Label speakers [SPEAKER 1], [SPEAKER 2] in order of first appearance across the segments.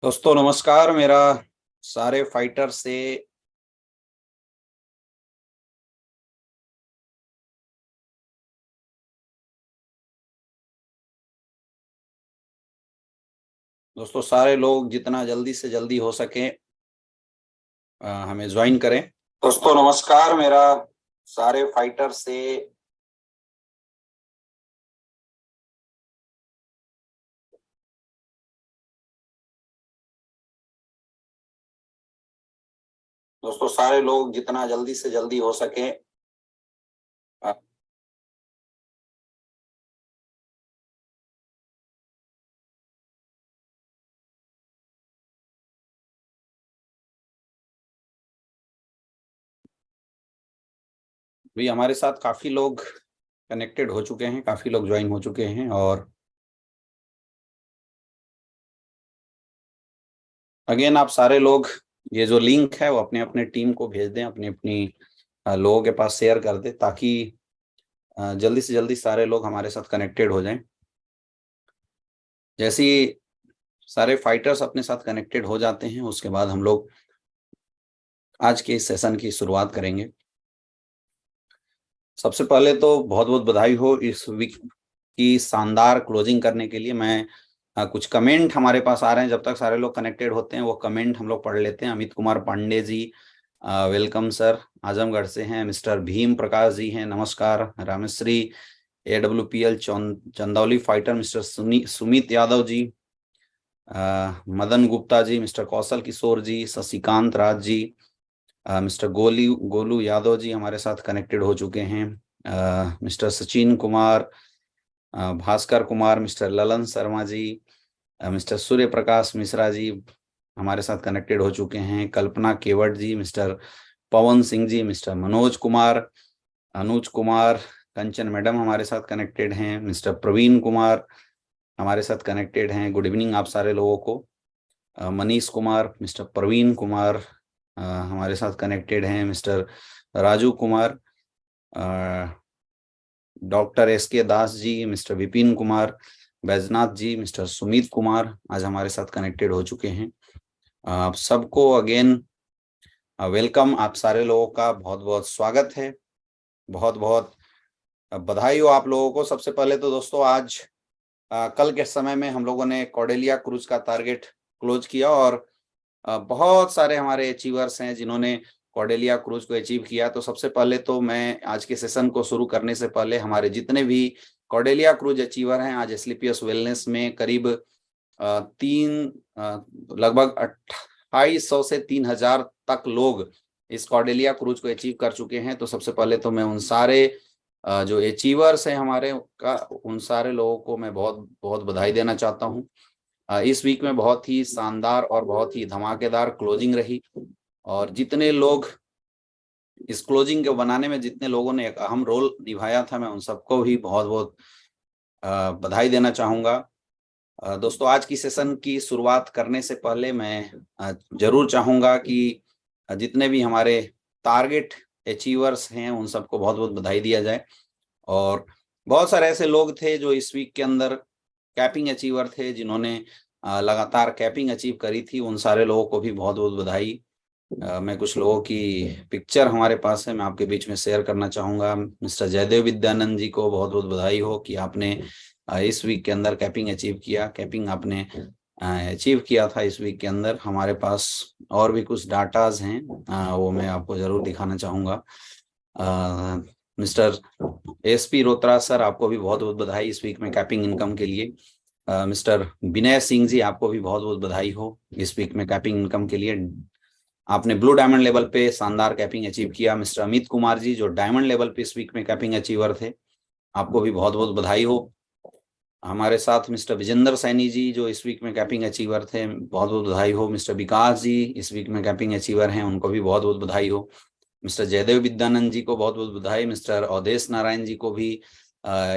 [SPEAKER 1] दोस्तों नमस्कार। मेरा सारे फाइटर से दोस्तों सारे लोग जितना जल्दी से जल्दी हो सके हमें ज्वाइन करें। दोस्तों नमस्कार। मेरा सारे फाइटर से दोस्तों सारे लोग जितना जल्दी से जल्दी हो सके भी हमारे साथ काफी लोग कनेक्टेड हो चुके हैं, काफी लोग ज्वाइन हो चुके हैं। और अगेन आप सारे लोग ये जो लिंक है वो अपने अपने टीम को भेज दें, अपनी अपनी लोगों के पास शेयर कर दें, ताकि जल्दी से जल्दी सारे लोग हमारे साथ कनेक्टेड हो जाएं। जैसे ही सारे फाइटर्स अपने साथ कनेक्टेड हो जाते हैं, उसके बाद हम लोग आज के इस सेशन की शुरुआत करेंगे। सबसे पहले तो बहुत बहुत बधाई हो इस वीक की शानदार क्लोजिंग करने के लिए। मैं कुछ कमेंट हमारे पास आ रहे हैं, जब तक सारे लोग कनेक्टेड होते हैं वो कमेंट हम लोग पढ़ लेते हैं। अमित कुमार पांडे जी वेलकम सर, आजमगढ़ से हैं। मिस्टर भीम प्रकाश जी हैं, नमस्कार। Rameshwari AWPL Chandauli fighter mister Sumit Yadav ji, Madan Gupta ji, mister Kaushal Kishore ji, Shashikant Raj ji, mister Golu Yadav ji हमारे साथ कनेक्टेड हो चुके हैं। Mister Sachin Kumar, Bhaskar Kumar, mister Lalan Sharma ji, mister Surya Prakash Mishra ji हमारे साथ कनेक्टेड हो चुके हैं। कल्पना केवट जी, मिस्टर पवन सिंह जी, मिस्टर मनोज कुमार, अनुज कुमार, कंचन मैडम हमारे साथ कनेक्टेड हैं। मिस्टर प्रवीण कुमार हमारे साथ कनेक्टेड हैं। गुड इवनिंग आप सारे लोगों को। मनीष कुमार, मिस्टर प्रवीण कुमार हमारे साथ कनेक्टेड हैं। Mister Raju Kumar, doctor SK Das ji, mister Vipin Kumar, Baijnath जी, मिस्टर सुमित कुमार आज हमारे साथ कनेक्टेड हो चुके हैं। आप सबको अगेन वेलकम। आप सारे लोगों का बहुत बहुत स्वागत है, बहुत बहुत बधाई हो आप लोगों को। सबसे पहले तो दोस्तों आज कल के समय में हम लोगों ने कॉर्डेलिया क्रूज का टारगेट क्लोज किया, और बहुत सारे हमारे अचीवर्स हैं जिन्होंने कॉर्डेलिया क्रूज को अचीव किया। तो सबसे पहले तो मैं आज के सेशन को शुरू करने से पहले हमारे जितने भी कॉर्डेलिया क्रूज अचीवर हैं, आज एस्क्लेपियस वेलनेस में करीब लगभग 2800 से 3000 तक लोग इस कॉर्डेलिया क्रूज को अचीव कर चुके हैं। तो सबसे पहले तो मैं उन सारे जो अचीवर्स हैं हमारे का, उन सारे लोगों को मैं बहुत बहुत बधाई देना चाहता हूँ। इस वीक में बहुत ही शानदार और बहुत ही धमाकेदार क्लोजिंग रही, और जितने लोग इस क्लोजिंग को बनाने में जितने लोगों ने एक अहम रोल निभाया था, मैं उन सबको भी बहुत बहुत बधाई देना चाहूँगा। दोस्तों आज की सेशन की शुरुआत करने से पहले मैं जरूर चाहूँगा कि जितने भी हमारे टारगेट अचीवर्स हैं उन सबको बहुत बहुत बधाई दिया जाए। और बहुत सारे ऐसे लोग थे जो इस वीक के अंदर कैपिंग अचीवर थे, जिन्होंने लगातार कैपिंग अचीव करी थी। उन सारे लोगों को भी बहुत बहुत बधाई। मैं कुछ लोगों की पिक्चर हमारे पास है, मैं आपके बीच में शेयर करना चाहूँगा। मिस्टर जयदेव विद्यानंद जी को बहुत बहुत बधाई हो कि आपने इस वीक के अंदर कैपिंग अचीव किया। कैपिंग आपने अचीव किया था इस वीक के अंदर। हमारे पास और भी कुछ डाटाज हैं, वो मैं आपको ज़रूर दिखाना चाहूँगा। मिस्टर SP रोत्रा सर, आपको भी बहुत बहुत बधाई इस वीक में कैपिंग इनकम के लिए। मिस्टर विनय सिंह जी, आपको भी बहुत बहुत बधाई हो इस वीक में कैपिंग इनकम के लिए। आपने ब्लू डायमंड लेवल पे शानदार कैपिंग अचीव किया। मिस्टर अमित कुमार जी, जो डायमंड लेवल पे इस वीक में कैपिंग अचीवर थे, आपको भी बहुत बहुत बधाई हो। हमारे साथ मिस्टर विजेंद्र सैनी जी, जो इस वीक में कैपिंग अचीवर थे, बहुत बहुत बधाई हो। मिस्टर विकास जी इस वीक में कैपिंग अचीवर हैं, उनको भी बहुत बहुत बधाई हो। मिस्टर जयदेव विद्यानंद जी को बहुत बहुत बधाई। मिस्टर अवधेश नारायण जी को भी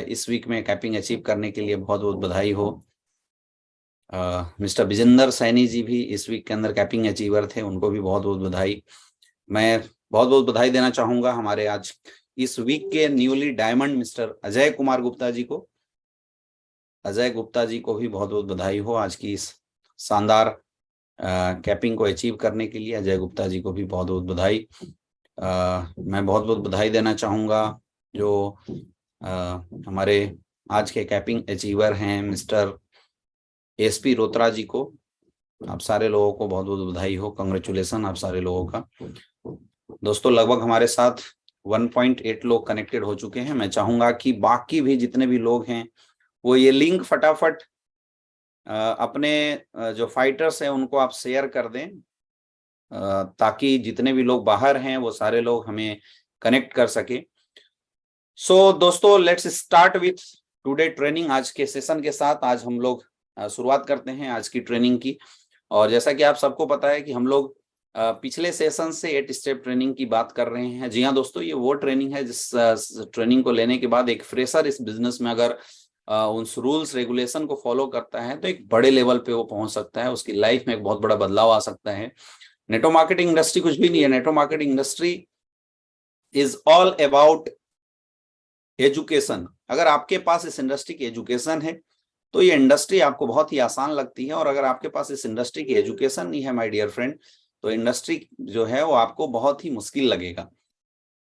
[SPEAKER 1] इस वीक में कैपिंग अचीव करने के लिए बहुत बहुत बधाई हो। मिस्टर विजेंद्र सैनी जी भी इस वीक के अंदर कैपिंग अचीवर थे, उनको भी बहुत बहुत बधाई। मैं बहुत बहुत बधाई देना चाहूंगा हमारे आज इस वीक के newly diamond mister Ajay Kumar Gupta ji को। अजय गुप्ता जी को भी बहुत बहुत बधाई हो आज की इस शानदार कैपिंग को अचीव करने के लिए। अजय गुप्ता जी को भी बहुत बहुत बधाई। मैं बहुत बहुत बधाई देना चाहूँगा जो हमारे आज के कैपिंग अचीवर हैं मिस्टर एसपी रोत्रा जी को। आप सारे लोगों को बहुत बहुत बधाई हो, कांग्रेचुलेसन आप सारे लोगों का। दोस्तों लगभग हमारे साथ 1.8 लोग कनेक्टेड हो चुके हैं। मैं चाहूंगा कि बाकी भी जितने भी लोग हैं वो ये लिंक फटाफट अपने जो फाइटर्स हैं उनको आप शेयर कर दें, ताकि जितने भी लोग बाहर हैं वो सारे लोग हमें कनेक्ट कर सके। सो दोस्तों let's start with today training. आज के सेशन के साथ आज हम लोग शुरुआत करते हैं आज की ट्रेनिंग की। और जैसा कि आप सबको पता है कि हम लोग पिछले सेशन से 8 स्टेप ट्रेनिंग की बात कर रहे हैं। जी हाँ दोस्तों, ये वो ट्रेनिंग है जिस ट्रेनिंग को लेने के बाद एक फ्रेशर इस बिजनेस में अगर उन रूल्स रेगुलेशन को फॉलो करता है तो एक बड़े लेवल पे वो पहुंच सकता है, उसकी लाइफ में एक बहुत बड़ा बदलाव आ सकता है। नेटवर्क मार्केटिंग इंडस्ट्री कुछ भी नहीं है। Network marketing industry is all about education. अगर आपके पास इस इंडस्ट्री की एजुकेशन है तो ये इंडस्ट्री आपको बहुत ही आसान लगती है, और अगर आपके पास इस इंडस्ट्री की एजुकेशन नहीं है माय डियर फ्रेंड, तो इंडस्ट्री जो है वो आपको बहुत ही मुश्किल लगेगा।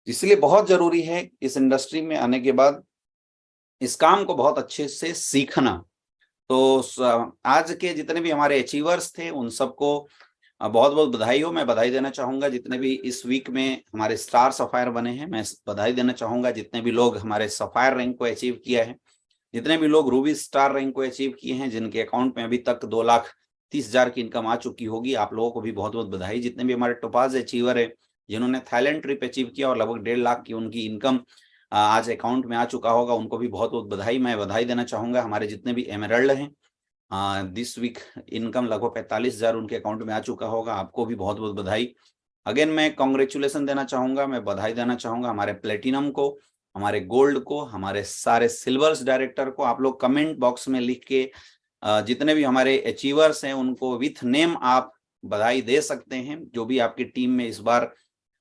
[SPEAKER 1] इसलिए बहुत जरूरी है इस इंडस्ट्री में आने के बाद इस काम को बहुत अच्छे से सीखना। तो आज के जितने भी हमारे अचीवर्स थे उन सबको बहुत बहुत बधाई हो। मैं बधाई देना चाहूंगा जितने भी इस वीक में हमारे स्टार सफायर बने हैं। मैं बधाई देना चाहूंगा जितने भी लोग हमारे सफायर रैंक को अचीव किया है, जितने भी लोग रूबी स्टार रैंक को अचीव किए हैं, जिनके अकाउंट में अभी तक 2,30,000 की इनकम आ चुकी होगी, आप लोगों को भी बहुत बहुत बधाई। जितने भी हमारे टोपाज अचीवर है जिन्होंने थाईलैंड ट्रिप अचीव किया और लगभग 1.5 लाख की उनकी इनकम आज अकाउंट में आ चुका होगा, उनको भी बहुत बहुत बधाई। मैं बधाई देना चाहूंगा हमारे जितने भी एमरल्ड हैं, दिस वीक इनकम लगभग 45,000 उनके अकाउंट में आ चुका होगा, आपको भी बहुत बहुत बधाई। अगेन मैं कॉन्ग्रेचुलेसन देना चाहूंगा, मैं बधाई देना चाहूंगा हमारे प्लेटिनम को, हमारे गोल्ड को, हमारे सारे सिल्वर्स डायरेक्टर को। आप लोग कमेंट बॉक्स में लिख के जितने भी हमारे अचीवर्स हैं उनको विथ नेम आप बधाई दे सकते हैं। जो भी आपकी टीम में इस बार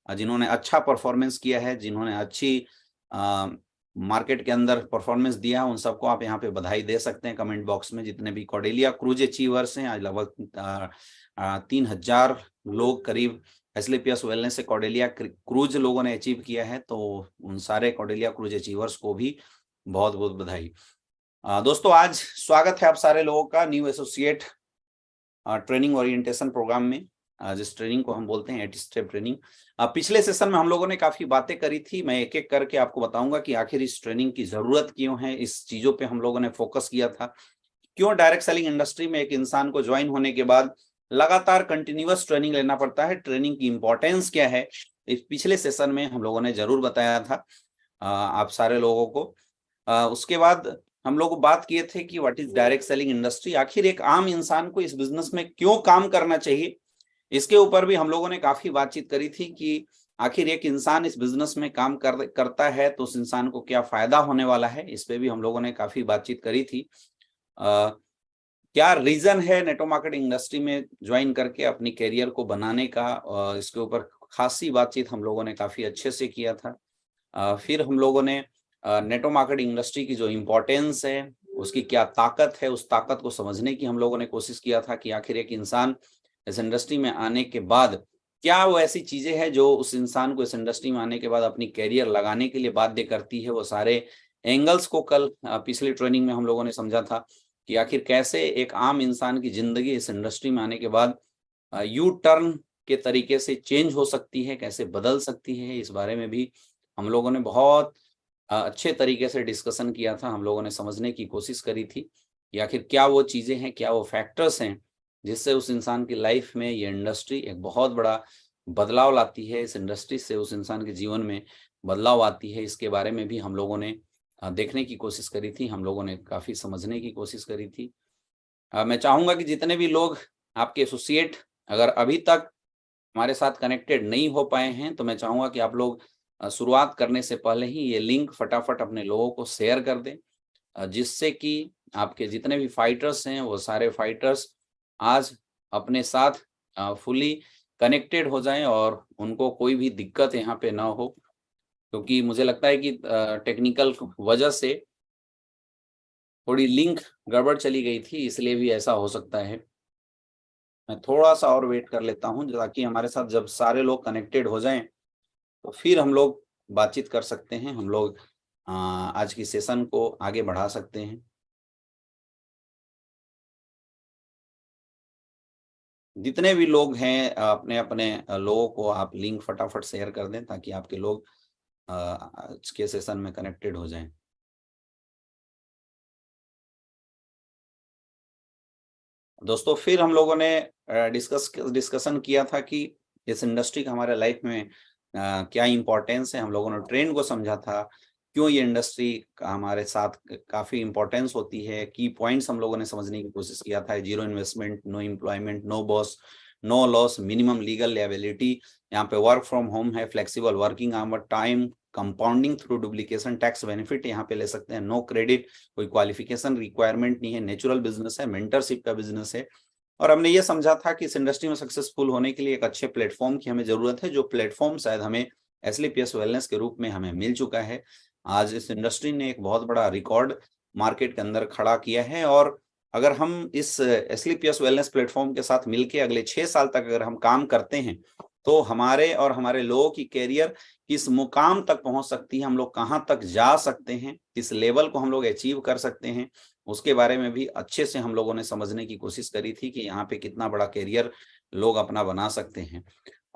[SPEAKER 1] जिन्होंने अच्छा परफॉर्मेंस किया है, जिन्होंने अच्छी मार्केट के अंदर परफॉर्मेंस दिया उन सबको आप यहाँ पे बधाई दे सकते हैं कमेंट बॉक्स में। जितने भी कॉर्डेलिया क्रूज अचीवर्स हैं, आज लगभग 3,000 लोग करीब एसलीपीएस वेलनेस से कॉर्डेलिया क्रूज लोगों ने अचीव किया है, तो उन सारे कॉर्डेलिया क्रूज अचीवर्स को भी बहुत बहुत बधाई। दोस्तों आज स्वागत है आप सारे लोगों का new associate training orientation program में, जिस ट्रेनिंग को हम बोलते हैं 8 स्टेप ट्रेनिंग। पिछले सेशन में हम लोगों ने काफी बातें करी थी, मैं एक एक करके आपको बताऊंगा कि आखिर इस ट्रेनिंग की जरूरत क्यों है। इस चीजों पे हम लोगों ने फोकस किया था, क्यों डायरेक्ट सेलिंग इंडस्ट्री में एक इंसान को ज्वाइन होने के बाद लगातार कंटिन्यूअस ट्रेनिंग लेना पड़ता है, ट्रेनिंग की इंपॉर्टेंस क्या है, इस पिछले सेशन में हम लोगों ने जरूर बताया था आप सारे लोगों को। उसके बाद हम लोग बात किए थे कि what is direct selling industry, आखिर एक आम इंसान को इस बिजनेस में क्यों काम करना चाहिए। इसके ऊपर भी हम लोगों ने काफी बातचीत करी थी कि आखिर एक इंसान इस बिजनेस में काम करता है तो उस इंसान को क्या फायदा होने वाला है, इस पे भी हम लोगों ने काफी बातचीत करी थी। क्या रीजन है नेटवर्क मार्केटिंग इंडस्ट्री में ज्वाइन करके अपनी कैरियर को बनाने का, इसके ऊपर खासी बातचीत हम लोगों ने काफी अच्छे से किया था। फिर हम लोगों ने नेटवर्क मार्केटिंग इंडस्ट्री की जो इम्पोर्टेंस है, उसकी क्या ताकत है, उस ताकत को समझने की हम लोगों ने कोशिश किया था कि आखिर एक इंसान इस इंडस्ट्री में आने के बाद क्या वो ऐसी चीजें हैं जो उस इंसान को इस इंडस्ट्री में आने के बाद अपनी कैरियर लगाने के लिए बाध्य करती है। वो सारे एंगल्स को कल पिछली ट्रेनिंग में हम लोगों ने समझा था कि आखिर कैसे एक आम इंसान की जिंदगी इस इंडस्ट्री में आने के बाद यू टर्न के तरीके से चेंज हो सकती है, कैसे बदल सकती है। इस बारे में भी हम लोगों ने बहुत अच्छे तरीके से डिस्कशन किया था। हम लोगों ने समझने की कोशिश करी थी कि आखिर क्या वो चीजें हैं, क्या वो फैक्टर्स हैं जिससे उस इंसान की लाइफ में ये इंडस्ट्री एक बहुत बड़ा बदलाव लाती है, इस इंडस्ट्री से उस इंसान के जीवन में बदलाव आती है। इसके बारे में भी हम लोगों ने देखने की कोशिश करी थी, हम लोगों ने काफी समझने की कोशिश करी थी। मैं चाहूंगा कि जितने भी लोग आपके एसोसिएट अगर अभी तक हमारे साथ कनेक्टेड नहीं हो पाए हैं, तो मैं चाहूंगा कि आप लोग शुरुआत करने से पहले ही ये लिंक फटाफट अपने लोगों को शेयर कर दें, जिससे कि आपके जितने भी फाइटर्स हैं वो सारे फाइटर्स आज अपने साथ फुली कनेक्टेड हो जाएं और उनको कोई भी दिक्कत यहाँ पे ना हो। क्योंकि मुझे लगता है कि टेक्निकल वजह से थोड़ी लिंक गड़बड़ चली गई थी, इसलिए भी ऐसा हो सकता है। मैं थोड़ा सा और वेट कर लेता हूँ ताकि हमारे साथ जब सारे लोग कनेक्टेड हो जाएं तो फिर हम लोग बातचीत कर सकते हैं, हम लोग आज की सेशन को आगे बढ़ा सकते हैं। जितने भी लोग हैं अपने अपने लोगों को आप लिंक फटाफट शेयर कर दें ताकि आपके लोग आज के सेशन में कनेक्टेड हो जाएं। दोस्तों फिर हम लोगों ने डिस्कशन किया था कि इस इंडस्ट्री का हमारे लाइफ में क्या इम्पोर्टेंस है। हम लोगों ने ट्रेंड को समझा था, क्यों ये इंडस्ट्री का हमारे साथ काफ़ी इम्पोर्टेंस होती है। की पॉइंट्स हम लोगों ने समझने की कोशिश किया था। Zero investment, no employment, no boss, no loss, minimum legal liability. यहाँ पे वर्क फ्रॉम होम है, flexible working hour time, compounding through duplication, tax benefit यहाँ पे ले सकते हैं, नो क्रेडिट, कोई क्वालिफिकेशन रिक्वायरमेंट नहीं है, नेचुरल बिजनेस है, मेंटरशिप का बिजनेस है। और हमने ये समझा था कि इस इंडस्ट्री में सक्सेसफुल होने के लिए एक अच्छे प्लेटफॉर्म की हमें जरूरत है, जो प्लेटफॉर्म शायद हमें एसलीपीएस वेलनेस के रूप में हमें मिल चुका है। आज इस इंडस्ट्री ने एक बहुत बड़ा रिकॉर्ड मार्केट के अंदर खड़ा किया है, और अगर हम इस एसलीपीएस वेलनेस प्लेटफॉर्म के साथ मिलकर अगले 6 साल तक अगर हम काम करते हैं तो हमारे और हमारे लोगों की कैरियर किस मुकाम तक पहुंच सकती है, हम लोग कहां तक जा सकते हैं, किस लेवल को हम लोग अचीव कर सकते हैं, उसके बारे में भी अच्छे से हम लोगों ने समझने की कोशिश करी थी कि यहाँ पे कितना बड़ा कैरियर लोग अपना बना सकते हैं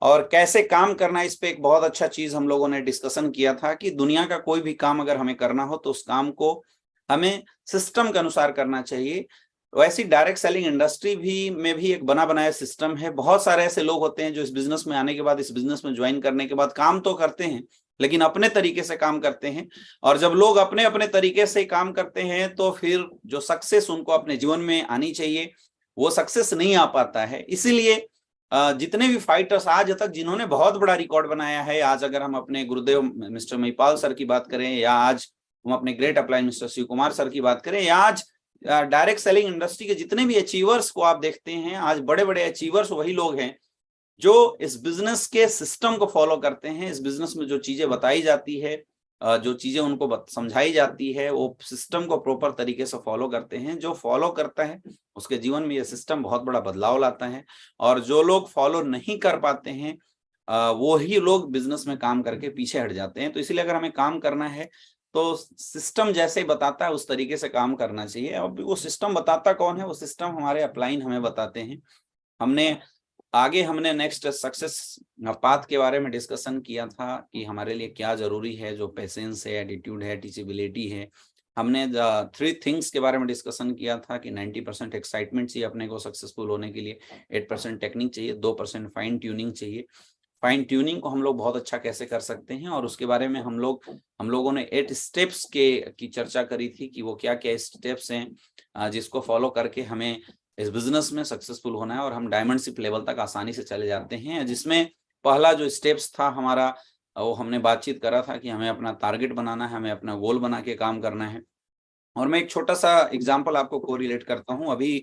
[SPEAKER 1] और कैसे काम करना। इस पे एक बहुत अच्छा चीज हम लोगों ने डिस्कशन किया था कि दुनिया का कोई भी काम अगर हमें करना हो तो उस काम को हमें सिस्टम के अनुसार करना चाहिए। वैसी डायरेक्ट सेलिंग इंडस्ट्री भी में भी एक बना बनाया सिस्टम है। बहुत सारे ऐसे लोग होते हैं जो इस बिजनेस में आने के बाद, इस बिजनेस में ज्वाइन करने के बाद काम तो करते हैं लेकिन अपने तरीके से काम करते हैं, और जब लोग अपने अपने तरीके से काम करते हैं तो फिर जो सक्सेस उनको अपने जीवन में आनी चाहिए वो सक्सेस नहीं आ पाता है। इसीलिए जितने भी फाइटर्स आज तक जिन्होंने बहुत बड़ा रिकॉर्ड बनाया है, आज अगर हम अपने गुरुदेव मिस्टर महिपाल सर की बात करें, या आज हम अपने great upline mister Shiv Kumar sir की बात करें, या आज डायरेक्ट सेलिंग इंडस्ट्री के जितने भी अचीवर्स को आप देखते हैं, आज बड़े बड़े अचीवर्स वही लोग हैं जो इस बिजनेस के सिस्टम को फॉलो करते हैं। इस बिजनेस में जो चीजें बताई जाती है, जो चीजें उनको समझाई जाती है, वो सिस्टम को प्रॉपर तरीके से फॉलो करते हैं। जो फॉलो करता है उसके जीवन में ये सिस्टम बहुत बड़ा बदलाव लाता है, और जो लोग फॉलो नहीं कर पाते हैं वो ही लोग बिजनेस में काम करके पीछे हट जाते हैं। तो इसलिए अगर हमें काम करना है तो सिस्टम जैसे बताता है उस तरीके से काम करना चाहिए। और वो सिस्टम बताता कौन है? वो सिस्टम हमारे अपलाइन हमें बताते हैं। हमने नेक्स्ट सक्सेस पाथ के बारे में डिस्कशन किया था कि हमारे लिए क्या जरूरी है, जो पेशेंस है, एटीट्यूड है, टीचेबिलिटी है। हमने 3 थिंग्स के बारे में डिस्कशन किया था कि 90% एक्साइटमेंट चाहिए अपने को सक्सेसफुल होने के लिए, 8% टेक्निक चाहिए, 2% फाइन ट्यूनिंग चाहिए। फाइन ट्यूनिंग को हम लोग बहुत अच्छा कैसे कर सकते हैं, और उसके बारे में हम लोगों ने 8 स्टेप्स की चर्चा करी थी कि वो क्या क्या स्टेप्स हैं जिसको फॉलो करके हमें इस बिजनेस में सक्सेसफुल होना है और हम डायमंडशिप लेवल तक आसानी से चले जाते हैं। जिसमें पहला जो स्टेप्स था हमारा, वो हमने बातचीत करा था कि हमें अपना टारगेट बनाना है, हमें अपना गोल बना के काम करना है। और मैं एक छोटा सा एग्जांपल आपको कोरिलेट करता हूं। अभी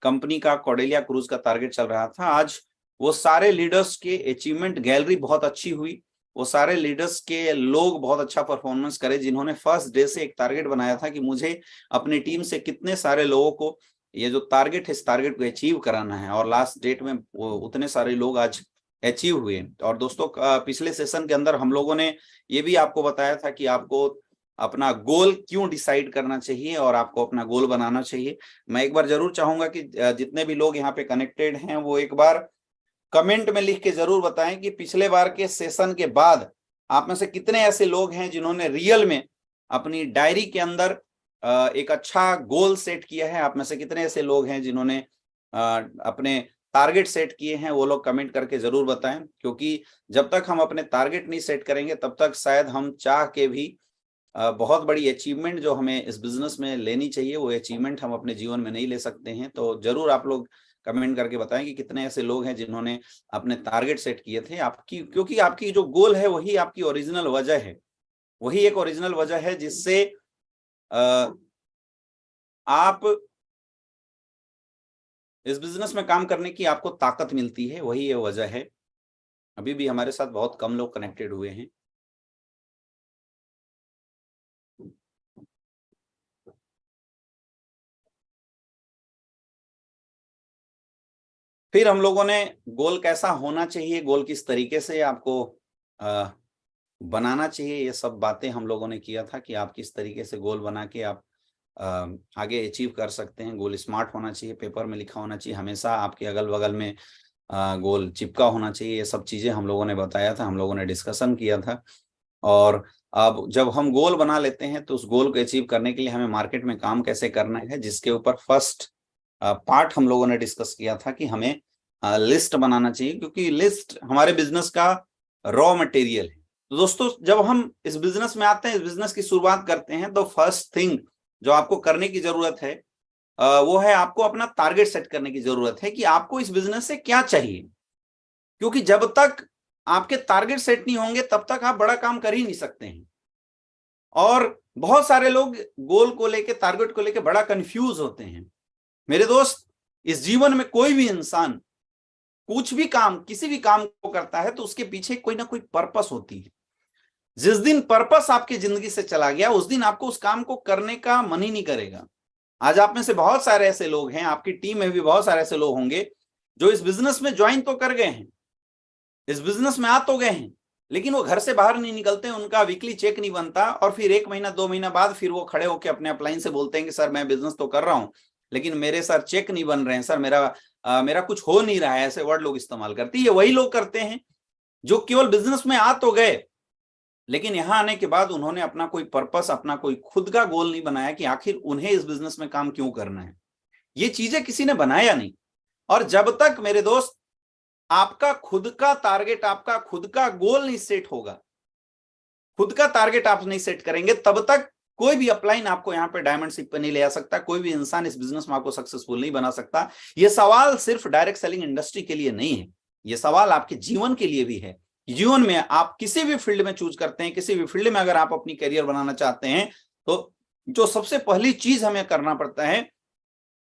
[SPEAKER 1] कंपनी का कॉर्डेलिया क्रूज का टारगेट चल रहा था। आज वो सारे लीडर्स के अचीवमेंट गैलरी बहुत अच्छी हुई। वो सारे लीडर्स के लोग बहुत अच्छा परफॉर्मेंस करे जिन्होंने फर्स्ट डे से एक टारगेट बनाया था कि मुझे अपनी टीम से कितने सारे लोगों को ये जो टारगेट है इस टारगेट को अचीव कराना है, और लास्ट डेट में वो उतने सारे लोग आज अचीव हुए। और दोस्तों पिछले सेशन के अंदर हम लोगों ने ये भी आपको बताया था कि आपको अपना गोल क्यों डिसाइड करना चाहिए और आपको अपना गोल बनाना चाहिए। मैं एक बार जरूर चाहूंगा कि जितने भी लोग यहाँ पे कनेक्टेड हैं वो एक बार कमेंट में लिख के जरूर बताएं कि पिछले बार के सेशन के बाद आप में से कितने ऐसे लोग हैं जिन्होंने रियल में अपनी डायरी के अंदर एक अच्छा गोल सेट किया है। आप में से कितने ऐसे लोग हैं जिन्होंने अपने टारगेट सेट किए हैं, वो लोग कमेंट करके जरूर बताएं। क्योंकि जब तक हम अपने टारगेट नहीं सेट करेंगे तब तक शायद हम चाह के भी बहुत बड़ी अचीवमेंट जो हमें इस बिजनेस में लेनी चाहिए वो अचीवमेंट हम अपने जीवन में नहीं ले सकते हैं। तो जरूर आप लोग कमेंट करके बताएं कि कितने ऐसे लोग हैं जिन्होंने अपने टारगेट सेट किए थे आपकी, क्योंकि आपकी जो गोल है वही आपकी ओरिजिनल वजह है। वही एक ओरिजिनल वजह है जिससे आप इस बिजनेस में काम करने की आपको ताकत मिलती है, वही ये वजह है। अभी भी हमारे साथ बहुत कम लोग कनेक्टेड हुए हैं। फिर हम लोगों ने गोल कैसा होना चाहिए, गोल किस तरीके से आपको बनाना चाहिए, ये सब बातें हम लोगों ने किया था कि आप किस तरीके से गोल बना के आप आगे अचीव कर सकते हैं। गोल स्मार्ट होना चाहिए, पेपर में लिखा होना चाहिए, हमेशा आपके अगल बगल में गोल चिपका होना चाहिए। ये सब चीजें हम लोगों ने बताया था, हम लोगों ने डिस्कशन किया था। और अब जब हम गोल बना लेते हैं तो उस गोल को अचीव करने के लिए हमें मार्केट में काम कैसे करना है, जिसके ऊपर फर्स्ट पार्ट हम लोगों ने डिस्कस किया था कि हमें लिस्ट बनाना चाहिए, क्योंकि लिस्ट हमारे बिजनेस का रॉ मटेरियल है। तो दोस्तों, जब हम इस बिजनेस में आते हैं, इस बिजनेस की शुरुआत करते हैं, तो फर्स्ट थिंग जो आपको करने की जरूरत है वो है आपको अपना टारगेट सेट करने की जरूरत है कि आपको इस बिजनेस से क्या चाहिए। क्योंकि जब तक आपके टारगेट सेट नहीं होंगे तब तक आप बड़ा काम कर ही नहीं सकते हैं। और बहुत सारे लोग गोल को लेके, टारगेट को लेके बड़ा कंफ्यूज होते हैं। मेरे दोस्त, इस जीवन में कोई भी इंसान कुछ भी काम, किसी भी काम को करता है तो उसके पीछे कोई ना कोई पर्पस होती है। जिस दिन पर्पस आपकी जिंदगी से चला गया उस दिन आपको उस काम को करने का मन ही नहीं करेगा। आज आप में से बहुत सारे ऐसे लोग हैं, आपकी टीम में भी बहुत सारे ऐसे लोग होंगे जो इस बिजनेस में ज्वाइन तो कर गए हैं, इस बिजनेस में आ तो गए हैं, लेकिन वो घर से बाहर नहीं निकलते, उनका वीकली चेक नहीं बनता, और फिर 1 महीना 2 महीना बाद फिर वो खड़े होकर अपने अपलाइन से बोलते हैं कि सर मैं बिजनेस तो कर रहा हूं लेकिन मेरे सर चेक नहीं बन रहे हैं, सर मेरा कुछ हो नहीं रहा है। ऐसे वर्ड लोग इस्तेमाल करते हैं। ये वही लोग करते हैं जो केवल बिजनेस में आ तो गए, लेकिन यहां आने के बाद उन्होंने अपना कोई पर्पस, अपना कोई खुद का गोल नहीं बनाया कि आखिर उन्हें इस बिजनेस में काम क्यों करना है। ये चीजें किसी ने बनाया नहीं। और जब तक मेरे दोस्त आपका खुद का टारगेट, आपका खुद का गोल नहीं सेट होगा, खुद का टारगेट आप नहीं सेट करेंगे, तब तक कोई भी अपलाइन आपको यहाँ पे डायमंडशिप पे नहीं ले आ सकता, कोई भी इंसान इस बिजनेस में आपको सक्सेसफुल नहीं बना सकता। ये सवाल सिर्फ डायरेक्ट सेलिंग इंडस्ट्री के लिए नहीं है, ये सवाल आपके जीवन के लिए भी है। जीवन में आप किसी भी फील्ड में चूज करते हैं, किसी भी फील्ड में अगर आप अपनी करियर बनाना चाहते हैं, तो जो सबसे पहली चीज हमें करना पड़ता है,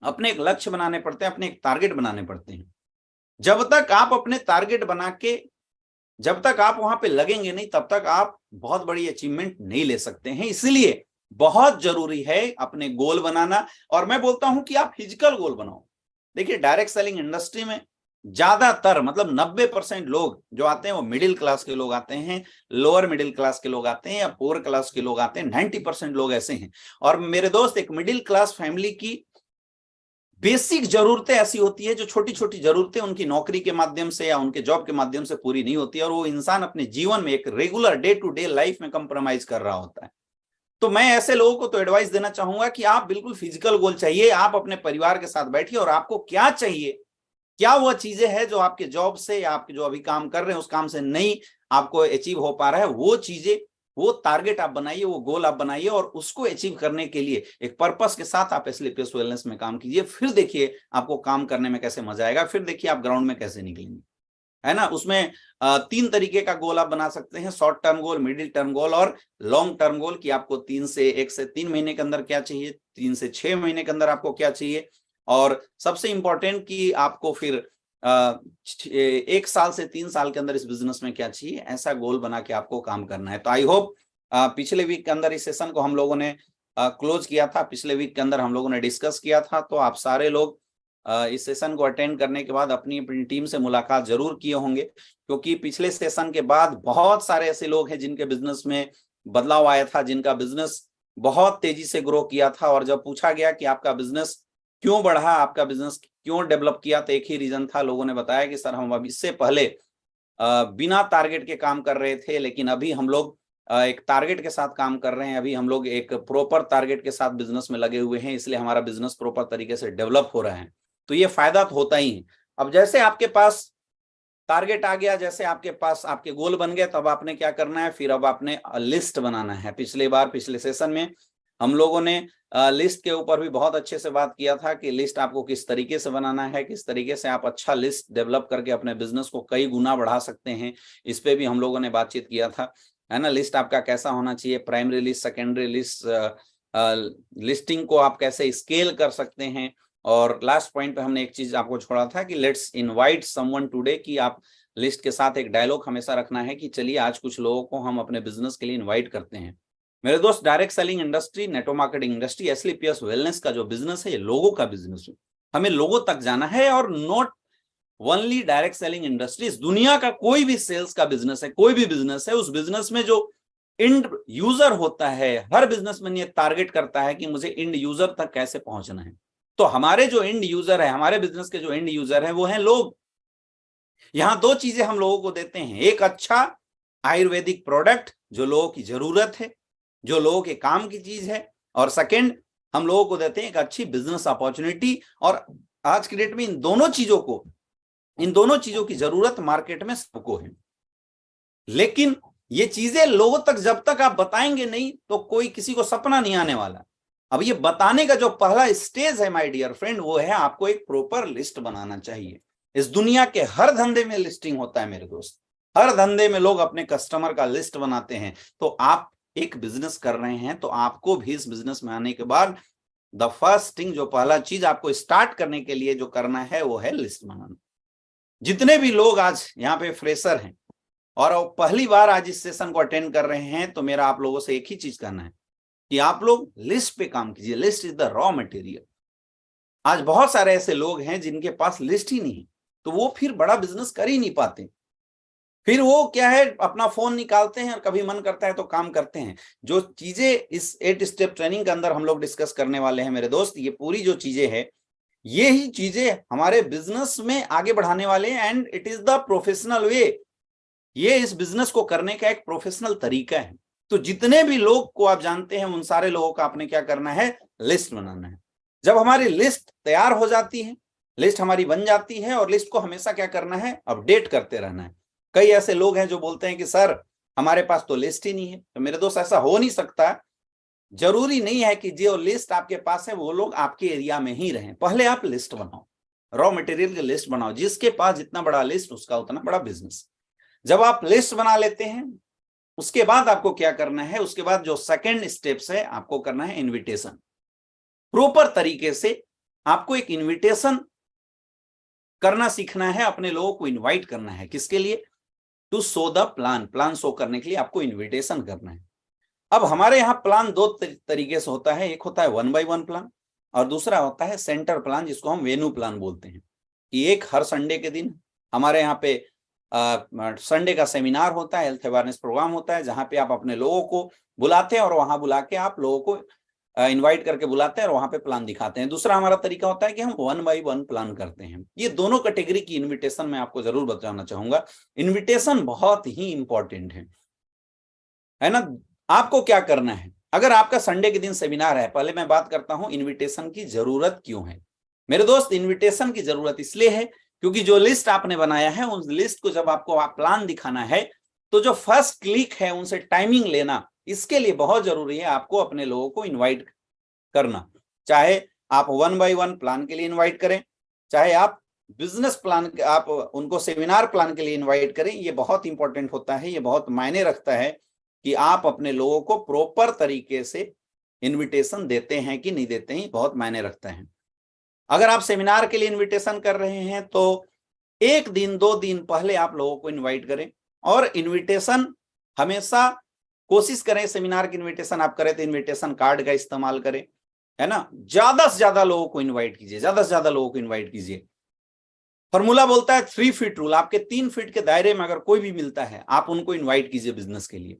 [SPEAKER 1] अपने एक लक्ष्य बनाने पड़ते हैं, अपने एक टारगेट बनाने पड़ते हैं। जब तक आप अपने टारगेट बना के, जब तक आप वहां पे लगेंगे नहीं, तब तक आप बहुत बड़ी अचीवमेंट नहीं ले सकते हैं। इसलिए बहुत जरूरी है अपने गोल बनाना। और मैं बोलता हूं कि आप फिजिकल गोल बनाओ। देखिए, डायरेक्ट सेलिंग इंडस्ट्री में ज्यादातर, मतलब 90% लोग जो आते हैं वो मिडिल क्लास के लोग आते हैं, लोअर मिडिल क्लास के लोग आते हैं, या पुअर क्लास के लोग आते हैं। 90% लोग ऐसे हैं। और मेरे दोस्त, एक मिडिल क्लास फैमिली की बेसिक जरूरतें ऐसी होती है जो छोटी छोटी जरूरतें उनकी नौकरी के माध्यम से या उनके जॉब के माध्यम से पूरी नहीं होती, और वो इंसान अपने जीवन में एक regular day to day life में कंप्रोमाइज कर रहा होता है। तो मैं ऐसे लोगों को तो एडवाइस देना चाहूंगा कि आप बिल्कुल फिजिकल गोल चाहिए। आप अपने परिवार के साथ बैठिए और आपको क्या चाहिए, क्या वह चीजें हैं जो आपके जॉब से या आपके जो अभी काम कर रहे हैं उस काम से नहीं आपको अचीव हो पा रहा है, वो चीजें, वो टारगेट आप बनाइए, वो गोल आप बनाइए, और उसको अचीव करने के लिए एक पर्पस के साथ आप एसलीपीएस वेलनेस में काम कीजिए। फिर देखिए आपको काम करने में कैसे मजा आएगा, फिर देखिए आप ग्राउंड में कैसे निकलेंगे, है ना। उसमें 3 तरीके का गोल आप बना सकते हैं, short term goal, middle term goal और लॉन्ग टर्म गोल, कि आपको 1 से 3 महीने के अंदर क्या चाहिए, 3 से 6 महीने के अंदर आपको क्या चाहिए, और सबसे इंपॉर्टेंट कि आपको फिर 1 साल से 3 साल के अंदर इस बिजनेस में क्या चाहिए, ऐसा गोल बना के आपको काम करना है। तो आई होप पिछले वीक के अंदर इस सेशन को हम लोगों ने क्लोज किया था, पिछले वीक के अंदर हम लोगों ने डिस्कस किया था, तो आप सारे लोग इस सेशन को अटेंड करने के बाद अपनी अपनी टीम से मुलाकात जरूर किए होंगे, क्योंकि पिछले सेशन के बाद बहुत सारे ऐसे लोग हैं जिनके बिजनेस में बदलाव आया था, जिनका बिजनेस बहुत तेजी से ग्रो किया था, और जब पूछा गया कि आपका बिजनेस क्यों बढ़ा, आपका बिजनेस क्यों डेवलप किया, तो एक ही रीजन था, लोगों ने बताया कि सर हम अब इससे पहले बिना टारगेट के काम कर रहे थे, लेकिन अभी हम लोग एक टारगेट के साथ काम कर रहे हैं, अभी हम लोग एक प्रॉपर टारगेट के साथ बिजनेस में लगे हुए हैं, इसलिए हमारा बिजनेस प्रॉपर तरीके से डेवलप हो रहा है। तो ये फायदा तो होता ही है। अब जैसे आपके पास टारगेट आ गया, जैसे आपके पास आपके गोल बन गए, तब आपने क्या करना है, फिर अब आपने लिस्ट बनाना है। पिछले सेशन में हम लोगों ने लिस्ट के ऊपर भी बहुत अच्छे से बात किया था कि लिस्ट आपको किस तरीके से बनाना है, किस तरीके से आप अच्छा लिस्ट डेवलप करके अपने बिजनेस को कई गुना बढ़ा सकते हैं, इस पे भी हम लोगों ने बातचीत किया था, है ना। लिस्ट आपका कैसा होना चाहिए, primary list, secondary list, listing को आप कैसे स्केल कर सकते हैं। और लास्ट पॉइंट पे हमने एक चीज आपको छोड़ा था कि लेट्स इनवाइट समवन टुडे, कि आप लिस्ट के साथ एक डायलॉग हमेशा रखना है कि चलिए आज कुछ लोगों को हम अपने बिजनेस के लिए इनवाइट करते हैं। मेरे दोस्त, direct selling industry, network marketing industry, Asclepius wellness का जो बिजनेस है, ये लोगों का बिजनेस है। हमें लोगों तक जाना है, और not only direct selling industries, दुनिया का कोई भी सेल्स का बिजनेस है, कोई भी बिजनेस है, उस बिजनेस में जो इंड यूजर होता है, हर बिजनेसमैन ये टारगेट करता है कि मुझे इंड यूजर तक कैसे पहुंचना है। तो हमारे जो इंड यूजर है, हमारे बिजनेस के जो इंड यूजर है, वो है लोग। यहां दो चीजें हम लोगों को देते हैं, एक अच्छा आयुर्वेदिक प्रोडक्ट जो लोगों की जरूरत है, जो लोगों के काम की चीज है, और सेकंड हम लोगों को देते हैं एक अच्छी बिजनेस अपॉर्चुनिटी। और आज की डेट में इन दोनों चीजों की जरूरत मार्केट में सबको है। लेकिन ये चीजें लोगों तक जब तक आप बताएंगे नहीं तो कोई किसी को सपना नहीं आने वाला। अब ये बताने का जो पहला स्टेज है माय डियर फ्रेंड, वो है आपको एक प्रॉपर लिस्ट बनाना चाहिए। इस दुनिया के हर धंधे में लिस्टिंग होता है मेरे दोस्त, हर धंधे में लोग अपने कस्टमर का लिस्ट बनाते हैं। तो आप एक बिजनेस कर रहे हैं तो आपको भी इस बिजनेस में आने के बाद द फर्स्ट थिंग, जो पहला चीज आपको स्टार्ट करने के लिए जो करना है वो है लिस्ट बनाना। जितने भी लोग आज यहाँ पे फ्रेशर हैं और पहली बार आज इस सेशन को अटेंड कर रहे हैं, तो मेरा आप लोगों से एक ही चीज करना है कि आप लोग लिस्ट पे काम कीजिए। List is the raw material. आज बहुत सारे ऐसे लोग हैं जिनके पास लिस्ट ही नहीं है, तो वो फिर बड़ा बिजनेस कर ही नहीं पाते। फिर वो क्या है, अपना फोन निकालते हैं और कभी मन करता है तो काम करते हैं। जो चीजें इस 8 स्टेप ट्रेनिंग के अंदर हम लोग डिस्कस करने वाले हैं मेरे दोस्त, ये पूरी जो चीजें हैं, ये ही चीजें हमारे बिजनेस में आगे बढ़ाने वाले हैं। And it is the professional way. ये इस बिजनेस को करने का एक प्रोफेशनल तरीका है। तो जितने भी लोग को आप जानते हैं, उन सारे लोगों का आपने क्या करना है, लिस्ट बनाना है। जब हमारी लिस्ट तैयार हो जाती है, लिस्ट हमारी बन जाती है, और लिस्ट को हमेशा क्या करना है, अपडेट करते रहना है। कई ऐसे लोग हैं जो बोलते हैं कि सर हमारे पास तो लिस्ट ही नहीं है। तो मेरे दोस्त ऐसा हो नहीं सकता। जरूरी नहीं है कि जो लिस्ट आपके पास है वो लोग आपके एरिया में ही रहें। पहले आप लिस्ट बनाओ, रॉ मटेरियल की लिस्ट बनाओ। जिसके पास जितना बड़ा लिस्ट उसका उतना बड़ा बिजनेस। जब आप लिस्ट बना लेते हैं, उसके बाद आपको क्या करना है, उसके बाद जो सेकंड स्टेप्स है, आपको करना है इनविटेशन। प्रॉपर तरीके से आपको एक इनविटेशन करना सीखना है, अपने लोगों को इनवाइट करना है। किसके लिए? To show the plan. Plan show करने के लिए आपको इनविटेशन करना है। अब हमारे यहाँ प्लान दो तरीके से होता है, एक होता है 1 by 1 प्लान और दूसरा होता है सेंटर प्लान, जिसको हम वेन्यू प्लान बोलते हैं। कि एक हर संडे के दिन हमारे यहाँ पे संडे का सेमिनार होता है, हेल्थ अवेयरनेस प्रोग्राम होता है, जहाँ पे आप अपने लोगों को बुलाते हैं और वहां बुला के आप लोगों को इनवाइट करके बुलाते हैं और वहां पे प्लान दिखाते हैं। दूसरा हमारा तरीका होता है कि हम 1 by 1 प्लान करते हैं। ये दोनों कैटेगरी की इनविटेशन मैं आपको जरूर बताना चाहूंगा। इनविटेशन बहुत ही इंपॉर्टेंट है ना। आपको क्या करना है, अगर आपका संडे के दिन सेमिनार है, पहले मैं बात करता हूं इनविटेशन की जरूरत क्यों है। मेरे दोस्त, इनविटेशन की जरूरत इसलिए है क्योंकि जो लिस्ट आपने बनाया है, उस लिस्ट को जब आपको प्लान दिखाना है, तो जो फर्स्ट क्लिक है उनसे टाइमिंग लेना, इसके लिए बहुत जरूरी है आपको अपने लोगों को इनवाइट करना। चाहे आप 1 by 1 प्लान के लिए इनवाइट करें, चाहे आप बिजनेस प्लान, आप उनको सेमिनार प्लान के लिए इनवाइट करें। ये बहुत इंपॉर्टेंट होता है, ये बहुत मायने रखता है कि आप अपने लोगों को प्रॉपर तरीके से इनविटेशन देते हैं कि नहीं देते हैं, बहुत मायने रखता है। अगर आप सेमिनार के लिए इनविटेशन कर रहे हैं तो 1 दिन 2 दिन पहले आप लोगों को इनवाइट करें। और इनविटेशन हमेशा कोशिश करें, सेमिनार की इनविटेशन आप करें तो इनविटेशन कार्ड का इस्तेमाल करें, है ना। ज्यादा से ज्यादा लोगों को इन्वाइट कीजिए, ज्यादा से ज्यादा लोगों को इन्वाइट कीजिए। फॉर्मूला बोलता है 3 फीट रूल। आपके 3 फीट के दायरे में अगर कोई भी मिलता है, आप उनको इन्वाइट कीजिए बिजनेस के लिए।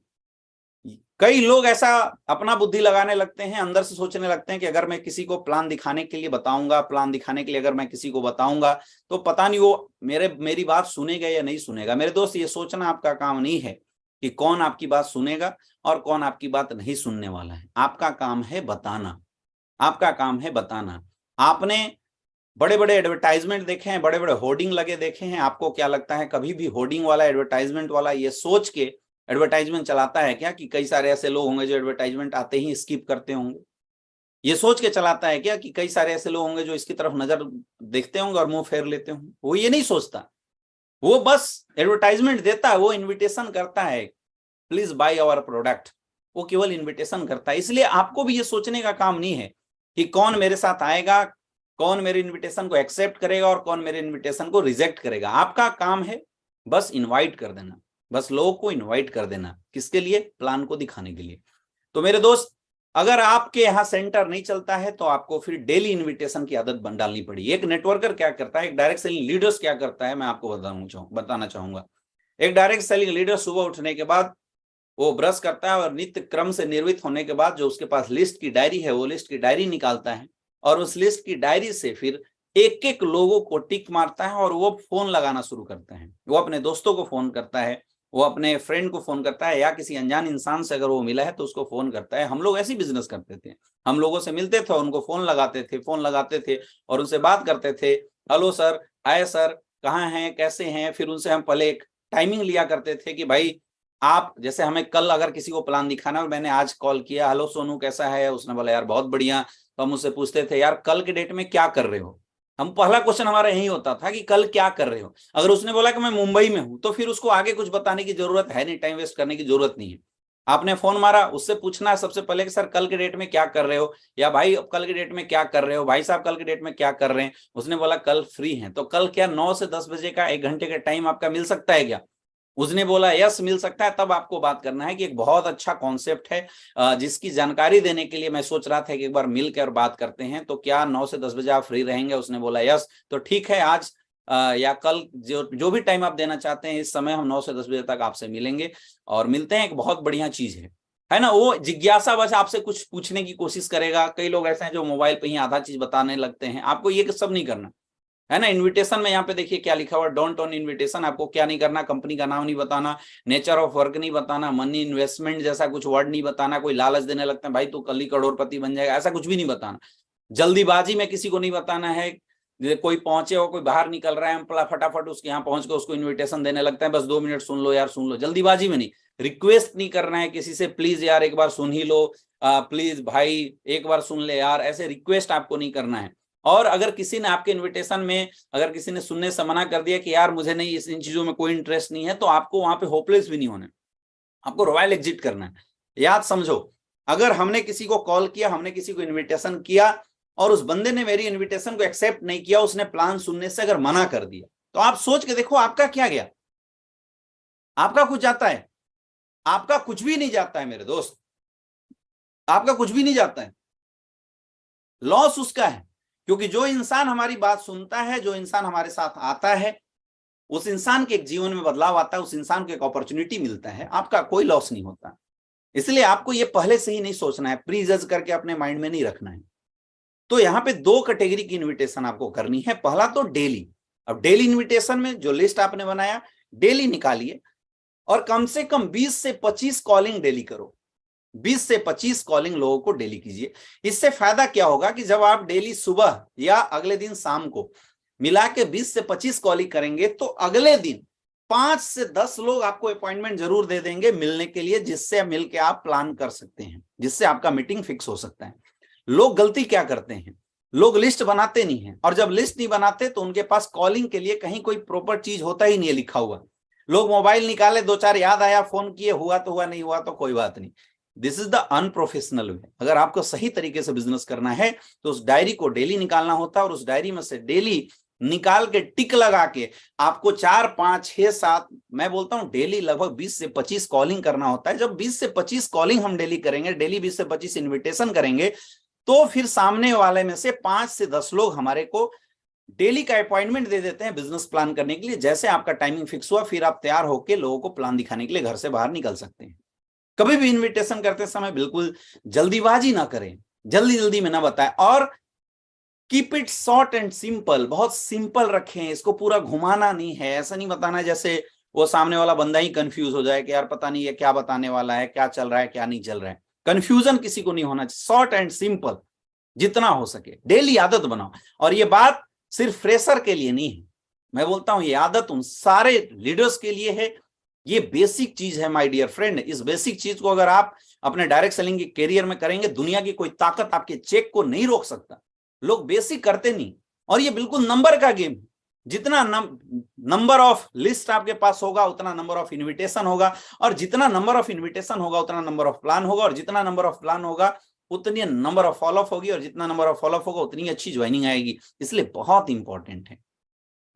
[SPEAKER 1] कई लोग ऐसा अपना बुद्धि लगाने लगते हैं, अंदर से सोचने लगते हैं कि अगर मैं किसी को प्लान दिखाने के लिए बताऊंगा, प्लान दिखाने के लिए अगर मैं किसी को बताऊंगा तो पता नहीं वो मेरी बात सुनेगा या नहीं सुनेगा। मेरे दोस्त, ये सोचना आपका काम नहीं है कि कौन आपकी बात सुनेगा और कौन आपकी बात नहीं सुनने वाला है। आपका काम है बताना, आपका काम है बताना। आपने बड़े बड़े एडवर्टाइजमेंट देखे हैं, बड़े बड़े होर्डिंग लगे देखे हैं। आपको क्या लगता है कभी भी होर्डिंग वाला, एडवर्टाइजमेंट वाला ये सोच के एडवर्टाइजमेंट चलाता है क्या कि कई सारे ऐसे लोग होंगे जो एडवर्टाइजमेंट आते ही स्किप करते होंगे? ये सोच के चलाता है क्या कि कई सारे ऐसे लोग होंगे जो इसकी तरफ नजर देखते होंगे और मुंह फेर लेते होंगे? वो ये नहीं सोचता, वो बस एडवर्टाइजमेंट देता है, वो इन्विटेशन करता है, प्लीज बाय आवर प्रोडक्ट। वो केवल इन्विटेशन करता है। इसलिए आपको भी ये सोचने का काम नहीं है कि कौन मेरे साथ आएगा, कौन मेरे इन्विटेशन को एक्सेप्ट करेगा और कौन मेरे इन्विटेशन को रिजेक्ट करेगा। आपका काम है बस इनवाइट कर देना, बस लोगों को इनवाइट कर देना। किसके लिए? प्लान को दिखाने के लिए। तो मेरे दोस्त, अगर आपके यहाँ सेंटर नहीं चलता है तो आपको फिर डेली इनविटेशन की आदत बन डालनी पड़ी। एक नेटवर्कर क्या करता है, एक डायरेक्ट सेलिंग लीडर्स क्या करता है, मैं आपको बताना चाहूंगा। एक डायरेक्ट सेलिंग लीडर सुबह उठने के बाद वो ब्रश करता है और नित्य क्रम से निर्मित होने के बाद जो उसके पास लिस्ट की डायरी है, वो लिस्ट की डायरी निकालता है और उस लिस्ट की डायरी से फिर एक एक लोगों को टिक मारता है और वो फोन लगाना शुरू करते हैं। वो अपने दोस्तों को फोन करता है, वो अपने फ्रेंड को फोन करता है, या किसी अनजान इंसान से अगर वो मिला है तो उसको फोन करता है। हम लोग ऐसे बिजनेस करते थे, हम लोगों से मिलते थे, उनको फोन लगाते थे और उनसे बात करते थे। हेलो सर, हाय सर, कहाँ हैं, कैसे हैं। फिर उनसे हम पहले एक टाइमिंग लिया करते थे कि भाई आप, जैसे हमें कल अगर किसी को प्लान दिखाना और मैंने आज कॉल किया, हेलो सोनू कैसा है, उसने बोला यार बहुत बढ़िया, तो हम उससे पूछते थे यार कल के डेट में क्या कर रहे हो। हम पहला क्वेश्चन हमारा यही होता था कि कल क्या कर रहे हो। अगर उसने बोला कि मैं मुंबई में हूं तो फिर उसको आगे कुछ बताने की जरूरत है नहीं, टाइम वेस्ट करने की जरूरत नहीं है। आपने फोन मारा, उससे पूछना है सबसे पहले कि सर कल के डेट में क्या कर रहे हो, या भाई कल के डेट में क्या कर रहे हो, भाई साहब कल के डेट में क्या कर रहे हैं। उसने बोला कल फ्री हैं, तो कल क्या 9 से 10 बजे का 1 घंटे का टाइम आपका मिल सकता है क्या। उसने बोला यस मिल सकता है। तब आपको बात करना है कि एक बहुत अच्छा कॉन्सेप्ट है जिसकी जानकारी देने के लिए मैं सोच रहा था कि एक बार मिल कर बात करते हैं, तो क्या 9 से 10 बजे आप फ्री रहेंगे। उसने बोला यस, तो ठीक है आज या कल जो भी टाइम आप देना चाहते हैं, इस समय हम 9 से 10 बजे तक आपसे मिलेंगे और मिलते हैं। एक बहुत बढ़िया चीज है ना। वो जिज्ञासा बस आपसे कुछ पूछने की कोशिश करेगा। कई लोग ऐसे हैं जो मोबाइल पे ही आधा चीज बताने लगते हैं, आपको ये सब नहीं करना है ना। इनविटेशन में यहाँ पे देखिए क्या लिखा हुआ, डोंट ऑन इनविटेशन। आपको क्या नहीं करना, कंपनी का नाम नहीं बताना, नेचर ऑफ वर्क नहीं बताना, मनी इन्वेस्टमेंट जैसा कुछ वर्ड नहीं बताना। कोई लालच देने लगता है भाई तू कल ही करोड़पति बन जाएगा, ऐसा कुछ भी नहीं बताना। जल्दीबाजी में किसी को नहीं बताना है। कोई पहुंचे हो, कोई बाहर निकल रहा है, हम फटाफट उसके यहाँ पहुंच के उसको इन्विटेशन देने लगता है, बस 2 मिनट सुन लो यार सुन लो, जल्दीबाजी में नहीं। रिक्वेस्ट नहीं करना है किसी से, प्लीज यार एक बार सुन ही लो, प्लीज भाई एक बार सुन ले यार, ऐसे रिक्वेस्ट आपको नहीं करना है। और अगर किसी ने आपके इनविटेशन में, अगर किसी ने सुनने से मना कर दिया कि यार मुझे नहीं इन चीजों में कोई इंटरेस्ट नहीं है, तो आपको वहां पे होपलेस भी नहीं होना, आपको रॉयल एग्जिट करना है। याद समझो, अगर हमने किसी को कॉल किया, हमने किसी को इन्विटेशन किया और उस बंदे ने मेरी इन्विटेशन को एक्सेप्ट नहीं किया, उसने प्लान सुनने से अगर मना कर दिया, तो आप सोच के देखो आपका क्या गया। आपका कुछ जाता है? आपका कुछ भी नहीं जाता है मेरे दोस्त, आपका कुछ भी नहीं जाता है। लॉस उसका है, क्योंकि जो इंसान हमारी बात सुनता है, जो इंसान हमारे साथ आता है, उस इंसान के एक जीवन में बदलाव आता है, उस इंसान को एक अपॉर्चुनिटी मिलता है। आपका कोई लॉस नहीं होता। इसलिए आपको ये पहले से ही नहीं सोचना है, प्री जज करके अपने माइंड में नहीं रखना है। तो यहाँ पे 2 कैटेगरी की इन्विटेशन आपको करनी है। पहला तो डेली। अब डेली इन्विटेशन में जो लिस्ट आपने बनाया डेली निकालिए और कम से कम 20 से 25 कॉलिंग डेली करो। 20 से 25 कॉलिंग लोगों को डेली कीजिए। इससे फायदा क्या होगा कि जब आप डेली सुबह या अगले दिन शाम को मिला के 20 से 25 कॉलिंग करेंगे, तो अगले दिन 5 से 10 लोग आपको अपॉइंटमेंट जरूर दे देंगे मिलने के लिए, जिससे मिलके आप प्लान कर सकते हैं, जिससे आपका मीटिंग फिक्स हो सकता है। लोग गलती क्या करते हैं, लोग लिस्ट बनाते नहीं है, और जब लिस्ट नहीं बनाते तो उनके पास कॉलिंग के लिए कहीं कोई प्रॉपर चीज होता ही नहीं है लिखा हुआ। लोग मोबाइल निकाले, 2-4 याद आया, फोन किए, हुआ तो हुआ, नहीं हुआ तो कोई बात नहीं। दिस इज द अनप्रोफेशनल वे। अगर आपको सही तरीके से बिजनेस करना है तो उस डायरी को डेली निकालना होता है, और उस डायरी में से डेली निकाल के टिक लगा के आपको 4, 5, 6, 7, मैं बोलता हूं डेली लगभग 20 से 25 कॉलिंग करना होता है। जब 20 से 25 कॉलिंग हम डेली करेंगे, डेली 20 से 25 इन्विटेशन करेंगे, तो फिर सामने वाले में से 5 से 10 लोग हमारे को डेली का अपॉइंटमेंट दे देते हैं बिजनेस प्लान करने के लिए। जैसे आपका टाइमिंग फिक्स हुआ, फिर आप तैयार होकर लोगों को प्लान दिखाने के लिए घर से बाहर निकल सकते हैं। कभी भी इनविटेशन करते समय बिल्कुल जल्दीबाजी ना करें, जल्दी जल्दी में ना बताएं, और keep it short and simple. बहुत सिंपल रखें, इसको पूरा घुमाना नहीं है। ऐसा नहीं बताना जैसे वो सामने वाला बंदा ही कंफ्यूज हो जाए कि यार पता नहीं ये क्या बताने वाला है, क्या चल रहा है क्या नहीं चल रहा है। कंफ्यूजन किसी को नहीं होना चाहिए। शॉर्ट एंड सिंपल जितना हो सके डेली आदत बनाओ। और ये बात सिर्फ फ्रेशर के लिए नहीं है, मैं बोलता हूं ये आदत उन सारे लीडर्स के लिए है। ये बेसिक चीज है माय डियर फ्रेंड। इस बेसिक चीज को अगर आप अपने डायरेक्ट सेलिंग के करियर में करेंगे, दुनिया की कोई ताकत आपके चेक को नहीं रोक सकता। लोग बेसिक करते नहीं, और ये बिल्कुल नंबर का गेम है। जितना नंबर ऑफ लिस्ट आपके पास होगा, उतना नंबर ऑफ इन्विटेशन होगा, और जितना नंबर ऑफ इन्विटेशन होगा उतना नंबर ऑफ प्लान होगा, और जितना नंबर ऑफ प्लान होगा उतनी नंबर ऑफ फॉलोअप होगी, और जितना नंबर ऑफ फॉलोअप होगा उतनी अच्छी ज्वाइनिंग आएगी। इसलिए बहुत इंपॉर्टेंट है,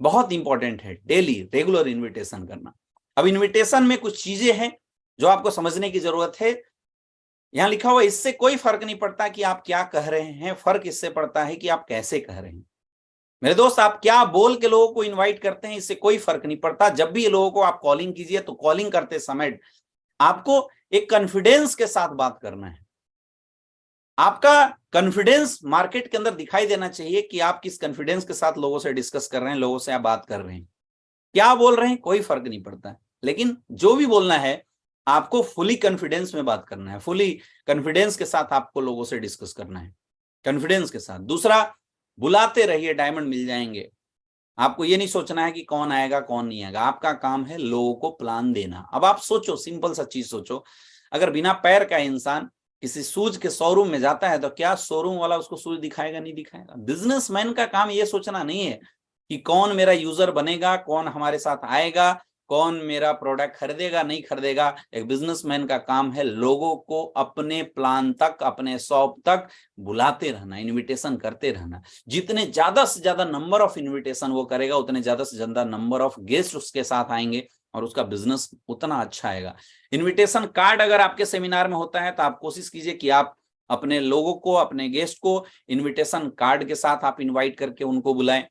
[SPEAKER 1] बहुत इंपॉर्टेंट है डेली रेगुलर इन्विटेशन करना। अब इन्विटेशन में कुछ चीजें हैं जो आपको समझने की जरूरत है। यहां लिखा हुआ इससे कोई फर्क नहीं पड़ता कि आप क्या कह रहे हैं, फर्क इससे पड़ता है कि आप कैसे कह रहे हैं। मेरे दोस्त, आप क्या बोल के लोगों को इनवाइट करते हैं इससे कोई फर्क नहीं पड़ता। जब भी ये लोगों को आप कॉलिंग कीजिए तो कॉलिंग करते समय आपको एक कॉन्फिडेंस के साथ बात करना है। आपका कॉन्फिडेंस मार्केट के अंदर दिखाई देना चाहिए कि आप किस कॉन्फिडेंस के साथ लोगों से डिस्कस कर रहे हैं, लोगों से आप बात कर रहे हैं। क्या बोल रहे हैं कोई फर्क नहीं पड़ता, लेकिन जो भी बोलना है आपको फुली कॉन्फिडेंस में बात करना है, फुली कॉन्फिडेंस के साथ आपको लोगों से डिस्कस करना है, कॉन्फिडेंस के साथ। दूसरा, बुलाते रहिए, डायमंड मिल जाएंगे। आपको ये नहीं सोचना है कि कौन आएगा कौन नहीं आएगा, आपका काम है लोगों को प्लान देना। अब आप सोचो, सिंपल सा चीज सोचो, अगर बिना पैर का इंसान किसी शूज के शोरूम में जाता है तो क्या शोरूम वाला उसको शूज दिखाएगा? नहीं दिखाएगा। बिजनेसमैन का काम ये सोचना नहीं है कि कौन मेरा यूजर बनेगा, कौन हमारे साथ आएगा, कौन मेरा प्रोडक्ट खरीदेगा नहीं खरीदेगा। एक बिजनेसमैन का काम है लोगों को अपने प्लान तक, अपने शॉप तक बुलाते रहना, इनविटेशन करते रहना। जितने ज्यादा से ज्यादा नंबर ऑफ इनविटेशन वो करेगा, उतने ज्यादा से ज्यादा नंबर ऑफ गेस्ट उसके साथ आएंगे और उसका बिजनेस उतना अच्छा आएगा। इनविटेशन कार्ड अगर आपके सेमिनार में होता है तो आप कोशिश कीजिए कि आप अपने लोगों को, अपने गेस्ट को इनविटेशन कार्ड के साथ आप इनवाइट करके उनको बुलाएं।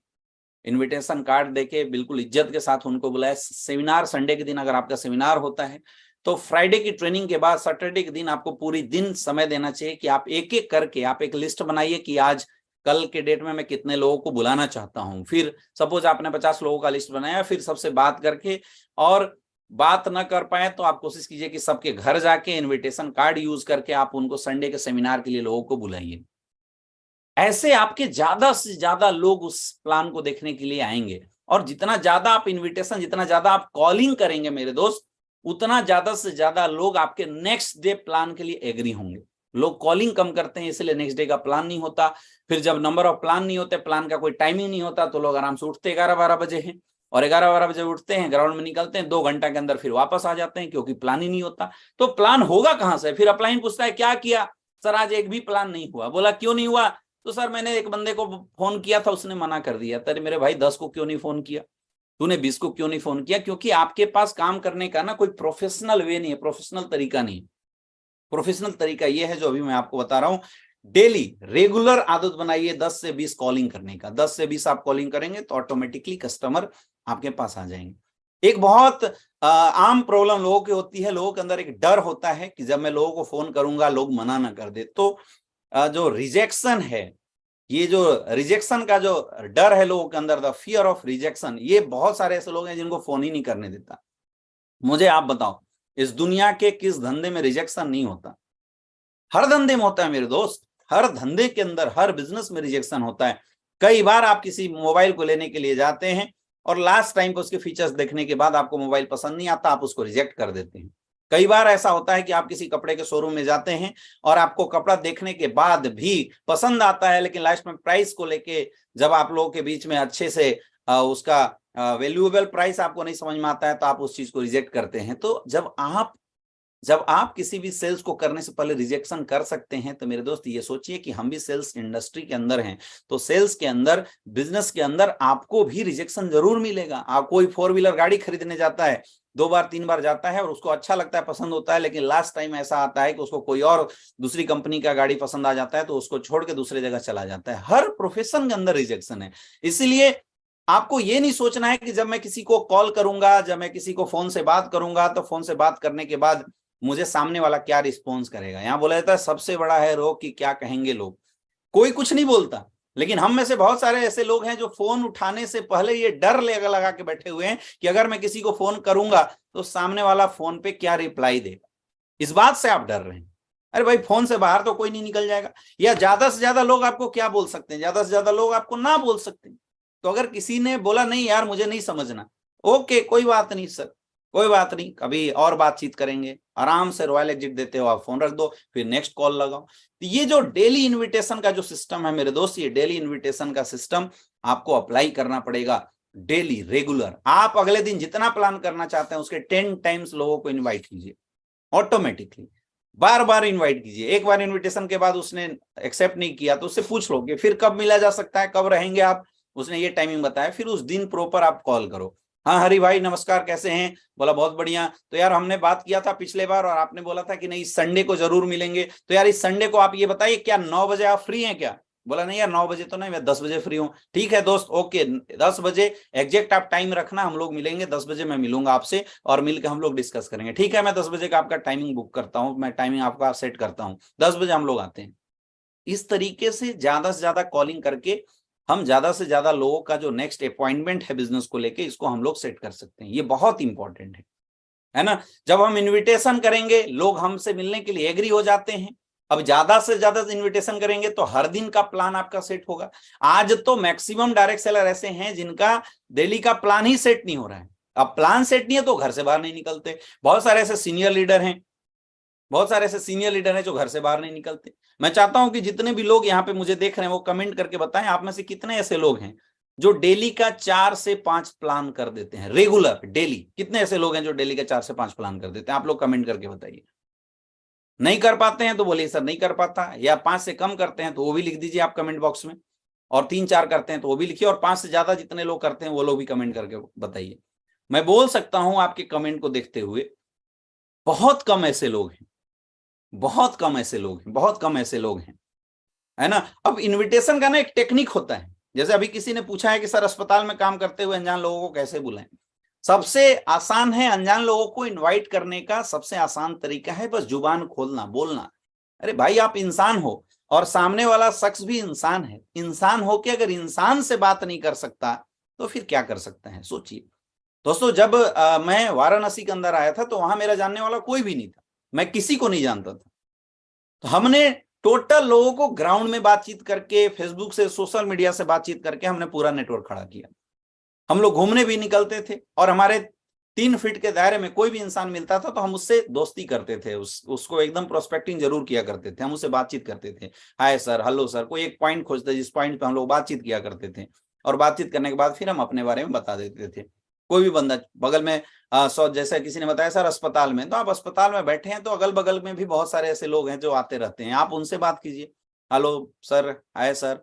[SPEAKER 1] इनविटेशन कार्ड देके बिल्कुल इज्जत के साथ उनको बुलाएं। सेमिनार संडे के दिन अगर आपका सेमिनार होता है तो फ्राइडे की ट्रेनिंग के बाद सैटरडे के दिन आपको पूरी दिन समय देना चाहिए कि आप एक एक करके आप एक लिस्ट बनाइए कि आज कल के डेट में मैं कितने लोगों को बुलाना चाहता हूं। फिर सपोज आपने 50 लोगों का लिस्ट बनाया, फिर सबसे बात करके, और बात ना कर पाए तो आप कोशिश कीजिए कि सबके घर जाके इनविटेशन कार्ड यूज करके आप उनको संडे के सेमिनार के लिए लोगों को बुलाइए। ऐसे आपके ज्यादा से ज्यादा लोग उस प्लान को देखने के लिए आएंगे। और जितना ज्यादा आप इनविटेशन, जितना ज्यादा आप कॉलिंग करेंगे मेरे दोस्त, उतना ज्यादा से ज्यादा लोग आपके नेक्स्ट डे प्लान के लिए एग्री होंगे। लोग कॉलिंग कम करते हैं इसलिए नेक्स्ट डे का प्लान नहीं होता। फिर जब नंबर ऑफ प्लान नहीं होते, प्लान का कोई टाइमिंग नहीं होता, तो लोग आराम से उठते 11-12 बजे हैं, और 11-12 बजे उठते हैं, ग्राउंड में निकलते हैं, 2 घंटा के अंदर फिर वापस आ जाते हैं, क्योंकि प्लान ही नहीं होता। तो प्लान होगा कहां से? फिर अपलाइन पूछता है क्या किया? सर आज एक भी प्लान नहीं हुआ। बोला क्यों नहीं हुआ? तो सर मैंने एक बंदे को फोन किया था, उसने मना कर दिया। तेरे मेरे भाई 10 को क्यों नहीं फोन किया? तूने 20 को क्यों नहीं फोन किया? क्योंकि आपके पास काम करने का ना कोई प्रोफेशनल वे नहीं है, प्रोफेशनल तरीका नहीं। प्रोफेशनल तरीका ये है जो अभी मैं आपको बता रहा हूं। डेली रेगुलर आदत बनाइए 10 से 20 कॉलिंग करने का। 10 से 20 आप कॉलिंग करेंगे तो ऑटोमेटिकली कस्टमर आपके पास आ जाएंगे। एक बहुत आम प्रॉब्लम लोगों की होती है, लोगों के अंदर एक डर होता है कि जब मैं लोगों को फोन करूंगा लोग मना ना कर दे। तो जो रिजेक्शन है, ये जो रिजेक्शन का जो डर है लोगों के अंदर, द फियर ऑफ रिजेक्शन, ये बहुत सारे ऐसे लोग हैं जिनको फोन ही नहीं करने देता। मुझे आप बताओ, इस दुनिया के किस धंधे में रिजेक्शन नहीं होता? हर धंधे में होता है मेरे दोस्त, हर धंधे के अंदर, हर बिजनेस में रिजेक्शन होता है। कई बार आप किसी मोबाइल को लेने के लिए जाते हैं और लास्ट टाइम को उसके फीचर्स देखने के बाद आपको मोबाइल पसंद नहीं आता, आप उसको रिजेक्ट कर देते हैं। कई बार ऐसा होता है कि आप किसी कपड़े के शोरूम में जाते हैं और आपको कपड़ा देखने के बाद भी पसंद आता है, लेकिन लास्ट में प्राइस को लेके जब आप लोगों के बीच में अच्छे से उसका वैल्यूएबल प्राइस आपको नहीं समझ में आता है तो आप उस चीज को रिजेक्ट करते हैं। तो जब आप किसी भी सेल्स को करने से पहले रिजेक्शन कर सकते हैं, तो मेरे दोस्त ये सोचिए कि हम भी सेल्स इंडस्ट्री के अंदर हैं, तो सेल्स के अंदर, बिजनेस के अंदर आपको भी रिजेक्शन जरूर मिलेगा। आप कोई 4 व्हीलर गाड़ी खरीदने जाता है, 2 बार 3 बार जाता है और उसको अच्छा लगता है, पसंद होता है, लेकिन लास्ट टाइम ऐसा आता है कि उसको कोई और दूसरी कंपनी का गाड़ी पसंद आ जाता है तो उसको छोड़ के दूसरे जगह चला जाता है। हर प्रोफेशन के अंदर रिजेक्शन है। इसीलिए आपको ये नहीं सोचना है कि जब मैं किसी को कॉल करूंगा, जब मैं किसी को फोन से बात करूंगा, तो फोन से बात करने के बाद मुझे सामने वाला क्या रिस्पॉन्स करेगा। यहां बोला जाता है सबसे बड़ा है रोग कि क्या कहेंगे लोग। कोई कुछ नहीं बोलता, लेकिन हम में से बहुत सारे ऐसे लोग हैं जो फोन उठाने से पहले ये डर लगा के बैठे हुए हैं कि अगर मैं किसी को फोन करूंगा तो सामने वाला फोन पे क्या रिप्लाई देगा। इस बात से आप डर रहे हैं। अरे भाई, फोन से बाहर तो कोई नहीं निकल जाएगा, या ज्यादा से ज्यादा लोग आपको क्या बोल सकते हैं? ज्यादा से ज्यादा लोग आपको ना बोल सकते हैं। तो अगर किसी ने बोला नहीं यार मुझे नहीं समझना, ओके कोई बात नहीं सर, कोई बात नहीं, कभी और बातचीत करेंगे। आराम से रॉयल एग्जिट देते हो, आप फोन रख दो, फिर नेक्स्ट कॉल लगाओ। तो ये जो डेली इनविटेशन का जो सिस्टम है मेरे दोस्त, ये डेली इनविटेशन का सिस्टम आपको अप्लाई करना पड़ेगा। डेली रेगुलर आप अगले दिन जितना प्लान करना चाहते हैं उसके 10 टाइम्स लोगों को इन्वाइट कीजिए। ऑटोमेटिकली बार बार इन्वाइट कीजिए। एक बार इन्विटेशन के बाद उसने एक्सेप्ट नहीं किया तो उससे पूछ लो कि फिर कब मिला जा सकता है, कब रहेंगे आप, उसने ये टाइमिंग बताया, फिर उस दिन प्रॉपर आप कॉल करो। हाँ हरी भाई नमस्कार, कैसे हैं? बोला बहुत बढ़िया। तो यार हमने बात किया था पिछले बार और आपने बोला था कि नहीं इस संडे को जरूर मिलेंगे। तो यार इस संडे को आप ये बताइए क्या 9 बजे आप फ्री हैं क्या? बोला नहीं यार 9 बजे तो नहीं, मैं 10 बजे फ्री हूँ। ठीक है दोस्त, ओके 10 बजे एग्जैक्ट आप टाइम रखना, हम लोग मिलेंगे 10 बजे। मैं मिलूंगा आपसे और मिलकर हम लोग डिस्कस करेंगे। ठीक है, मैं 10 बजे का आपका टाइमिंग बुक करता हूँ, मैं टाइमिंग आपका सेट करता हूँ, 10 बजे हम लोग आते हैं। इस तरीके से ज्यादा कॉलिंग करके हम ज्यादा से ज्यादा लोगों का जो नेक्स्ट अपॉइंटमेंट है बिजनेस को लेके, इसको हम लोग सेट कर सकते हैं। ये बहुत इंपॉर्टेंट है ना? जब हम इनविटेशन करेंगे लोग हमसे मिलने के लिए एग्री हो जाते हैं। अब ज्यादा से ज्यादा इनविटेशन करेंगे तो हर दिन का प्लान आपका सेट होगा। आज तो मैक्सिमम डायरेक्ट सेलर ऐसे हैं जिनका डेली का प्लान ही सेट नहीं हो रहा है। अब प्लान सेट नहीं है तो घर से बाहर नहीं निकलते। बहुत सारे ऐसे सीनियर लीडर हैं, बहुत सारे ऐसे सीनियर लीडर हैं जो घर से बाहर नहीं निकलते। मैं चाहता हूं कि जितने भी लोग यहाँ पे मुझे देख रहे हैं वो कमेंट करके बताएं आप में से कितने ऐसे लोग हैं जो डेली का 4 से 5 प्लान कर देते हैं रेगुलर डेली। कितने ऐसे लोग हैं जो डेली का 4 से 5 प्लान कर देते हैं? आप लोग कमेंट करके बताइए। नहीं कर पाते हैं तो बोलिए सर नहीं कर पाता, या 5 से कम करते हैं तो वो भी लिख दीजिए आप कमेंट बॉक्स में, और 3 4 करते हैं तो वो भी लिखिए, और 5 से ज्यादा जितने लोग करते हैं वो लोग भी कमेंट करके बताइए। मैं बोल सकता हूं आपके कमेंट को देखते हुए बहुत कम ऐसे लोग हैं, बहुत कम ऐसे लोग हैं, बहुत कम ऐसे लोग हैं, है ना? अब इनविटेशन का ना एक टेक्निक होता है। जैसे अभी किसी ने पूछा है कि सर अस्पताल में काम करते हुए अनजान लोगों को कैसे बुलाएं? सबसे आसान है अनजान लोगों को इनवाइट करने का, सबसे आसान तरीका है बस जुबान खोलना, बोलना। अरे भाई आप इंसान हो और सामने वाला शख्स भी इंसान है। इंसान हो के अगर इंसान से बात नहीं कर सकता तो फिर क्या कर सकता है? सोचिए दोस्तों। जब मैं वाराणसी के अंदर आया था तो वहां मेरा जानने वाला कोई भी नहीं था, मैं किसी को नहीं जानता था। तो हमने टोटल लोगों को ग्राउंड में बातचीत करके, फेसबुक से, सोशल मीडिया से बातचीत करके हमने पूरा नेटवर्क खड़ा किया। हम लोग घूमने भी निकलते थे और हमारे 3 फीट के दायरे में कोई भी इंसान मिलता था तो हम उससे दोस्ती करते थे, उसको एकदम प्रोस्पेक्टिंग जरूर किया करते थे, हम उससे बातचीत करते थे। हाय सर, हेलो सर, कोई एक पॉइंट खोजते जिस पॉइंट पे हम लोग बातचीत किया करते थे, और बातचीत करने के बाद फिर हम अपने बारे में बता देते थे। कोई भी बंदा बगल में जैसा किसी ने बताया सर अस्पताल में, तो आप अस्पताल में बैठे हैं तो अगल बगल में भी बहुत सारे ऐसे लोग हैं जो आते रहते हैं, आप उनसे बात कीजिए। हेलो सर, हाय सर,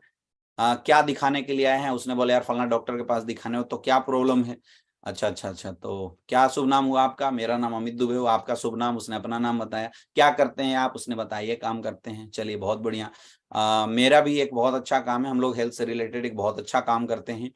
[SPEAKER 1] क्या दिखाने के लिए आए हैं? उसने बोला यार फलाना डॉक्टर के पास दिखाने हो। तो क्या प्रॉब्लम है? अच्छा अच्छा अच्छा, तो क्या शुभ नाम हुआ आपका? मेरा नाम अमित दुबे हुआ। आपका शुभ नाम? उसने अपना नाम बताया। क्या करते हैं आप? उसने बताया काम करते हैं। चलिए बहुत बढ़िया। मेरा भी एक बहुत अच्छा काम है, हम लोग हेल्थ से रिलेटेड एक बहुत अच्छा काम करते हैं,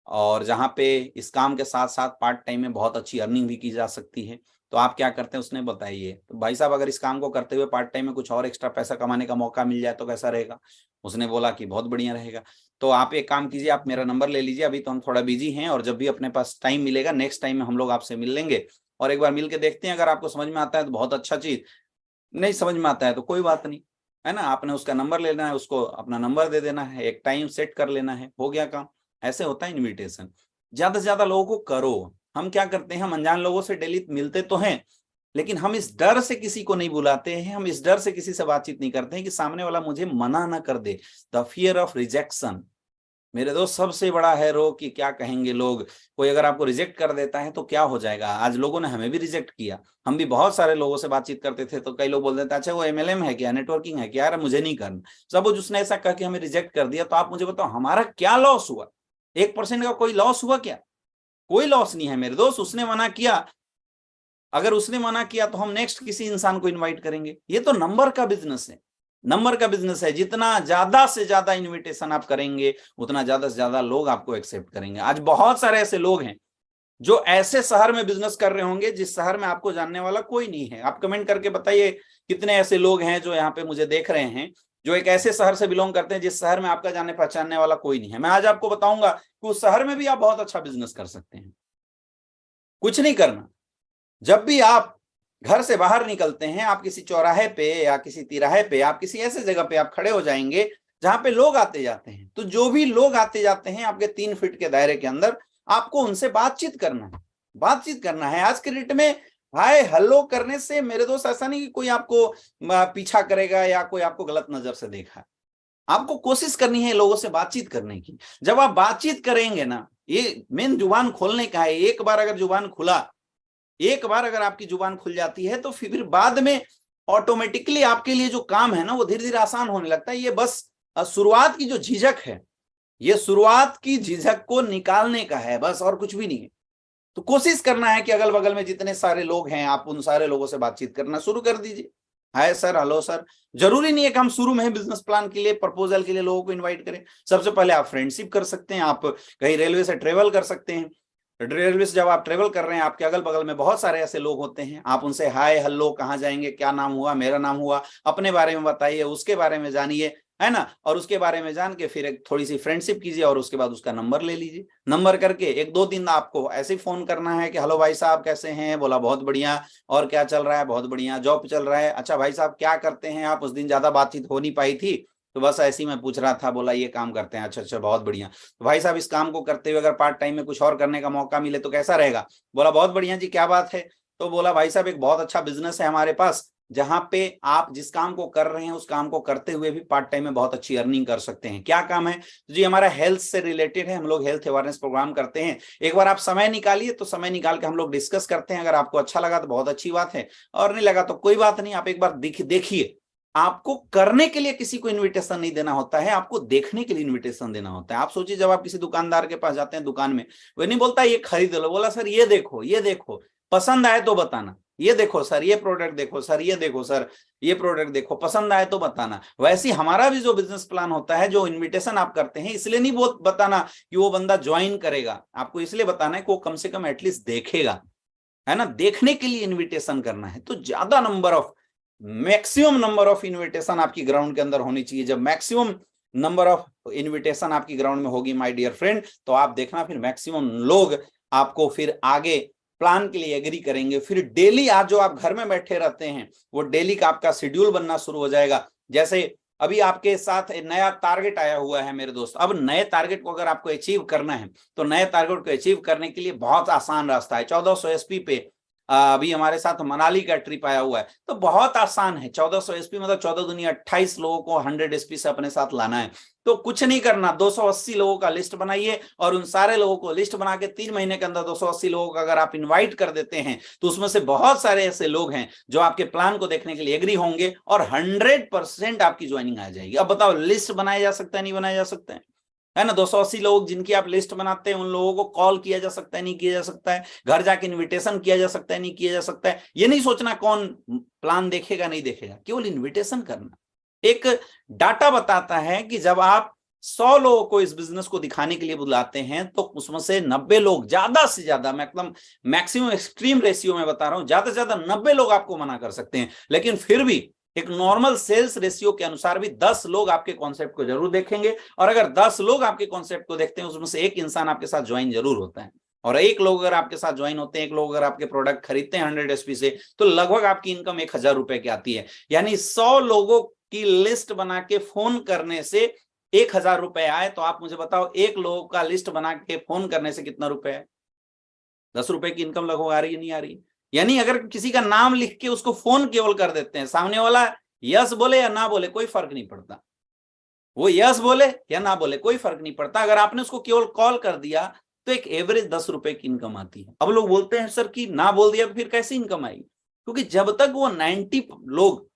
[SPEAKER 1] और जहाँ पे इस काम के साथ साथ पार्ट टाइम में बहुत अच्छी अर्निंग भी की जा सकती है। तो आप क्या करते हैं उसने बताइए। तो भाई साहब अगर इस काम को करते हुए पार्ट टाइम में कुछ और एक्स्ट्रा पैसा कमाने का मौका मिल जाए तो कैसा रहेगा? उसने बोला कि बहुत बढ़िया रहेगा। तो आप एक काम कीजिए, आप मेरा नंबर ले लीजिए, अभी तो हम थोड़ा बिजी हैं, और जब भी अपने पास टाइम मिलेगा नेक्स्ट टाइम में हम लोग आपसे मिल लेंगे और एक बार मिल के देखते हैं। अगर आपको समझ में आता है तो बहुत अच्छा चीज, नहीं समझ में आता है तो कोई बात नहीं, है ना? आपने उसका नंबर लेना है, उसको अपना नंबर दे देना है, एक टाइम सेट कर लेना है, हो गया काम। ऐसे होता है इनविटेशन। ज्यादा से ज्यादा लोगों को करो। हम क्या करते हैं, हम अनजान लोगों से डेली मिलते तो हैं, लेकिन हम इस डर से किसी को नहीं बुलाते हैं, हम इस डर से किसी से बातचीत नहीं करते हैं कि सामने वाला मुझे मना ना कर दे। द फियर ऑफ रिजेक्शन मेरे दोस्त सबसे बड़ा है रोग, कि क्या कहेंगे लोग। कोई अगर आपको रिजेक्ट कर देता है तो क्या हो जाएगा? आज लोगों ने हमें भी रिजेक्ट किया, हम भी बहुत सारे लोगों से बातचीत करते थे तो कई लोग बोल देते अच्छा वो एमएलएम है क्या, नेटवर्किंग है क्या, यार मुझे नहीं करना। सपोज उसने ऐसा कह के हमें रिजेक्ट कर दिया, तो आप मुझे बताओ हमारा क्या लॉस हुआ? 1% का कोई लॉस हुआ क्या? कोई लॉस नहीं है मेरे दोस्त। उसने मना किया, अगर उसने मना किया तो हम नेक्स्ट किसी इंसान को इनवाइट करेंगे। ये तो नंबर का बिजनेस है, नंबर का बिजनेस है। जितना ज्यादा से ज्यादा इनविटेशन आप करेंगे उतना ज्यादा से ज्यादा लोग आपको एक्सेप्ट करेंगे। आज बहुत सारे ऐसे लोग हैं जो ऐसे शहर में बिजनेस कर रहे होंगे जिस शहर में आपको जानने वाला कोई नहीं है। आप कमेंट करके बताइए कितने ऐसे लोग हैं जो यहाँ पे मुझे देख रहे हैं, जो एक ऐसे शहर से बिलोंग करते हैं जिस शहर में आपका जाने पहचानने वाला कोई नहीं है। मैं आज आपको बताऊंगा कि उस शहर में भी आप बहुत अच्छा बिजनेस कर सकते हैं। कुछ नहीं करना, जब भी आप घर से बाहर निकलते हैं, आप किसी चौराहे पे या किसी तिराहे पे, आप किसी ऐसे जगह पे आप खड़े हो जाएंगे जहां पे लोग आते जाते हैं, तो जो भी लोग आते जाते हैं आपके 3 फीट के दायरे के अंदर, आपको उनसे बातचीत करना है। बातचीत करना है। आज के डेट में हाय हेलो करने से मेरे दोस्त ऐसा नहीं कि कोई आपको पीछा करेगा या कोई आपको गलत नजर से देखा। आपको कोशिश करनी है लोगों से बातचीत करने की। जब आप बातचीत करेंगे ना, ये मेन जुबान खोलने का है। एक बार अगर जुबान खुला, एक बार अगर आपकी जुबान खुल जाती है तो फिर बाद में ऑटोमेटिकली आपके लिए जो काम है ना वो धीरे धीरे आसान होने लगता है। ये बस शुरुआत की जो झिझक है, ये शुरुआत की झिझक को निकालने का है बस, और कुछ भी नहीं है। तो कोशिश करना है कि अगल बगल में जितने सारे लोग हैं आप उन सारे लोगों से बातचीत करना शुरू कर दीजिए। Hi sir, hello sir. जरूरी नहीं है कि हम शुरू में बिजनेस प्लान के लिए, प्रपोजल के लिए लोगों को इनवाइट करें। सबसे पहले आप फ्रेंडशिप कर सकते हैं, आप कहीं रेलवे से ट्रेवल कर सकते हैं। रेलवे से जब आप ट्रेवल कर रहे हैं, आपके अगल बगल में बहुत सारे ऐसे लोग होते हैं, आप उनसे हाय हेलो, कहाँ जाएंगे, क्या नाम हुआ, मेरा नाम हुआ, अपने बारे में बताइए, उसके बारे में जानिए, है ना। और उसके बारे में जान के फिर एक थोड़ी सी फ्रेंडशिप कीजिए और उसके बाद उसका नंबर ले लीजिए। नंबर करके 1-2 दिन आपको ऐसे ही फोन करना है कि हेलो भाई साहब कैसे हैं, बोला बहुत बढ़िया, और क्या चल रहा है, बहुत बढ़िया, जॉब चल रहा है, अच्छा भाई साहब क्या करते हैं आप, उस दिन ज्यादा बातचीत हो नहीं पाई थी तो बस ऐसे ही मैं पूछ रहा था, बोला ये काम करते हैं, अच्छा अच्छा बहुत बढ़िया, तो भाई साहब इस काम को करते हुए अगर पार्ट टाइम में कुछ और करने का मौका मिले तो कैसा रहेगा, बोला बहुत बढ़िया जी, क्या बात है। तो बोला भाई साहब एक बहुत अच्छा बिजनेस है हमारे पास, जहां पे आप जिस काम को कर रहे हैं उस काम को करते हुए भी पार्ट टाइम में बहुत अच्छी अर्निंग कर सकते हैं। क्या काम है जी, हमारा हेल्थ से रिलेटेड है, हम लोग हेल्थ अवेयरनेस प्रोग्राम करते हैं। एक बार आप समय निकालिए, तो समय निकाल के हम लोग डिस्कस करते हैं, अगर आपको अच्छा लगा तो बहुत अच्छी बात है, और नहीं लगा तो कोई बात नहीं, आप एक बार देखिए। आपको करने के लिए किसी को इनविटेशन नहीं देना होता है, आपको देखने के लिए इनविटेशन देना होता है। आप सोचिए जब आप किसी दुकानदार के पास जाते हैं दुकान में, वो नहीं बोलता ये खरीद लो, बोला सर ये देखो, ये देखो, पसंद आए तो बताना, ये देखो सर ये प्रोडक्ट देखो सर, ये देखो सर ये प्रोडक्ट देखो, पसंद आए तो बताना। वैसे हमारा भी जो बिजनेस प्लान होता है, जो इनविटेशन आप करते हैं, इसलिए नहीं बताना कि वो बंदा ज्वाइन करेगा, आपको इसलिए बताना है कि वो कम से कम एटलीस्ट देखेगा, है ना। देखने के लिए इनविटेशन करना है तो ज्यादा मैक्सिमम नंबर ऑफ इनविटेशन आपकी ग्राउंड के अंदर होनी चाहिए। जब मैक्सिमम नंबर ऑफ इनविटेशन आपकी ग्राउंड में होगी माय डियर फ्रेंड, तो आप देखना फिर मैक्सिमम लोग आपको फिर आगे प्लान के लिए एग्री करेंगे। फिर डेली आज जो आप घर में बैठे रहते हैं, वो डेली का आपका शेड्यूल बनना शुरू हो जाएगा। जैसे अभी आपके साथ नया टारगेट आया हुआ है मेरे दोस्त, अब नए टारगेट को अगर आपको अचीव करना है, तो नए टारगेट को अचीव करने के लिए बहुत आसान रास्ता है। 1400 एसपी पे अभी हमारे साथ मनाली का ट्रिप आया हुआ है, तो बहुत आसान है। 1400 एसपी मतलब 14 दुनिया 28 लोगों को 100 एसपी से अपने साथ लाना है। तो कुछ नहीं करना, 280 लोगों का लिस्ट बनाइए, और उन सारे लोगों को लिस्ट बना के 3 महीने के अंदर 280 लोगों का अगर आप इनवाइट कर देते हैं, तो उसमें से बहुत सारे ऐसे लोग हैं जो आपके प्लान को देखने के लिए एग्री होंगे, और 100% आपकी ज्वाइनिंग आ जाएगी। अब बताओ लिस्ट बनाया जा सकता है, नहीं बनाया जा सकता है ना। 280 लोग जिनकी आप लिस्ट बनाते हैं, उन लोगों को कॉल किया जा सकता है, नहीं किया जा सकता है, घर जाके इनविटेशन किया जा सकता है, नहीं किया जा सकता है। ये नहीं सोचना कौन प्लान देखेगा नहीं देखेगा, केवल इनविटेशन करना। एक डाटा बताता है कि जब आप 100 लोगों को इस बिजनेस को दिखाने के लिए बुलाते हैं, तो उसमें से 90 लोग, ज्यादा से ज्यादा, मैं एकदम मैक्सिमम एक्सट्रीम रेशियो में बता रहा हूं, ज्यादा से ज्यादा 90 लोग आपको मना कर सकते हैं। लेकिन फिर भी एक नॉर्मल सेल्स रेशियो के अनुसार भी 10 लोग आपके कॉन्सेप्ट को जरूर देखेंगे, और अगर 10 लोग आपके कॉन्सेप्ट को देखते हैं, उसमें से एक इंसान आपके साथ ज्वाइन जरूर होता है। और एक लोग अगर आपके साथ ज्वाइन होते हैं, एक लोग अगर आपके प्रोडक्ट खरीदते हैं 100 एसपी से, तो लगभग आपकी इनकम 1000 रुपए की आती है। यानी 100 लोगों की लिस्ट बना के फोन करने से 1000 रुपए आए, तो आप मुझे बताओ एक लोगों का लिस्ट बना के फोन करने से कितना रुपए है? 10 रुपए की इनकम लगभग आ रही है, नहीं आ रही है? यानी अगर किसी का नाम लिख के उसको फोन केवल कर देते हैं, सामने वाला यस बोले या ना बोले कोई फर्क नहीं पड़ता, वो यस बोले या ना बोले कोई फर्क नहीं पड़ता, अगर आपने उसको केवल कॉल कर दिया तो एक एवरेज 10 रुपए की इनकम आती है। अब लोग बोलते हैं सर कि ना बोल दिया तो फिर कैसी इनकम आएगी? क्योंकि जब तक वो 90 लोग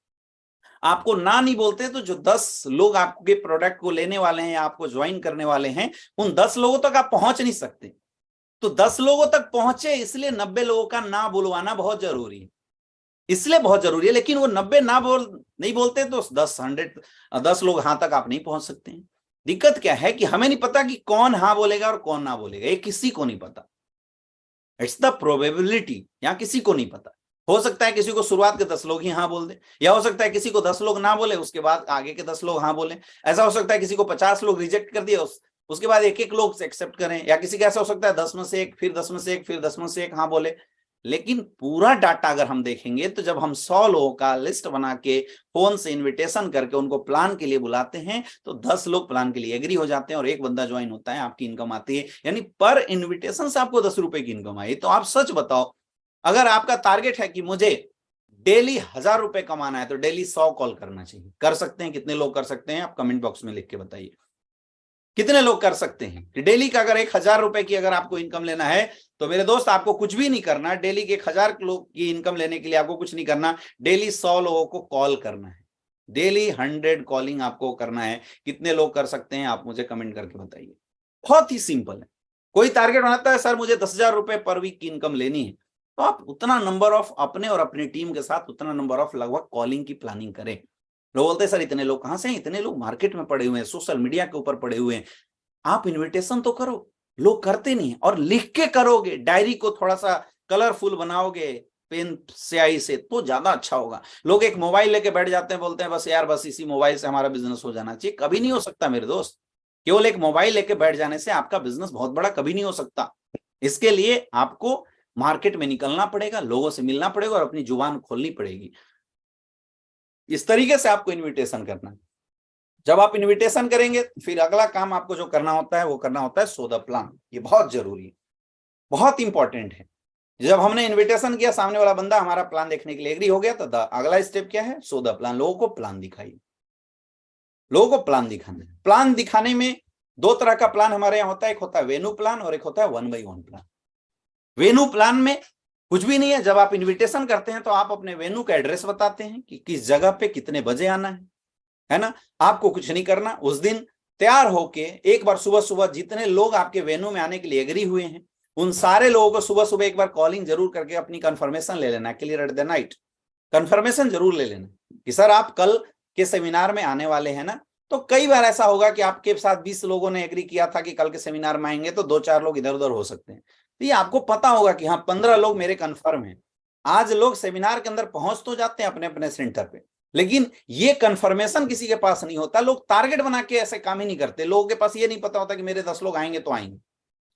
[SPEAKER 1] आपको ना नहीं बोलते, तो जो 10 लोग आपके प्रोडक्ट को लेने वाले हैं या आपको ज्वाइन करने वाले हैं, उन 10 लोगों तक आप पहुंच नहीं सकते। तो 10 लोगों तक पहुंचे, इसलिए 90 लोगों का ना बुलवाना बहुत जरूरी है, इसलिए बहुत जरूरी है। लेकिन वो 90 ना नहीं बोलते, तो 10 लोग हाँ तक आप नहीं पहुंच सकते हैं। दिक्कत क्या है कि हमें नहीं पता कि कौन हाँ बोलेगा और कौन ना बोलेगा, ये किसी को नहीं पता। इट्स द प्रोबेबिलिटी, यहां किसी को नहीं पता। हो सकता है किसी को शुरुआत के 10 लोग ही हाँ बोल दे, या हो सकता है किसी को 10 लोग ना बोले, उसके बाद आगे के 10 लोग हाँ बोले। ऐसा हो सकता है किसी को 50 लोग रिजेक्ट कर दिए, उसके बाद एक एक लोग एक्सेप्ट करें, या किसी का ऐसा हो सकता है 10 में से एक, फिर 10 में से एक, फिर 10 में से एक हाँ बोले। लेकिन पूरा डाटा अगर हम देखेंगे, तो जब हम 100 लोगों का लिस्ट बना के फोन से इनविटेशन करके उनको प्लान के लिए बुलाते हैं, तो 10 लोग प्लान के लिए एग्री हो जाते हैं और एक बंदा ज्वाइन होता है, आपकी इनकम आती है। यानी पर इनविटेशन से आपको 10 रुपए की इनकम आई। तो आप सच बताओ, अगर आपका टारगेट है कि मुझे डेली 1000 रुपए कमाना है, तो डेली 100 कॉल करना चाहिए। कर सकते हैं? कितने लोग कर सकते हैं? आप कमेंट बॉक्स में लिख के बताइए कितने लोग कर सकते हैं कि डेली का अगर 1000 रुपए की अगर आपको इनकम लेना है, तो मेरे दोस्त आपको कुछ भी नहीं करना। डेली के 1000 लोग की इनकम लेने के लिए आपको कुछ नहीं करना, डेली 100 लोगों को कॉल करना है, डेली 100 कॉलिंग आपको करना है। कितने लोग कर सकते हैं आप मुझे कमेंट करके बताइए। बहुत ही सिंपल है। कोई टारगेट बनाता है सर मुझे 10,000 रुपए पर वीक की इनकम लेनी है, तो आप उतना नंबर ऑफ अपने और अपनी टीम के साथ उतना नंबर ऑफ लगभग कॉलिंग की प्लानिंग करें। लोग बोलते हैं सर इतने लोग कहां से हैं, इतने लोग मार्केट में पड़े हुए हैं, सोशल मीडिया के ऊपर पड़े हुए हैं। आप इन्विटेशन तो करो, लोग करते नहीं है, और लिख के करोगे, डायरी को थोड़ा सा कलरफुल बनाओगे पेन स्याही से, तो ज्यादा अच्छा होगा। लोग एक मोबाइल लेके बैठ जाते हैं, बोलते हैं बस यार बस इसी मोबाइल से हमारा बिजनेस हो जाना चाहिए। कभी नहीं हो सकता मेरे दोस्त। केवल एक मोबाइल लेके बैठ जाने से आपका बिजनेस बहुत बड़ा कभी नहीं हो सकता। इसके लिए आपको मार्केट में निकलना पड़ेगा, लोगों से मिलना पड़ेगा और अपनी जुबान खोलनी पड़ेगी। इस तरीके से आपको इन्विटेशन करना है। जब आप इन्विटेशन करेंगे फिर अगला काम आपको जो करना होता है वो करना होता है सो द प्लान। ये बहुत जरूरी है, बहुत इंपॉर्टेंट है। जब हमने इन्विटेशन किया, सामने वाला बंदा हमारा प्लान देखने के लिए एग्री हो गया, तो अगला स्टेप क्या है, सो द प्लान। लोगों को प्लान दिखाइए, लोगों को प्लान दिखाना है। प्लान दिखाने में दो तरह का प्लान हमारे यहाँ होता है, एक होता है वेन्यू प्लान और एक होता है 1x1 प्लान। वेन्यू प्लान में कुछ भी नहीं है। जब आप इन्विटेशन करते हैं तो आप अपने वेन्यू का एड्रेस बताते हैं कि किस जगह पे कितने बजे आना है ना। आपको कुछ नहीं करना, उस दिन तैयार होके एक बार सुबह सुबह जितने लोग आपके वेन्यू में आने के लिए एग्री हुए हैं उन सारे लोगों को सुबह सुबह एक बार कॉलिंग जरूर करके अपनी कंफर्मेशन ले लेना, clear at the night confirmation जरूर ले लेना कि सर आप कल के सेमिनार में आने वाले हैं ना। तो कई बार ऐसा होगा कि आपके साथ 20 लोगों ने एग्री किया था कि कल के सेमिनार में आएंगे, तो 2-4 लोग इधर उधर हो सकते हैं। तो ये आपको पता होगा कि हाँ 15 लोग मेरे कंफर्म हैं। आज लोग सेमिनार के अंदर पहुंच तो जाते हैं अपने अपने सेंटर पे, लेकिन ये कंफर्मेशन किसी के पास नहीं होता। लोग टारगेट बना के ऐसे काम ही नहीं करते। लोगों के पास ये नहीं पता होता कि मेरे 10 लोग आएंगे तो आएंगे,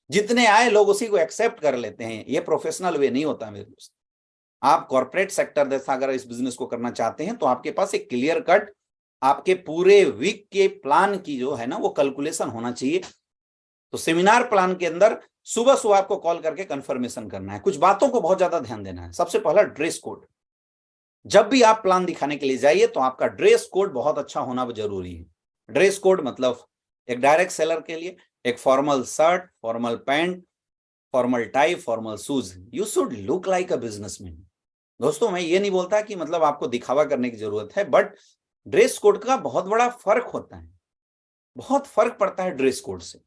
[SPEAKER 1] जितने आए लोग उसी को एक्सेप्ट कर लेते हैं। ये प्रोफेशनल वे नहीं होता मेरे दोस्त। आप कॉर्पोरेट सेक्टर जैसा अगर इस बिजनेस को करना चाहते हैं तो आपके पास एक क्लियर कट आपके पूरे वीक के प्लान की जो है ना वो कैलकुलेशन होना चाहिए। तो सेमिनार प्लान के अंदर सुबह सुबह आपको कॉल करके कंफर्मेशन करना है। कुछ बातों को बहुत ज्यादा ध्यान देना है। सबसे पहला ड्रेस कोड। जब भी आप प्लान दिखाने के लिए जाइए तो आपका ड्रेस कोड बहुत अच्छा होना जरूरी है। ड्रेस कोड मतलब एक डायरेक्ट सेलर के लिए एक formal shirt, formal pant, formal tie, formal shoes. You should look like a businessman. दोस्तों मैं ये नहीं बोलता कि मतलब आपको दिखावा करने की जरूरत है, बट ड्रेस कोड का बहुत बड़ा फर्क होता है, बहुत फर्क पड़ता है ड्रेस कोड से।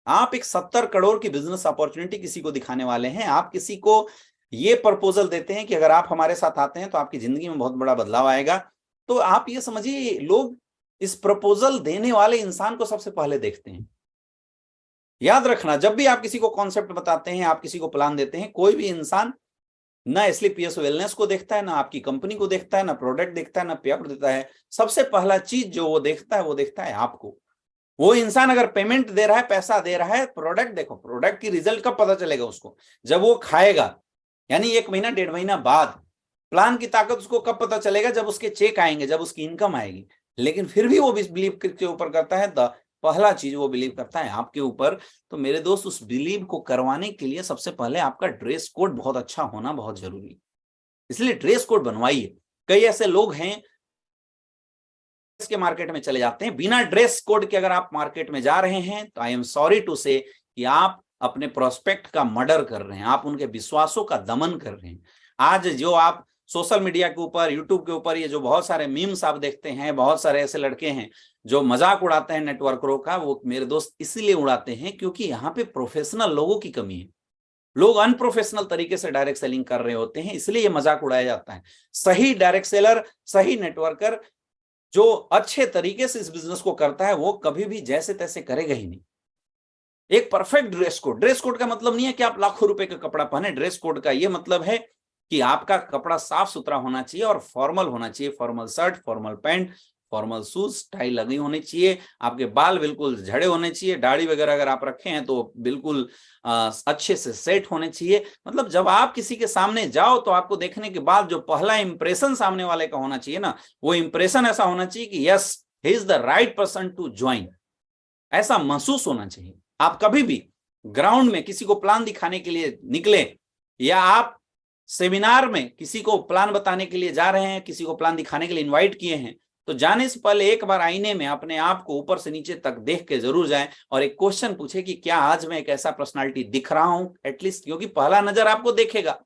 [SPEAKER 1] आप एक 70 करोड़ की बिजनेस अपॉर्चुनिटी किसी को दिखाने वाले हैं, आप किसी को ये प्रपोजल देते हैं कि अगर आप हमारे साथ आते हैं तो आपकी जिंदगी में बहुत बड़ा बदलाव आएगा। तो आप ये समझिए लोग इस प्रपोजल देने वाले इंसान को सबसे पहले देखते हैं। याद रखना, जब भी आप किसी को कॉन्सेप्ट बताते हैं, आप किसी को प्लान देते हैं, कोई भी इंसान ना एसलीपीएस वेलनेस को देखता है, ना आपकी कंपनी को देखता है, ना प्रोडक्ट देखता है, ना पे आउट देता है। सबसे पहला चीज जो वो देखता है आपको। वो इंसान अगर पेमेंट दे रहा है, पैसा दे रहा है, प्रोडक्ट देखो। प्रोडक्ट की रिजल्ट कब पता चलेगा उसको, जब वो खाएगा, यानी 1 महीना 1.5 महीना बाद। प्लान की ताकत उसको कब पता चलेगा, जब उसके चेक आएंगे, जब उसकी इनकम आएगी। लेकिन फिर भी वो बिलीव के ऊपर करता है, पहला चीज वो बिलीव करता है आपके ऊपर। तो मेरे दोस्त उस बिलीव को करवाने के लिए सबसे पहले आपका ड्रेस कोड बहुत अच्छा होना बहुत जरूरी है। इसलिए ड्रेस कोड बनवाइए। कई ऐसे लोग हैं के मार्केट में चले जाते हैं बिना ड्रेस कोड के। अगर आप मार्केट में जा रहे हैं तो आई एम सॉरी टू से कि आप अपने प्रोस्पेक्ट का मर्डर कर रहे हैं, आप उनके विश्वासों का दमन कर रहे हैं। आज जो आप सोशल मीडिया के ऊपर, यूट्यूब के ऊपर ये जो बहुत सारे मीम्स आप देखते हैं, बहुत सारे ऐसे लड़के हैं जो मजाक उड़ाते हैं नेटवर्करों का, वो मेरे दोस्त इसलिए उड़ाते हैं क्योंकि यहाँ पे प्रोफेशनल लोगों की कमी है। लोग अनप्रोफेशनल तरीके से डायरेक्ट सेलिंग कर रहे होते हैं, इसलिए ये मजाक उड़ाया जाता है। सही डायरेक्ट सेलर, सही नेटवर्कर जो अच्छे तरीके से इस बिजनेस को करता है, वो कभी भी जैसे तैसे करेगा ही नहीं। एक perfect dress code. Dress code का मतलब नहीं है कि आप लाखों रुपए का कपड़ा पहने। ड्रेस कोड का ये मतलब है कि आपका कपड़ा साफ सुथरा होना चाहिए और फॉर्मल होना चाहिए। Formal shirt, formal pant, formal shoes, tie लगी होनी चाहिए। आपके बाल बिल्कुल झड़े होने चाहिए। दाढ़ी वगैरह अगर आप रखे हैं तो बिल्कुल अच्छे से सेट होने चाहिए। मतलब जब आप किसी के सामने जाओ तो आपको देखने के बाद जो पहला इंप्रेशन सामने वाले का होना चाहिए ना, वो इंप्रेशन ऐसा होना चाहिए कि yes he is the right person to join. ऐसा महसूस होना चाहिए। आप कभी भी ग्राउंड में किसी को प्लान दिखाने के लिए निकले, या आप सेमिनार में किसी को प्लान बताने के लिए जा रहे हैं, किसी को प्लान दिखाने के लिए इनवाइट किए हैं, तो जाने से पहले एक बार आईने में अपने आप को ऊपर से नीचे तक देख के जरूर जाएं और एक क्वेश्चन पूछे कि क्या आज मैं एक ऐसा पर्सनालिटी दिख रहा हूं एटलीस्ट। क्योंकि पहला नजर आपको देखेगा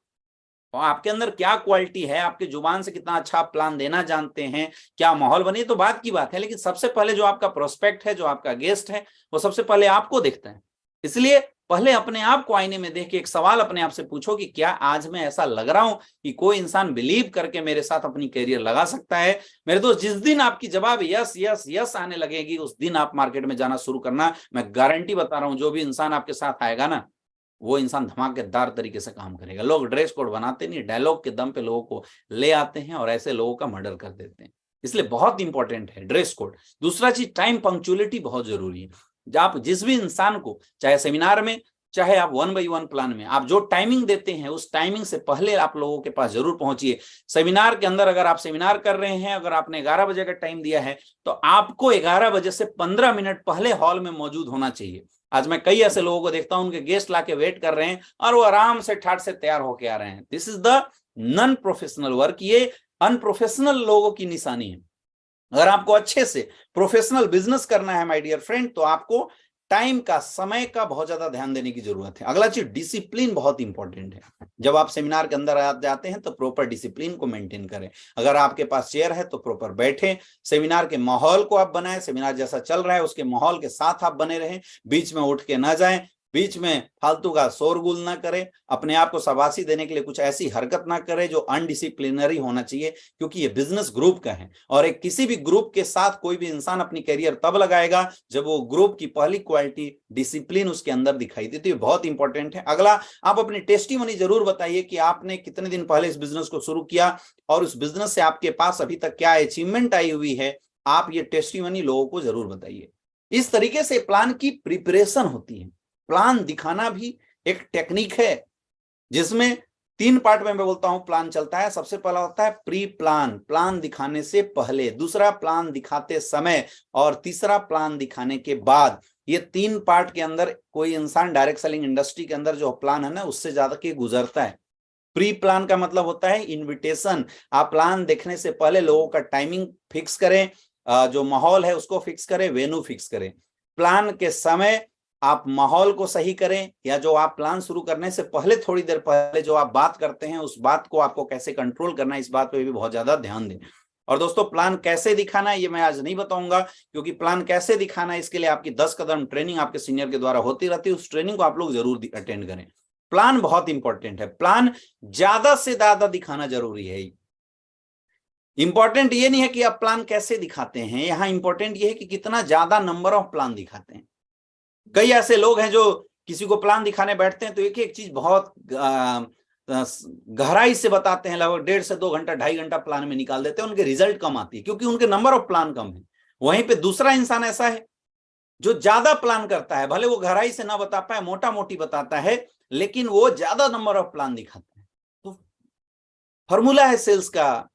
[SPEAKER 1] और आपके अंदर क्या क्वालिटी है, आपके जुबान से कितना अच्छा आप प्लान देना जानते हैं, क्या माहौल बने, तो बात की बात है। लेकिन सबसे पहले जो आपका प्रोस्पेक्ट है, जो आपका गेस्ट है, वो सबसे पहले आपको देखता है। इसलिए पहले अपने आप को आईने में देख के एक सवाल अपने आप से पूछो कि क्या आज मैं ऐसा लग रहा हूं कि कोई इंसान बिलीव करके मेरे साथ अपनी करियर लगा सकता है। मेरे दोस्त, जिस दिन आपकी जवाब यस यस यस आने लगेगी, उस दिन आप मार्केट में जाना शुरू करना। मैं गारंटी बता रहा हूं, जो भी इंसान आपके साथ आएगा ना, वो इंसान धमाकेदार तरीके से काम करेगा। लोग ड्रेस कोड बनाते नहीं, डायलॉग के दम पे लोगों को ले आते हैं और ऐसे लोगों का मर्डर कर देते हैं। इसलिए बहुत इंपॉर्टेंट है ड्रेस कोड। दूसरा चीज, टाइम पंक्चुअलिटी बहुत जरूरी है। आप जिस भी इंसान को, चाहे सेमिनार में, चाहे आप 1 by 1 प्लान में, आप जो टाइमिंग देते हैं उस टाइमिंग से पहले आप लोगों के पास जरूर पहुंचिए। सेमिनार के अंदर अगर आप सेमिनार कर रहे हैं, अगर आपने 11 बजे का टाइम दिया है, तो आपको 11 बजे से 15 मिनट पहले हॉल में मौजूद होना चाहिए। आज मैं कई ऐसे लोगों को देखता हूं, उनके गेस्ट लाके वेट कर रहे हैं और वो आराम से ठाट से तैयार होके आ रहे हैं। This is the non professional work. ये अनप्रोफेशनल लोगों की निशानी है। अगर आपको अच्छे से प्रोफेशनल बिजनेस करना है माय डियर फ्रेंड, तो आपको टाइम का, समय का बहुत ज्यादा ध्यान देने की जरूरत है। अगला चीज, डिसिप्लिन बहुत इंपॉर्टेंट है। जब आप सेमिनार के अंदर जाते हैं तो प्रॉपर डिसिप्लिन को मेंटेन करें। अगर आपके पास चेयर है तो प्रॉपर बैठे। सेमिनार के माहौल को आप बनाएं, सेमिनार जैसा चल रहा है उसके माहौल के साथ आप बने रहें। बीच में उठ के ना जाएं, बीच में फालतू का शोरगुल ना करें, अपने आप को शाबाशी देने के लिए कुछ ऐसी हरकत ना करें जो अनडिसिप्लिनरी होना चाहिए, क्योंकि ये बिजनेस ग्रुप का है। और एक किसी भी ग्रुप के साथ कोई भी इंसान अपनी करियर तब लगाएगा जब वो ग्रुप की पहली क्वालिटी डिसिप्लिन उसके अंदर दिखाई देती है। बहुत इंपॉर्टेंट है। अगला, आप अपनी टेस्टिमनी जरूर बताइए कि आपने कितने दिन पहले इस बिजनेस को शुरू किया और उस बिजनेस से आपके पास अभी तक क्या अचीवमेंट आई हुई है। आप ये टेस्टिमनी लोगों को जरूर बताइए। इस तरीके से प्लान की प्रिपरेशन होती है। प्लान दिखाना भी एक टेक्निक है, जिसमें 3 पार्ट में मैं बोलता हूं प्लान चलता है। सबसे पहला होता है प्री प्लान, प्लान दिखाने से पहले। दूसरा, प्लान दिखाते समय। और तीसरा, प्लान दिखाने के बाद। ये 3 पार्ट के अंदर कोई इंसान डायरेक्ट सेलिंग इंडस्ट्री के अंदर जो प्लान है ना, उससे ज्यादा के गुजरता है। प्री प्लान का मतलब होता है इनविटेशन। आप प्लान देखने से पहले लोगों का टाइमिंग फिक्स करें, जो माहौल है उसको फिक्स करें, वेन्यू फिक्स करें। प्लान के समय आप माहौल को सही करें, या जो आप प्लान शुरू करने से पहले थोड़ी देर पहले जो आप बात करते हैं उस बात को आपको कैसे कंट्रोल करना है, इस बात पे भी बहुत ज्यादा ध्यान दें। और दोस्तों, प्लान कैसे दिखाना है ये मैं आज नहीं बताऊंगा, क्योंकि प्लान कैसे दिखाना है इसके लिए आपकी 10 कदम ट्रेनिंग आपके सीनियर के द्वारा होती रहती है। उस ट्रेनिंग को आप लोग जरूर अटेंड करें। प्लान बहुत इंपॉर्टेंट है। प्लान ज्यादा से ज्यादा दिखाना जरूरी है। इंपॉर्टेंट ये नहीं है कि आप प्लान कैसे दिखाते हैं, यहां इंपॉर्टेंट ये है कि कितना ज्यादा नंबर ऑफ प्लान दिखाते हैं। कई ऐसे लोग हैं जो किसी को प्लान दिखाने बैठते हैं तो एक एक चीज बहुत गहराई से बताते हैं, लगभग 1.5 से 2 घंटा 2.5 घंटा प्लान में निकाल देते हैं। उनके रिजल्ट कम आती है क्योंकि उनके नंबर ऑफ प्लान कम है। वहीं पे दूसरा इंसान ऐसा है जो ज्यादा प्लान करता है, भले वो गहराई से ना बता पाए, मोटा मोटी बताता है, लेकिन वो ज्यादा नंबर ऑफ प्लान दिखाता है। तो फॉर्मूला है सेल्स का,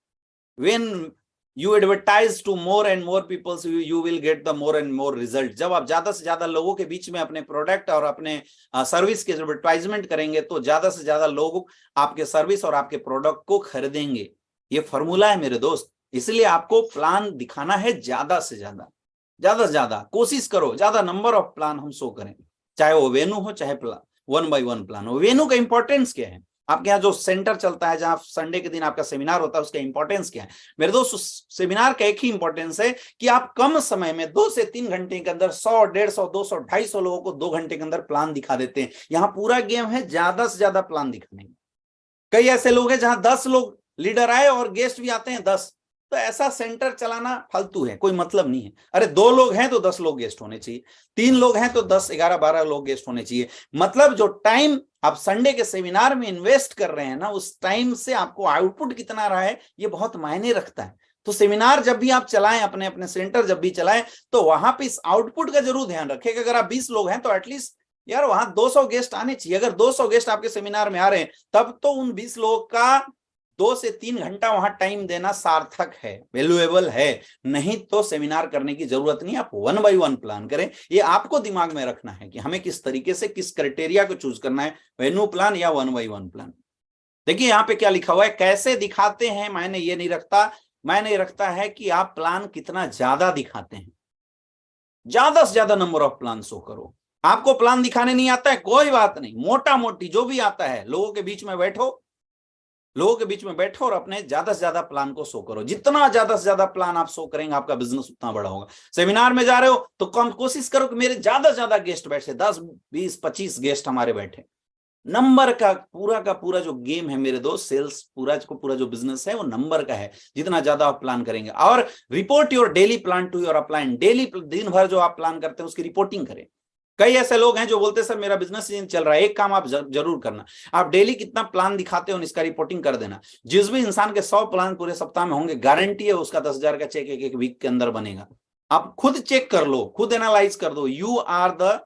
[SPEAKER 1] when you advertise to more and more people, you will get the more and more result। जब आप ज्यादा से ज्यादा लोगों के बीच में अपने प्रोडक्ट और अपने सर्विस के एडवर्टाइजमेंट करेंगे तो ज्यादा से ज्यादा लोग आपके सर्विस और आपके प्रोडक्ट को खरीदेंगे। ये फॉर्मूला है मेरे दोस्त। इसलिए आपको प्लान दिखाना है ज्यादा से ज्यादा, ज्यादा से ज्यादा कोशिश करो, ज्यादा नंबर ऑफ प्लान हम शो करें, चाहे वो वेन्यू हो चाहे 1 by 1 प्लान हो। वेन्यू का इंपॉर्टेंस क्या है? आपके यहाँ जो सेंटर चलता है, जहां संडे के दिन आपका सेमिनार होता है, उसका इंपॉर्टेंस क्या है? मेरे दोस्त, सेमिनार का एक ही इंपॉर्टेंस है कि आप कम समय में 2 से 3 घंटे के अंदर 100, 150, 200, 250 लोगों को 2 घंटे के अंदर प्लान दिखा देते हैं। यहाँ पूरा गेम है ज्यादा से ज्यादा प्लान दिखाने में। कई ऐसे लोग हैं जहां 10 लोग लीडर आए और गेस्ट भी आते हैं 10, तो ऐसा सेंटर चलाना फालतू है, कोई मतलब नहीं है। अरे 2 लोग हैं तो 10 लोग गेस्ट होने चाहिए, 3 लोग हैं तो 10, 11, 12 लोग गेस्ट होने चाहिए। मतलब जो टाइम आप संडे के सेमिनार में इन्वेस्ट कर रहे हैं ना, उस टाइम से आपको आउटपुट कितना रहा है ये बहुत मायने रखता है। तो सेमिनार जब भी आप चलाएं, अपने अपने सेंटर जब भी चलाएं, तो वहां पे इस आउटपुट का जरूर ध्यान रखें कि अगर आप 20 लोग हैं तो एटलीस्ट यार वहां 200 गेस्ट आने चाहिए। अगर 200 गेस्ट आपके सेमिनार में आ रहे हैं तब तो उन 20 लोगों का 2 से 3 घंटा वहां टाइम देना सार्थक है, वैल्यूएबल है। नहीं तो सेमिनार करने की जरूरत नहीं, आप 1 by 1 प्लान करें। ये आपको दिमाग में रखना है कि हमें किस तरीके से, किस क्राइटेरिया को चूज करना है, वेन्यू प्लान या 1 by 1 प्लान। देखिए यहाँ पे क्या लिखा हुआ है, कैसे दिखाते हैं मैंने ये नहीं रखता, मैंने रखता है कि आप प्लान कितना ज्यादा दिखाते हैं। ज्यादा से ज्यादा नंबर ऑफ प्लान शो करो। आपको प्लान दिखाने नहीं आता है, कोई बात नहीं, मोटा मोटी जो भी आता है लोगों के बीच में बैठो, लोगों के बीच में बैठो और अपने ज्यादा से ज्यादा प्लान को शो करो। जितना ज्यादा से ज्यादा प्लान आप शो करेंगे आपका बिजनेस उतना बड़ा होगा। सेमिनार में जा रहे हो तो कम कोशिश करो कि मेरे ज्यादा से ज्यादा गेस्ट बैठे, 10 20 25 गेस्ट हमारे बैठे। नंबर का पूरा जो गेम है मेरे दोस्त, सेल्स पूरा जो बिजनेस है वो नंबर का है। जितना ज्यादा आप प्लान करेंगे, और report your daily plan to your upline. Daily दिन भर जो आप प्लान करते हैं उसकी रिपोर्टिंग करें। कई ऐसे लोग हैं जो बोलते हैं सर मेरा बिजनेस नहीं चल रहा है। एक काम आप जरूर करना, आप डेली कितना प्लान दिखाते हो इसका रिपोर्टिंग कर देना। जिस भी इंसान के 100 प्लान पूरे सप्ताह में होंगे, गारंटी है उसका 10,000 का चेक एक वीक के अंदर बनेगा। आप खुद चेक कर लो, खुद एनालाइज कर दो। You are the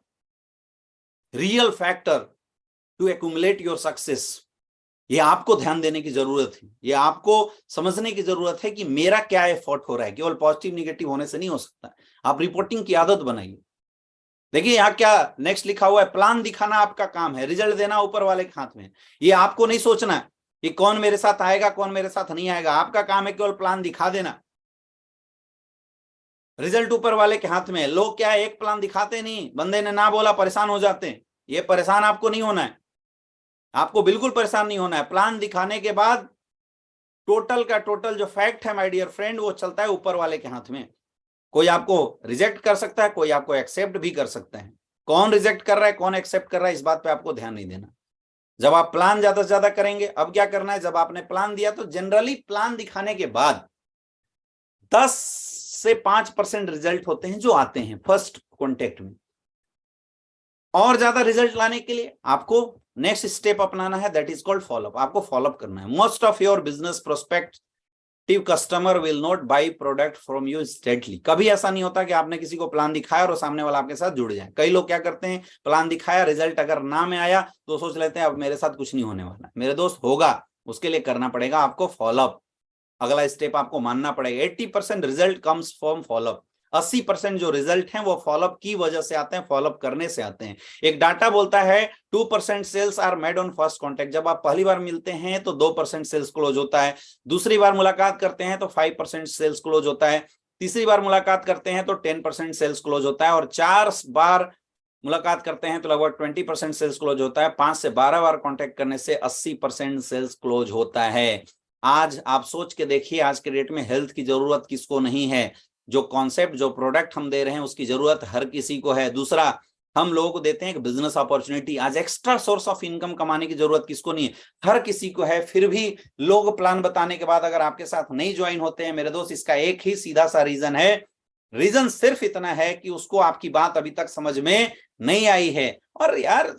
[SPEAKER 1] real factor to accumulate your success. ये आपको ध्यान देने की जरूरत है, ये आपको समझने की जरूरत है कि मेरा क्या एफर्ट हो रहा है। केवल पॉजिटिव निगेटिव होने से नहीं हो सकता। आप रिपोर्टिंग की आदत बनाइए। देखिए यहाँ क्या नेक्स्ट लिखा हुआ है, प्लान दिखाना आपका काम है, रिजल्ट देना ऊपर वाले के हाथ में। ये आपको नहीं सोचना है कि कौन मेरे साथ आएगा कौन मेरे साथ नहीं आएगा। आपका काम है केवल प्लान दिखा देना, रिजल्ट ऊपर वाले के हाथ में। लोग क्या है, एक प्लान दिखाते नहीं, बंदे ने ना बोला परेशान हो जाते हैं। ये परेशान आपको नहीं होना है, आपको बिल्कुल परेशान नहीं होना है। प्लान दिखाने के बाद टोटल का टोटल जो फैक्ट है माय डियर फ्रेंड, वो चलता है ऊपर वाले के हाथ में। कोई आपको रिजेक्ट कर सकता है, कोई आपको एक्सेप्ट भी कर सकता है। कौन रिजेक्ट कर रहा है कौन एक्सेप्ट कर रहा है इस बात पे आपको ध्यान नहीं देना। जब आप प्लान ज्यादा से ज्यादा करेंगे, अब क्या करना है, जब आपने प्लान दिया तो जनरली प्लान दिखाने के बाद 10 से 5% रिजल्ट होते हैं जो आते हैं फर्स्ट कॉन्टेक्ट में। और ज्यादा रिजल्ट लाने के लिए आपको नेक्स्ट स्टेप अपनाना है, दैट इज कॉल्ड फॉलोअप। आपको फॉलोअप करना है। Most of your business prospective customer will not by product from you instantly. कभी ऐसा नहीं होता कि आपने किसी को प्लान दिखाया और सामने वाला आपके साथ जुड़ जाए। कई लोग क्या करते हैं, प्लान दिखाया, रिजल्ट अगर ना में आया तो सोच लेते हैं अब मेरे साथ कुछ नहीं होने वाला। मेरे दोस्त होगा, उसके लिए करना पड़ेगा आपको फॉलोअप। अगला स्टेप आपको मानना पड़ेगा। 80% रिजल्ट कम्स फ्रॉम फॉलोअप। 80% जो रिजल्ट हैं वो फॉलोअप की वजह से आते हैं, फॉलोअप करने से आते हैं। एक डाटा बोलता है 2% sales are made on first contact. जब आप पहली बार मिलते हैं तो 2% सेल्स क्लोज होता है। दूसरी बार मुलाकात करते हैं तो 5% सेल्स क्लोज होता है। तीसरी बार मुलाकात करते हैं तो 10% सेल्स क्लोज होता है। और 4 बार मुलाकात करते हैं तो लगभग 20% सेल्स क्लोज होता है। 5 से 12 बार कॉन्टेक्ट करने से 80% सेल्स क्लोज होता है। आज आप सोच के देखिए, आज के डेट में हेल्थ की जरूरत किसको नहीं है। जो कॉन्सेप्ट जो प्रोडक्ट हम दे रहे हैं उसकी जरूरत हर किसी को है। दूसरा, हम लोगों को देते हैं एक बिजनेस अपॉर्चुनिटी। आज एक्स्ट्रा सोर्स ऑफ इनकम कमाने की जरूरत किसको नहीं है, हर किसी को है। फिर भी लोग प्लान बताने के बाद अगर आपके साथ नहीं ज्वाइन होते हैं मेरे दोस्त, इसका एक ही सीधा सा रीजन है। रीजन सिर्फ इतना है कि उसको आपकी बात अभी तक समझ में नहीं आई है। और यार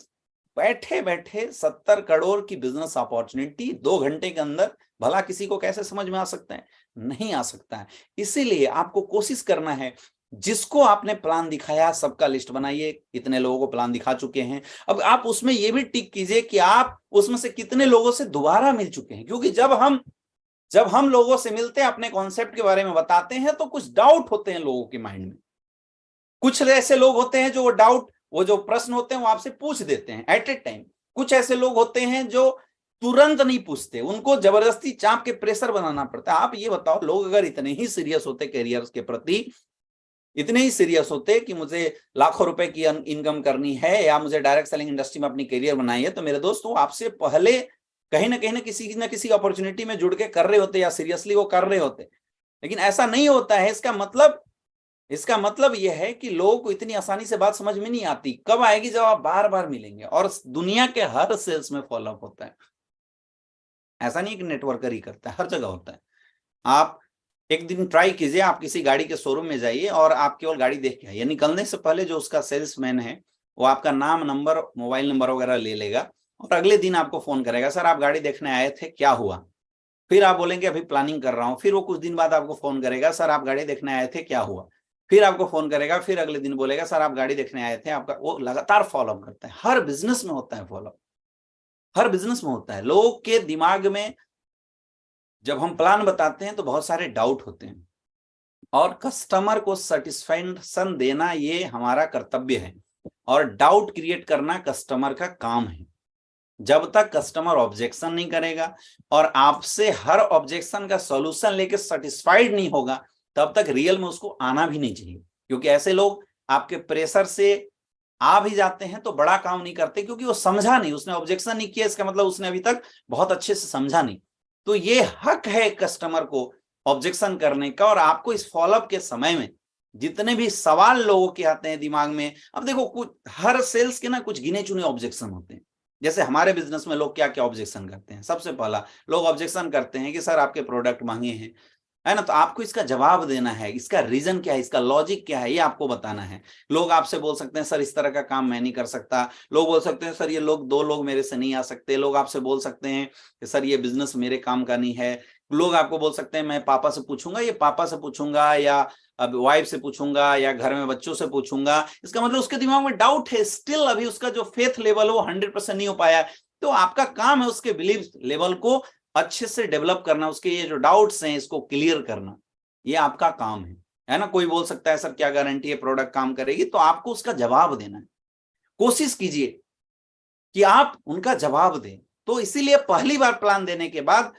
[SPEAKER 1] बैठे बैठे 70 करोड़ की बिजनेस अपॉर्चुनिटी 2 घंटे के अंदर भला किसी को कैसे समझ में आ सकता है, नहीं आ सकता है। इसीलिए आपको कोशिश करना है, जिसको आपने प्लान दिखाया सबका लिस्ट बनाइए। इतने लोगों को प्लान दिखा चुके हैं, अब आप उसमें यह भी टिक कीजिए कि आप उसमें से कितने लोगों से दोबारा मिल चुके हैं। क्योंकि जब हम लोगों से मिलते हैं, अपने कॉन्सेप्ट के बारे में बताते हैं, तो कुछ डाउट होते हैं लोगों के माइंड में। कुछ ऐसे लोग होते हैं जो वो जो प्रश्न होते हैं वो आपसे पूछ देते हैं एट ए टाइम। कुछ ऐसे लोग होते हैं जो तुरंत नहीं पूछते, उनको जबरदस्ती चाप के प्रेशर बनाना पड़ता है। आप ये बताओ, लोग अगर इतने ही सीरियस होते करियर के प्रति, इतने ही सीरियस होते कि मुझे लाखों रुपए की इनकम करनी है या मुझे डायरेक्ट सेलिंग इंडस्ट्री में अपनी करियर बनाई है, तो मेरे दोस्त वो आपसे पहले कहीं ना किसी अपॉर्चुनिटी में जुड़ के कर रहे होते या सीरियसली वो कर रहे होते। लेकिन ऐसा नहीं होता है। इसका मतलब यह है कि लोगों को इतनी आसानी से बात समझ में नहीं आती। कब आएगी, जब आप बार बार मिलेंगे। और दुनिया के हर सेल्स में फॉलोअप होता है। ऐसा नहीं कि नेटवर्कर ही करता है, हर जगह होता है। आप एक दिन ट्राई कीजिए, आप किसी गाड़ी के शोरूम में जाइए और आप केवल गाड़ी देख के आइए। निकलने से पहले जो उसका सेल्समैन है वो आपका नाम, नंबर, मोबाइल नंबर वगैरह ले लेगा और अगले दिन आपको फोन करेगा, सर आप गाड़ी देखने आए थे, क्या हुआ। फिर आप बोलेंगे अभी प्लानिंग कर रहा हूं। फिर वो कुछ दिन बाद आपको फोन करेगा, सर आप गाड़ी देखने आए थे, क्या हुआ। फिर आपको फोन करेगा, फिर अगले दिन बोलेगा सर आप गाड़ी देखने आए थे, आपका। वो लगातार फॉलोअप करता है। हर बिजनेस में होता है फॉलोअप, हर बिजनेस में होता है। लोगों के दिमाग में जब हम प्लान बताते हैं तो बहुत सारे डाउट होते हैं, और कस्टमर को सेटिस्फैक्शन देना ये हमारा कर्तव्य है, और डाउट क्रिएट करना कस्टमर का काम है। जब तक कस्टमर ऑब्जेक्शन नहीं करेगा और आपसे हर ऑब्जेक्शन का सॉल्यूशन लेके सेटिस्फाइड नहीं होगा, तब तक रियल में उसको आना भी नहीं चाहिए। क्योंकि ऐसे लोग आपके प्रेशर से आ भी जाते हैं तो बड़ा काम नहीं करते, क्योंकि वो समझा नहीं, उसने ऑब्जेक्शन नहीं किया, इसका मतलब उसने अभी तक बहुत अच्छे से समझा नहीं। तो ये हक है कस्टमर को ऑब्जेक्शन करने का। और आपको इस फॉलोअप के समय में जितने भी सवाल लोगों के आते हैं दिमाग में, अब देखो कुछ हर सेल्स के ना कुछ गिने चुने ऑब्जेक्शन होते हैं। जैसे हमारे बिजनेस में लोग क्या क्या ऑब्जेक्शन करते हैं, सबसे पहला लोग ऑब्जेक्शन करते हैं कि सर आपके प्रोडक्ट महंगे हैं, है ना। तो आपको इसका जवाब देना है, इसका रीजन क्या है, इसका लॉजिक क्या है, ये आपको बताना है। लोग आपसे बोल सकते हैं सर इस तरह का काम मैं नहीं कर सकता, लोग बोल सकते हैं सर ये लोग 2 लोग मेरे से नहीं आ सकते, लोग आपसे बोल सकते हैं कि सर ये बिजनेस मेरे काम का नहीं है, लोग आपको बोल सकते हैं मैं पापा से पूछूंगा, ये पापा से पूछूंगा या अब वाइफ से पूछूंगा या घर में बच्चों से पूछूंगा। इसका मतलब उसके दिमाग में डाउट है, स्टिल अभी उसका जो फेथ लेवल है वो 100% नहीं हो पाया। तो आपका काम है उसके बिलीव लेवल को अच्छे से डेवलप करना, उसके ये जो डाउट्स हैं इसको क्लियर करना, ये आपका काम है ना। कोई बोल सकता है सर क्या गारंटी है प्रोडक्ट काम करेगी, तो आपको उसका जवाब देना है। कोशिश कीजिए कि आप उनका जवाब दें। तो इसीलिए पहली बार प्लान देने के बाद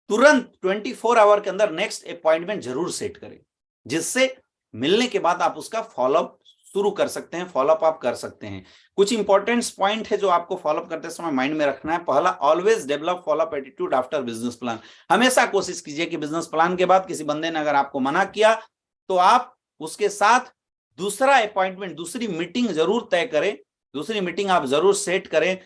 [SPEAKER 1] तुरंत 24 आवर के अंदर नेक्स्ट अपॉइंटमेंट जरूर सेट करें, जिससे मिलने के बाद आप उसका फॉलोअप शुरू कर सकते हैं, फॉलोअप आप कर सकते हैं। कुछ इंपॉर्टेंट पॉइंट है जो आपको फॉलोअप करते समय माइंड में रखना है। पहला, always develop follow up attitude after business plan. हमेशा कोशिश कीजिए कि बिजनेस प्लान के बाद किसी बंदे ने अगर आपको मना किया तो आप उसके साथ दूसरा अपॉइंटमेंट, दूसरी मीटिंग जरूर तय करें, दूसरी मीटिंग आप जरूर सेट करें,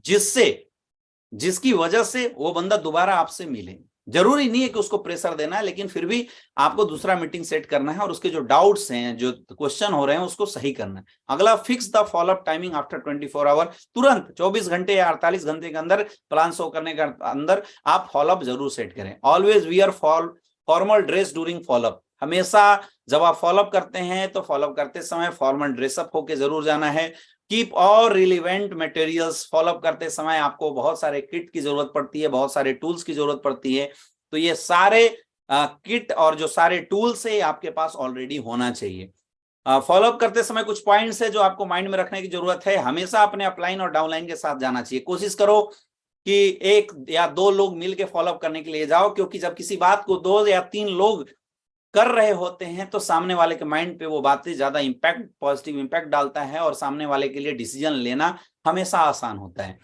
[SPEAKER 1] जिसकी वजह से वो बंदा दोबारा आपसे मिले। जरूरी नहीं है कि उसको प्रेशर देना है, लेकिन फिर भी आपको दूसरा मीटिंग सेट करना है और उसके जो डाउट्स हैं, जो क्वेश्चन हो रहे हैं, उसको सही करना है। अगला, fix the followup timing after 24 hour. तुरंत 24 घंटे या 48 घंटे के अंदर, प्लान शो करने के अंदर आप फॉलोअप जरूर सेट करें। Always wear formal dress during follow up. हमेशा जब आप फॉलोअप करते हैं तो फॉलोअप करते समय फॉर्मल ड्रेसअप होके जरूर जाना है। कीप और रिलेवेंट मटेरियल्स। फॉलोअप करते समय आपको बहुत सारे किट की जरूरत पड़ती है, बहुत सारे टूल्स की जरूरत पड़ती है। तो ये सारे किट और जो सारे टूल्स है आपके पास ऑलरेडी होना चाहिए। फॉलोअप करते समय कुछ पॉइंट्स है जो आपको माइंड में रखने की जरूरत है। हमेशा अपने अपलाइन और डाउनलाइन के साथ जाना चाहिए। कोशिश करो कि 1 या 2 लोग मिलकर फॉलोअप करने के लिए जाओ, क्योंकि जब किसी बात को 2 या 3 लोग कर रहे होते हैं तो सामने वाले के माइंड पे वो बातें ज्यादा इंपैक्ट, पॉजिटिव इंपैक्ट डालता है और सामने वाले के लिए डिसीजन लेना हमेशा आसान होता है।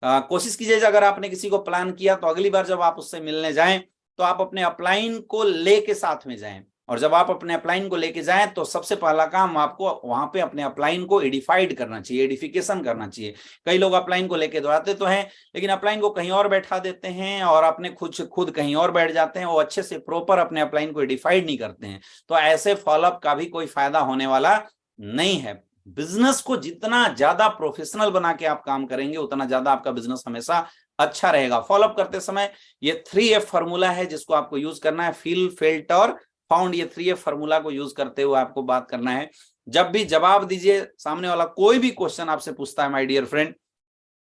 [SPEAKER 1] कोशिश कीजिए अगर आपने किसी को प्लान किया तो अगली बार जब आप उससे मिलने जाएं तो आप अपने अपलाइन को लेके साथ में जाएं। और जब आप अपने अपलाइन को लेके जाएं तो सबसे पहला काम आपको वहां पे अपने अपलाइन को एडिफाइड करना चाहिए, एडिफिकेशन करना चाहिए। कई लोग अपलाइन को लेके दौड़ाते तो हैं, लेकिन अपलाइन को कहीं और बैठा देते हैं और अपने खुद कहीं और बैठ जाते हैं। वो अच्छे से प्रॉपर अपने अपलाइन को एडिफाइड नहीं करते हैं। तो ऐसे फॉलोअप का भी कोई फायदा होने वाला नहीं है। बिजनेस को जितना ज्यादा प्रोफेशनल बना के आप काम करेंगे उतना ज्यादा आपका बिजनेस हमेशा अच्छा रहेगा। फॉलोअप करते समय ये 3F फॉर्मूला है जिसको आपको यूज करना है, फील, फेल्ट और फाउंड। ये 3F फॉर्मूला को यूज करते हुए आपको बात करना है। जब भी जवाब दीजिए, सामने वाला कोई भी क्वेश्चन आपसे पूछता है माय डियर फ्रेंड,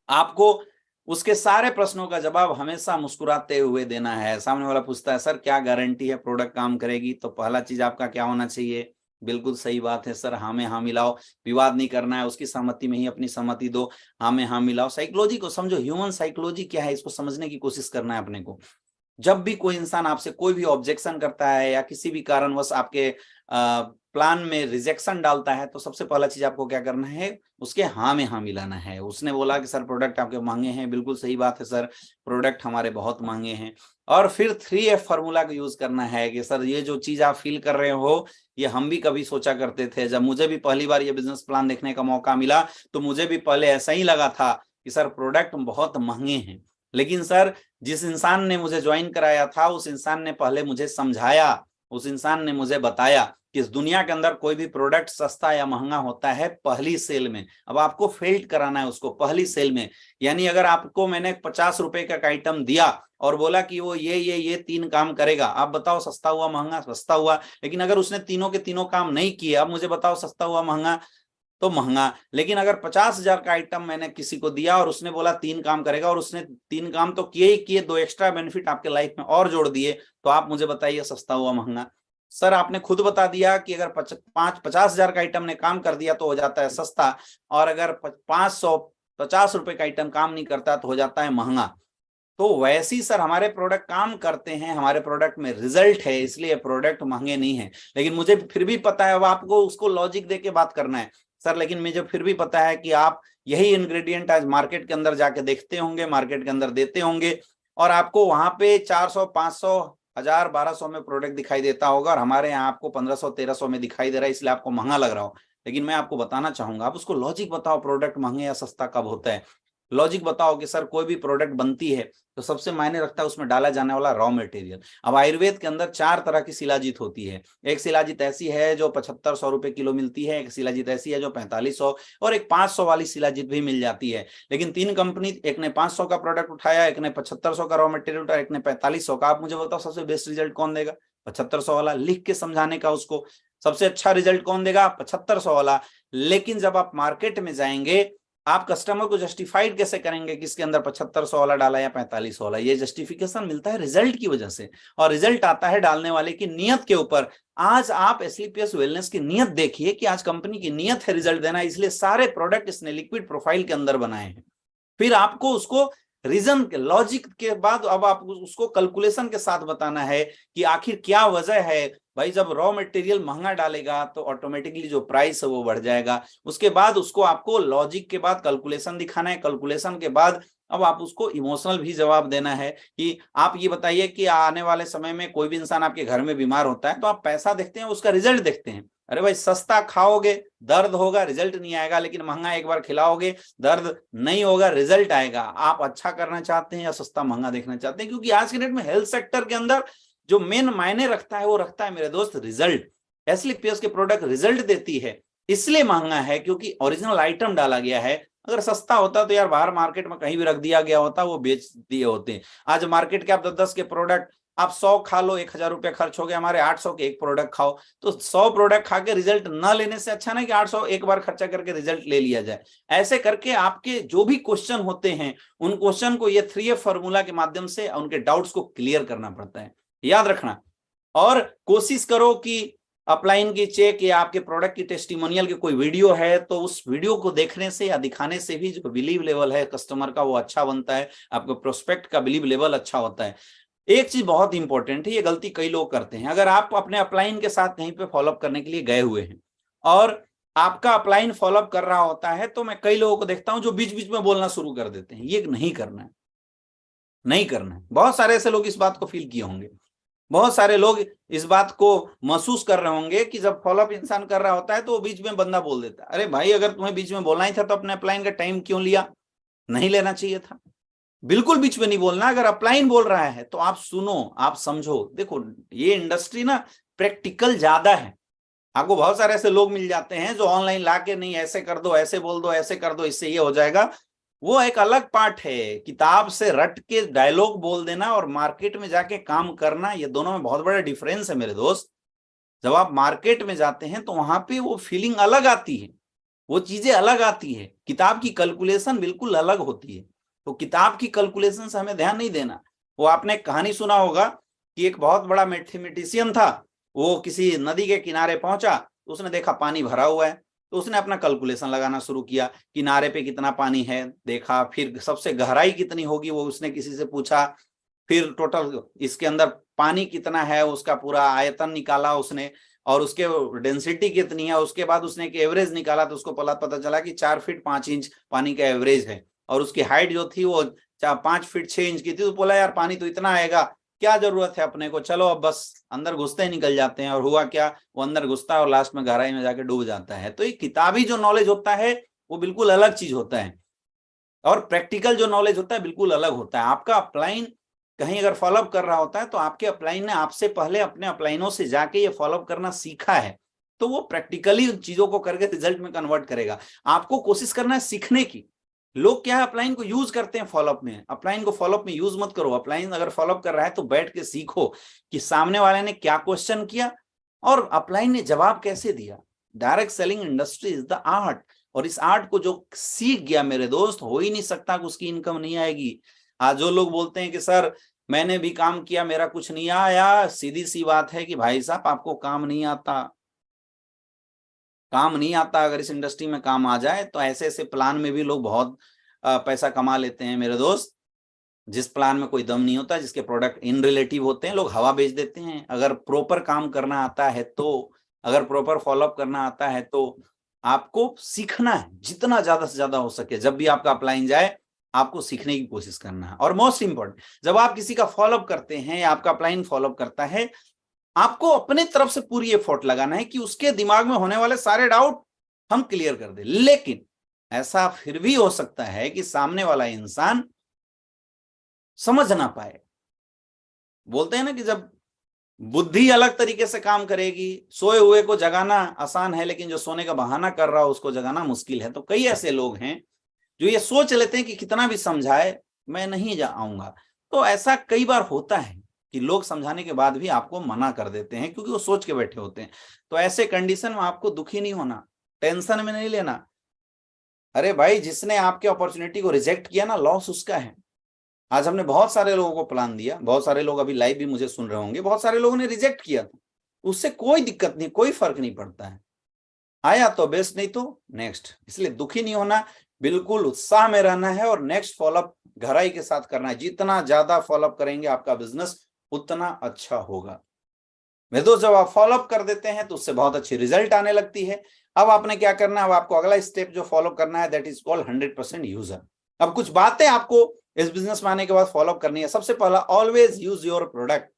[SPEAKER 1] आपको उसके सारे प्रश्नों का जवाब हमेशा मुस्कुराते हुए देना है। सामने वाला पूछता है सर क्या गारंटी है प्रोडक्ट काम करेगी, तो पहला चीज आपका क्या होना चाहिए, बिल्कुल सही बात है सर, हाँ में हाँ मिलाओ। विवाद नहीं करना है, उसकी सहमति में ही अपनी सहमति दो, हाँ में हाँ मिलाओ। साइकोलॉजी को समझो, ह्यूमन साइकोलॉजी क्या है इसको समझने की कोशिश करना है अपने को। जब भी कोई इंसान आपसे कोई भी ऑब्जेक्शन करता है या किसी भी कारणवश आपके प्लान में रिजेक्शन डालता है, तो सबसे पहला चीज आपको क्या करना है, उसके हाँ में हाँ मिलाना है। उसने बोला कि सर प्रोडक्ट आपके महंगे हैं, बिल्कुल सही बात है सर, प्रोडक्ट हमारे बहुत महंगे हैं। और फिर 3F फॉर्मूला का यूज करना है कि सर ये जो चीज आप फील कर रहे हो ये हम भी कभी सोचा करते थे। जब मुझे भी पहली बार ये बिजनेस प्लान देखने का मौका मिला तो मुझे भी पहले ऐसा ही लगा था कि सर प्रोडक्ट बहुत महंगे हैं, लेकिन सर जिस इंसान ने मुझे ज्वाइन कराया था उस इंसान ने पहले मुझे समझाया, उस इंसान ने मुझे बताया कि इस दुनिया के अंदर कोई भी प्रोडक्ट सस्ता या महंगा होता है पहली सेल में। अब आपको फेल्ट कराना है उसको पहली सेल में। यानी अगर आपको मैंने 50 रुपए का आइटम दिया और बोला कि वो ये 3 काम करेगा, आप बताओ सस्ता हुआ महंगा, सस्ता हुआ। लेकिन अगर उसने तीनों के तीनों काम नहीं किए, अब मुझे बताओ सस्ता हुआ महंगा, तो महंगा। लेकिन अगर 50,000 का आइटम मैंने किसी को दिया और उसने बोला 3 काम करेगा और उसने 3 काम तो किए ही किए, 2 एक्स्ट्रा बेनिफिट आपके लाइफ में और जोड़ दिए, तो आप मुझे बताइए सस्ता हुआ महंगा। सर आपने खुद बता दिया कि अगर 50,000 का आइटम ने काम कर दिया तो हो जाता है सस्ता, और अगर 550 रुपए का आइटम काम नहीं करता तो हो जाता है महंगा। तो वैसे ही सर हमारे प्रोडक्ट काम करते हैं, हमारे प्रोडक्ट में रिजल्ट है, इसलिए प्रोडक्ट महंगे नहीं है। लेकिन मुझे फिर भी पता है, अब आपको उसको लॉजिक दे के बात करना है सर, लेकिन मुझे फिर भी पता है कि आप यही इंग्रेडिएंट आज मार्केट के अंदर जाके देखते होंगे, मार्केट के अंदर देते होंगे, और आपको वहां पे 400, 500, 1000, 1200 में प्रोडक्ट दिखाई देता होगा और हमारे यहाँ आपको 1500, 1300 में दिखाई दे रहा है, इसलिए आपको महंगा लग रहा हो। लेकिन मैं आपको बताना चाहूंगा, आप उसको लॉजिक बताओ, प्रोडक्ट महंगे या सस्ता कब होता है। लॉजिक बताओ कि सर कोई भी प्रोडक्ट बनती है तो सबसे मायने रखता है उसमें डाला जाने वाला रॉ मटेरियल। अब आयुर्वेद के अंदर 4 तरह की शिलाजीत होती है। एक शिलाजीत ऐसी है जो 7500 रुपए किलो मिलती है, एक शिलाजीत ऐसी है जो 4500, और एक 500 वाली शिलाजीत भी मिल जाती है। लेकिन 3 कंपनी, एक ने 500 का प्रोडक्ट उठाया, एक ने 7500 का रॉ मटेरियल उठाया, एक ने 4500 का। आप मुझे बताओ सबसे बेस्ट रिजल्ट कौन देगा? 7500 वाला। लिख के समझाने का उसको, सबसे अच्छा रिजल्ट कौन देगा? 7500 वाला। लेकिन जब आप मार्केट में जाएंगे, आप कस्टमर को जस्टिफाइड कैसे करेंगे कि इसके अंदर 7500 वाला डाला या 4500 वाला? ये जस्टिफिकेशन मिलता है रिजल्ट की वजह से, और रिजल्ट आता है डालने वाले की नियत के ऊपर। आज आप एसलीपीएस वेलनेस की नियत देखिए कि आज कंपनी की नियत है रिजल्ट देना, इसलिए सारे प्रोडक्ट इसने लिक्विड प्रोफाइल के अंदर बनाए हैं। फिर आपको उसको रीजन के, लॉजिक के बाद अब आप उसको कैलकुलेशन के साथ बताना है कि आखिर क्या वजह है। भाई जब रॉ मटेरियल महंगा डालेगा तो ऑटोमेटिकली जो प्राइस है वो बढ़ जाएगा। उसके बाद उसको आपको लॉजिक के बाद कैलकुलेशन दिखाना है, कैलकुलेशन के बाद अब आप उसको इमोशनल भी जवाब देना है कि आप ये बताइए कि आने वाले समय में कोई भी इंसान आपके घर में बीमार होता है तो आप पैसा देखते हैं, उसका रिजल्ट देखते हैं। अरे भाई सस्ता खाओगे दर्द होगा, रिजल्ट नहीं आएगा, लेकिन महंगा एक बार खिलाओगे दर्द नहीं होगा, रिजल्ट आएगा। आप अच्छा करना चाहते हैं या सस्ता महंगा देखना चाहते हैं? क्योंकि आज के डेट में हेल्थ सेक्टर के अंदर जो मेन मायने रखता है वो रखता है मेरे दोस्त रिजल्ट। एसलीपीएस के प्रोडक्ट रिजल्ट देती है, इसलिए महंगा है क्योंकि ओरिजिनल आइटम डाला गया है। अगर सस्ता होता तो यार बाहर मार्केट में कहीं भी रख दिया गया होता, वो बेच दिए होते। आज मार्केट के आप 10-10 के प्रोडक्ट आप 100 खा लो, 1000 रुपया खर्च हो गया, हमारे 800 के एक प्रोडक्ट खाओ। तो 100 प्रोडक्ट खा के रिजल्ट ना लेने से अच्छा ना कि 800 एक बार खर्चा करके रिजल्ट ले लिया जाए। ऐसे करके आपके जो भी क्वेश्चन होते हैं उन क्वेश्चन को ये 3F फॉर्मूला के माध्यम से उनके डाउट्स को क्लियर करना पड़ता है, याद रखना। और कोशिश करो कि अपलाइन की चेक या आपके प्रोडक्ट की टेस्टिमोनियल की कोई वीडियो है तो उस वीडियो को देखने से या दिखाने से भी जो बिलीव लेवल है कस्टमर का वो अच्छा बनता है, आपके प्रोस्पेक्ट का बिलीव लेवल अच्छा होता है। एक चीज बहुत इंपॉर्टेंट है, ये गलती कई लोग करते हैं। अगर आप अपने अपलाइन के साथ कहीं पे फॉलोअप करने के लिए गए हुए हैं और आपका अपलाइन फॉलोअप कर रहा होता है, तो मैं कई लोगों को देखता हूं जो बीच बीच में बोलना शुरू कर देते हैं। ये नहीं करना है, नहीं करना है। बहुत सारे ऐसे लोग इस बात को फील किए होंगे, बहुत सारे लोग इस बात को महसूस कर रहे होंगे कि जब फॉलोअप इंसान कर रहा होता है तो वो बीच में बंदा बोल देता है। अरे भाई अगर तुम्हें बीच में बोलना ही था तो अपने अपलाइन का टाइम क्यों लिया? नहीं लेना चाहिए था। बिल्कुल बीच में नहीं बोलना। अगर अपलाइन बोल रहा है तो आप सुनो, आप समझो। देखो ये इंडस्ट्री ना प्रैक्टिकल ज्यादा है। आपको बहुत सारे ऐसे लोग मिल जाते हैं जो ऑनलाइन लाके नहीं ऐसे कर दो, ऐसे बोल दो, ऐसे कर दो, इससे ये हो जाएगा। वो एक अलग पार्ट है। किताब से रट के डायलॉग बोल देना और मार्केट में जाके काम करना, ये दोनों में बहुत बड़ा डिफरेंस है मेरे दोस्त। जब आप मार्केट में जाते हैं तो वहां पे वो फीलिंग अलग आती है, वो चीजें अलग आती है। किताब की कैलकुलेशन बिल्कुल अलग होती है। तो किताब की कैलकुलेशन से हमें ध्यान नहीं देना। वो आपने कहानी सुना होगा कि एक बहुत बड़ा मैथमेटिशियन था, वो किसी नदी के किनारे पहुंचा तो उसने देखा पानी भरा हुआ है, तो उसने अपना कैलकुलेशन लगाना शुरू किया। किनारे पे कितना पानी है देखा, फिर सबसे गहराई कितनी होगी वो उसने किसी से पूछा, फिर टोटल इसके अंदर पानी कितना है उसका पूरा आयतन निकाला उसने, और उसके डेंसिटी कितनी है। उसके बाद उसने एक एवरेज निकाला तो उसको पता चला कि 4 फीट 5 इंच पानी का एवरेज है, और उसकी हाइट जो थी वो 5 फीट 6 इंच की थी। तो बोला यार पानी तो इतना आएगा, क्या जरूरत है अपने को, चलो अब बस अंदर घुसते ही निकल जाते हैं। और हुआ क्या, वो अंदर घुसता है और लास्ट में गहराई में जाके डूब जाता है। तो ये किताबी जो नॉलेज होता है वो बिल्कुल अलग चीज होता है, और प्रैक्टिकल जो नॉलेज होता है बिल्कुल अलग होता है। आपका अपलाइन कहीं अगर फॉलोअप कर रहा होता है तो आपके अपलाइन ने आपसे पहले अपने अपलाइनों से जाके ये फॉलोअप करना सीखा है, तो वो प्रैक्टिकली चीजों को करके रिजल्ट में कन्वर्ट करेगा। आपको कोशिश करना है सीखने की। लोग क्या है अपलाइन को यूज करते हैं फॉलोअप में, अपलाइन को फॉलोअप में यूज मत करो। अपलाइन अगर फॉलोअप कर रहा है तो बैठ के सीखो कि सामने वाले ने क्या क्वेश्चन किया और अपलाइन ने जवाब कैसे दिया। Direct selling industry is the art, और इस आर्ट को जो सीख गया मेरे दोस्त, हो ही नहीं सकता कि उसकी इनकम नहीं आएगी। आज जो लोग बोलते हैं कि सर मैंने भी काम किया मेरा कुछ नहीं आया, सीधी सी बात है कि भाई साहब आपको काम नहीं आता, काम नहीं आता। अगर इस इंडस्ट्री में काम आ जाए तो ऐसे ऐसे प्लान में भी लोग बहुत पैसा कमा लेते हैं मेरे दोस्त। जिस प्लान में कोई दम नहीं होता, जिसके प्रोडक्ट इन रिलेटिव होते हैं, लोग हवा बेच देते हैं। अगर प्रॉपर काम करना आता है तो, अगर प्रॉपर फॉलोअप करना आता है तो आपको सीखना है जितना ज्यादा से ज्यादा हो सके। जब भी आपका अपलाइन जाए आपको सीखने की कोशिश करना है। और मोस्ट इंपॉर्टेंट, जब आप किसी का फॉलोअप करते हैं या आपका अपलाइन फॉलोअप करता है, आपको अपने तरफ से पूरी एफर्ट लगाना है कि उसके दिमाग में होने वाले सारे डाउट हम क्लियर कर दें। लेकिन ऐसा फिर भी हो सकता है कि सामने वाला इंसान समझ ना पाए। बोलते हैं ना कि जब बुद्धि अलग तरीके से काम करेगी, सोए हुए को जगाना आसान है, लेकिन जो सोने का बहाना कर रहा हो उसको जगाना मुश्किल है। तो कई ऐसे लोग हैं जो ये सोच लेते हैं कि कितना भी समझाए मैं नहीं आऊंगा। तो ऐसा कई बार होता है कि लोग समझाने के बाद भी आपको मना कर देते हैं, क्योंकि वो सोच के बैठे होते हैं। तो ऐसे कंडीशन में आपको दुखी नहीं होना, टेंशन में नहीं लेना। अरे भाई, जिसने आपके अपॉर्चुनिटी को रिजेक्ट किया ना, लॉस उसका है। आज हमने बहुत सारे लोगों को प्लान दिया, बहुत सारे लोग अभी लाइव भी मुझे सुन रहे होंगे, बहुत सारे लोगों ने रिजेक्ट किया था, उससे कोई दिक्कत नहीं, कोई फर्क नहीं पड़ता है। आया तो बेस्ट, नहीं तो नेक्स्ट। इसलिए दुखी नहीं होना, बिल्कुल उत्साह में रहना है और नेक्स्ट फॉलोअप गहराई के साथ करना है। जितना ज्यादा फॉलोअप करेंगे आपका बिजनेस उतना अच्छा होगा। मेरे दोस्त, जब आप फॉलोअप कर देते हैं तो उससे बहुत अच्छी रिजल्ट आने लगती है। अब आपने क्या करना है, अब आपको अगला स्टेप जो फॉलो करना है, दैट इज कॉल्ड 100% यूजर। अब कुछ बातें आपको इस बिजनेस में आने के बाद फॉलो करनी है। सबसे पहला, ऑलवेज यूज योर प्रोडक्ट।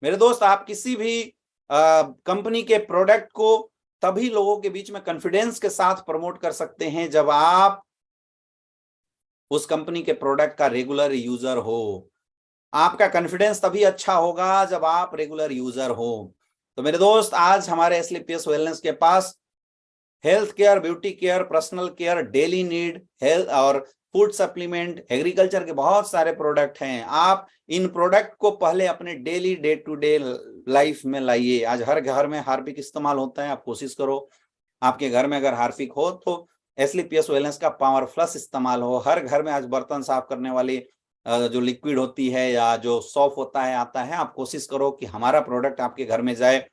[SPEAKER 1] मेरे दोस्त, आप किसी भी कंपनी के प्रोडक्ट को तभी लोगों के बीच में कॉन्फिडेंस के साथ प्रमोट कर सकते हैं जब आप उस कंपनी के प्रोडक्ट का रेगुलर यूजर हो। आपका कॉन्फिडेंस तभी अच्छा होगा जब आप रेगुलर यूजर हो। तो मेरे दोस्त, आज हमारे एसलीपीएस वेलनेस के पास health care, beauty care, personal care, daily need, health और फूड सप्लीमेंट, एग्रीकल्चर के बहुत सारे प्रोडक्ट हैं। आप इन प्रोडक्ट को पहले अपने daily day to day life में लाइए। आज हर घर में हार्पिक इस्तेमाल होता है, आप कोशिश करो आपके घर में अगर हार्पिक हो तो एसलीपीएस वेलनेस का पावर प्लस इस्तेमाल हो। हर घर में आज बर्तन साफ करने वाली जो लिक्विड होती है या जो सॉफ होता है आता है, आप कोशिश करो कि हमारा प्रोडक्ट आपके घर में जाए।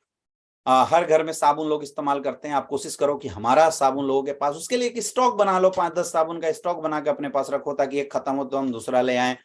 [SPEAKER 1] हर घर में साबुन लोग इस्तेमाल करते हैं, आप कोशिश करो कि हमारा साबुन लोगों के पास, उसके लिए एक स्टॉक बना लो, 5-10 साबुन का स्टॉक बना के अपने पास रखो, ताकि एक खत्म हो तो हम दूसरा ले आए,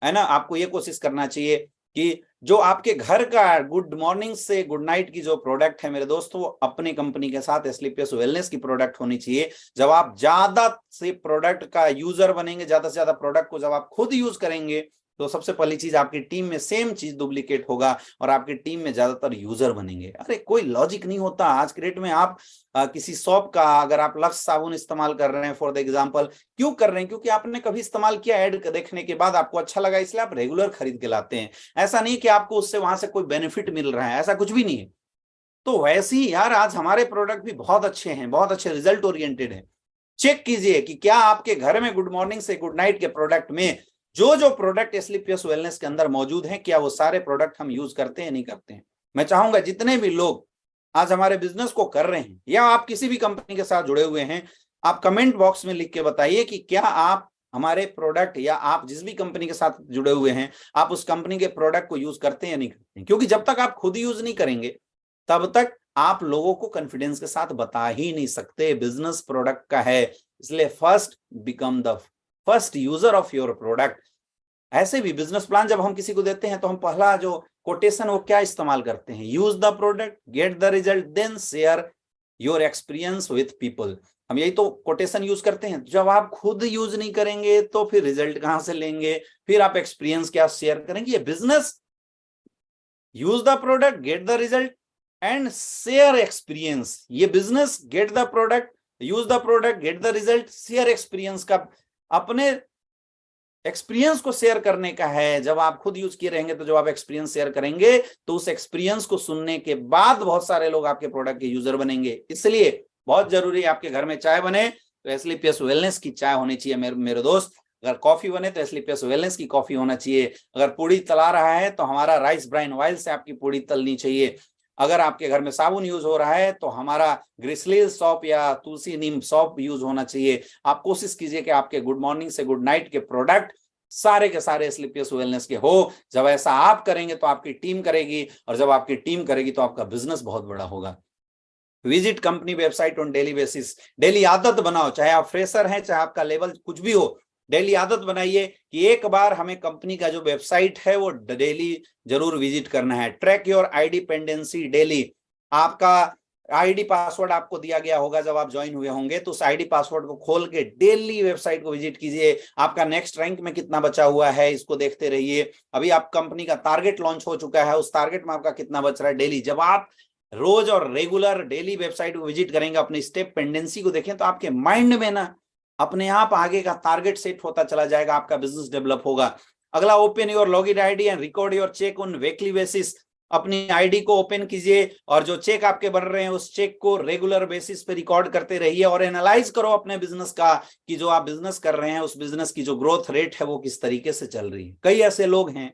[SPEAKER 1] है ना। आपको ये कोशिश करना चाहिए कि जो आपके घर का गुड मॉर्निंग से गुड नाइट की जो प्रोडक्ट है मेरे दोस्तों, वो अपनी कंपनी के साथ एसलीपीएस वेलनेस की प्रोडक्ट होनी चाहिए। जब आप ज्यादा से प्रोडक्ट का यूजर बनेंगे, ज्यादा से ज्यादा प्रोडक्ट को जब आप खुद यूज करेंगे, तो सबसे पहली चीज, आपकी टीम में सेम चीज डुप्लीकेट होगा और आपकी टीम में ज्यादातर यूजर बनेंगे। अरे कोई लॉजिक नहीं होता आज के डेट में। आप किसी शॉप का अगर आप लक्स साबुन इस्तेमाल कर रहे हैं फॉर द एग्जांपल, क्यों कर रहे हैं? क्योंकि आपने कभी इस्तेमाल किया, ऐड देखने के बाद आपको अच्छा लगा, इसलिए आप रेगुलर खरीद के लाते हैं। ऐसा नहीं कि आपको उससे वहां से कोई बेनिफिट मिल रहा है, ऐसा कुछ भी नहीं है। तो वैसे ही यार, आज हमारे प्रोडक्ट भी बहुत अच्छे हैं, बहुत अच्छे रिजल्ट ओरिएंटेड है। चेक कीजिए कि क्या आपके घर में गुड मॉर्निंग से गुड नाइट के प्रोडक्ट में जो जो प्रोडक्ट एसलीपीएस वेलनेस के अंदर मौजूद हैं, क्या वो सारे प्रोडक्ट हम यूज करते हैं, नहीं करते हैं। मैं चाहूंगा जितने भी लोग आज हमारे बिजनेस को कर रहे हैं या आप किसी भी कंपनी के साथ जुड़े हुए हैं, आप कमेंट बॉक्स में लिख के बताइए कि क्या आप हमारे प्रोडक्ट या आप जिस भी कंपनी के साथ जुड़े हुए हैं, आप उस कंपनी के प्रोडक्ट को यूज करते हैं या नहीं करते हैं। क्योंकि जब तक आप खुद यूज नहीं करेंगे तब तक आप लोगों को कॉन्फिडेंस के साथ बता ही नहीं सकते। बिजनेस प्रोडक्ट का है, इसलिए first become the first user of your product. ऐसे भी बिजनेस प्लान जब हम किसी को देते हैं तो हम पहला जो कोटेशन वो क्या इस्तेमाल करते हैं, use the product, get the result, then share your experience with people. हम यही तो कोटेशन यूज करते हैं। जब आप खुद यूज नहीं करेंगे तो फिर रिजल्ट कहां से लेंगे, फिर आप एक्सपीरियंस क्या शेयर करेंगे। ये business, use the product, get the result and share experience. ये business get the product, use the product, get the result, share experience का, अपने एक्सपीरियंस को शेयर करने का है। जब आप खुद यूज किए रहेंगे तो जब आप एक्सपीरियंस शेयर करेंगे तो उस एक्सपीरियंस को सुनने के बाद बहुत सारे लोग आपके प्रोडक्ट के यूजर बनेंगे। इसलिए बहुत जरूरी है आपके घर में चाय बने तो एसलीपीएस वेलनेस की चाय होनी चाहिए मेरे दोस्त। अगर कॉफी बने तो एसलीपीएस वेलनेस की कॉफी होना चाहिए। अगर पूड़ी तला रहा है तो हमारा राइस ब्राइन ऑयल से आपकी पूड़ी तलनी चाहिए। अगर आपके घर में साबुन यूज हो रहा है तो हमारा ग्रिसलीन सॉप या तुलसी नीम सॉप यूज होना चाहिए। आप कोशिश कीजिए कि आपके गुड मॉर्निंग से गुड नाइट के प्रोडक्ट सारे के सारे एसलीपीएस वेलनेस के हो। जब ऐसा आप करेंगे तो आपकी टीम करेगी, और जब आपकी टीम करेगी तो आपका बिजनेस बहुत बड़ा होगा। Visit company website on daily basis. Daily आदत बनाओ, चाहे आप फ्रेशर हैं, चाहे आपका लेवल कुछ भी हो, डेली आदत बनाइए कि एक बार हमें कंपनी का जो वेबसाइट है वो डेली जरूर विजिट करना है। Track your ID pendency daily. आपका आईडी पासवर्ड आपको दिया गया होगा जब आप ज्वाइन हुए होंगे, तो उस आईडी पासवर्ड को खोल के डेली वेबसाइट को विजिट कीजिए। आपका नेक्स्ट रैंक में कितना बचा हुआ है इसको देखते रहिए। अभी आप कंपनी का टारगेट लॉन्च हो चुका है, उस टारगेट में आपका कितना बच रहा है डेली। जब आप रोज और रेगुलर डेली वेबसाइट को विजिट करेंगे, अपनी स्टेप पेंडेंसी को देखें, तो आपके माइंड में ना अपने आप आगे का टारगेट सेट होता चला जाएगा, आपका बिजनेस डेवलप होगा। अगला, open your login ID and record your check on weekly basis. अपनी आईडी को ओपन कीजिए और जो चेक आपके बन रहे हैं उस चेक को रेगुलर बेसिस पे रिकॉर्ड करते रहिए और एनालाइज करो अपने बिजनेस का कि जो आप बिजनेस कर रहे हैं उस बिजनेस की जो ग्रोथ रेट है वो किस तरीके से चल रही है। कई ऐसे लोग हैं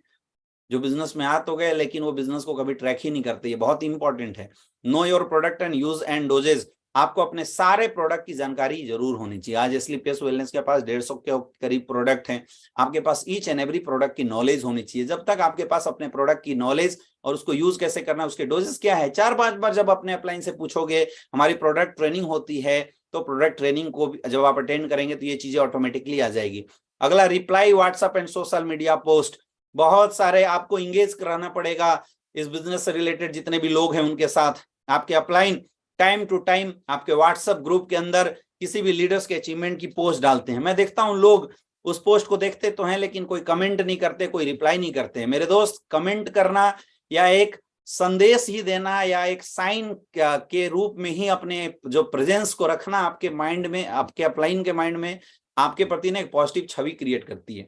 [SPEAKER 1] जो बिजनेस में आ तो गए लेकिन वो बिजनेस को कभी ट्रैक ही नहीं करते। ये बहुत इंपॉर्टेंट है। Know your product and use and dosages. आपको अपने सारे प्रोडक्ट की जानकारी जरूर होनी चाहिए। आज स्लीपलेस वेलनेस के पास 150 के करीब प्रोडक्ट हैं। आपके पास ईच एंड एवरी प्रोडक्ट की नॉलेज होनी चाहिए। जब तक आपके पास अपने प्रोडक्ट की नॉलेज और उसको यूज कैसे करना है, उसके डोजेस क्या है, 4-5 बार जब अपने अपलाइन से पूछोगे, हमारी प्रोडक्ट ट्रेनिंग होती है, तो प्रोडक्ट ट्रेनिंग को जब आप अटेंड करेंगे तो ये चीजें ऑटोमेटिकली आ जाएगी। अगला, reply WhatsApp and social media post. बहुत सारे आपको इंगेज कराना पड़ेगा इस बिजनेस से रिलेटेड जितने भी लोग हैं उनके साथ। आपके अपलाइन टाइम टू टाइम आपके व्हाट्सएप ग्रुप के अंदर किसी भी लीडर्स के अचीवमेंट की पोस्ट डालते हैं। मैं देखता हूं लोग उस पोस्ट को देखते तो हैं लेकिन कोई कमेंट नहीं करते, कोई रिप्लाई नहीं करते। मेरे दोस्त, कमेंट करना या एक संदेश ही देना या एक साइन के रूप में ही अपने जो प्रेजेंस को रखना आपके माइंड में, आपके अपलाइन के माइंड में आपके प्रति ना एक पॉजिटिव छवि क्रिएट करती है।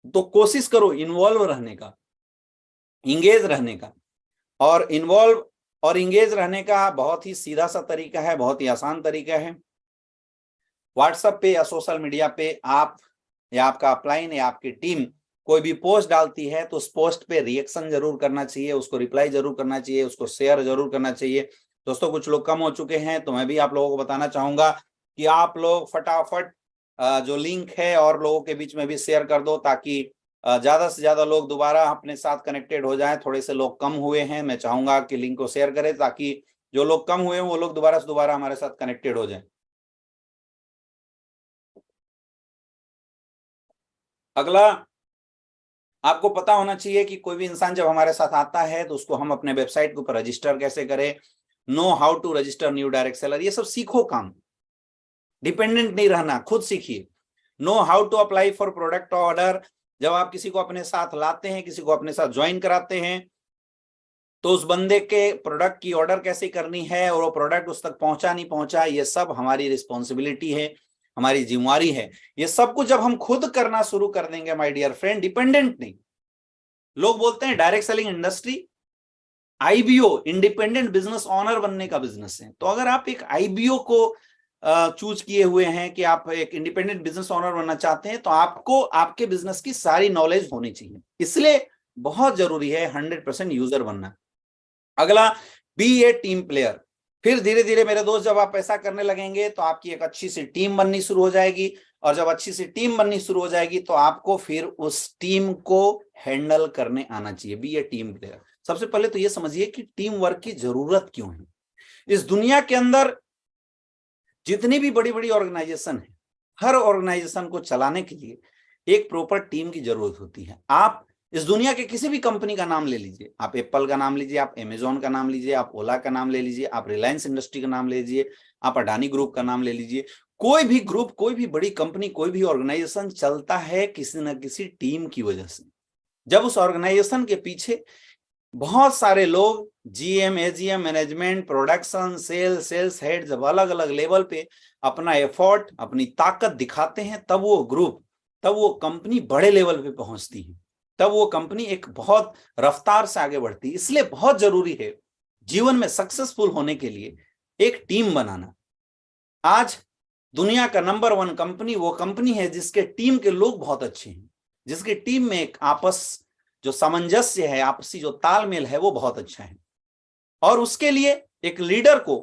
[SPEAKER 1] तो कोशिश करो इन्वॉल्व रहने का, इंगेज रहने का। और इन्वॉल्व और इंगेज रहने का बहुत ही सीधा सा तरीका है, बहुत ही आसान तरीका है। व्हाट्सएप पे या सोशल मीडिया पे आप या आपका अपलाइन या आपकी टीम कोई भी पोस्ट डालती है तो उस पोस्ट पे रिएक्शन जरूर करना चाहिए, उसको रिप्लाई जरूर करना चाहिए, उसको शेयर जरूर करना चाहिए। दोस्तों, कुछ लोग कम हो चुके हैं तो मैं भी आप लोगों को बताना चाहूंगा कि आप लोग फटाफट जो लिंक है और लोगों के बीच में भी शेयर कर दो ताकि ज्यादा से ज्यादा लोग दोबारा अपने साथ कनेक्टेड हो जाएं। थोड़े से लोग कम हुए हैं, मैं चाहूंगा कि लिंक को शेयर करें ताकि जो लोग कम हुए हैं वो लोग दोबारा से दोबारा हमारे साथ कनेक्टेड हो जाएं। अगला, आपको पता होना चाहिए कि कोई भी इंसान जब हमारे साथ आता है तो उसको हम अपने वेबसाइट के ऊपर रजिस्टर कैसे करें। Know how to register new direct seller, ये सब सीखो काम। डिपेंडेंट नहीं रहना, खुद सीखिए। Know how to apply for product order. जब आप किसी को अपने साथ लाते हैं, किसी को अपने साथ ज्वाइन कराते हैं, तो उस बंदे के प्रोडक्ट की ऑर्डर कैसे करनी है और वो प्रोडक्ट उस तक पहुंचा नहीं पहुंचा, ये सब हमारी रिस्पॉन्सिबिलिटी है, हमारी जिम्मेवारी है। ये सब कुछ जब हम खुद करना शुरू कर देंगे माय डियर फ्रेंड, डिपेंडेंट नहीं। लोग बोलते हैं direct selling industry IBO, independent business honour बनने का बिजनेस है। तो अगर आप एक आईबीओ को चूज किए हुए हैं कि आप एक इंडिपेंडेंट बिजनेस ऑनर बनना चाहते हैं, तो आपको आपके बिजनेस की सारी नॉलेज होनी चाहिए। इसलिए बहुत जरूरी है 100% यूजर बनना। अगला, बी ए टीम प्लेयर। फिर धीरे धीरे मेरे दोस्त जब आप ऐसा करने लगेंगे तो आपकी एक अच्छी सी टीम बननी शुरू हो जाएगी और जब अच्छी सी टीम बननी शुरू हो जाएगी तो आपको फिर उस टीम को हैंडल करने आना चाहिए। बी ए टीम प्लेयर। सबसे पहले तो ये समझिए कि टीम वर्क की जरूरत क्यों है। इस दुनिया के अंदर जितनी भी बड़ी बड़ी ऑर्गेनाइजेशन है, हर ऑर्गेनाइजेशन को चलाने के लिए एक प्रॉपर टीम की जरूरत होती है। आप इस दुनिया के किसी भी कंपनी का नाम ले लीजिए, आप एप्पल का नाम लीजिए, आप अमेजोन का नाम लीजिए, आप ओला का नाम ले लीजिए, आप रिलायंस इंडस्ट्री का नाम ले लीजिए, आप अडानी ग्रुप का नाम ले लीजिए। कोई भी ग्रुप, कोई भी बड़ी कंपनी, कोई भी ऑर्गेनाइजेशन चलता है किसी न किसी टीम की वजह से। जब उस ऑर्गेनाइजेशन के पीछे बहुत सारे लोग, GM, AGM, management, production, sales head, जब अलग अलग लेवल पे अपना एफर्ट, अपनी ताकत दिखाते हैं, तब वो ग्रुप, तब वो कंपनी बड़े लेवल पे पहुंचती है, तब वो कंपनी एक बहुत रफ्तार से आगे बढ़ती है। इसलिए बहुत जरूरी है जीवन में सक्सेसफुल होने के लिए एक टीम बनाना। आज दुनिया का नंबर 1 कंपनी वो कंपनी है जिसके टीम के लोग बहुत अच्छे हैं, जिसके टीम में एक आपस जो सामंजस्य है, आपसी जो तालमेल है वो बहुत अच्छा है। और उसके लिए एक लीडर को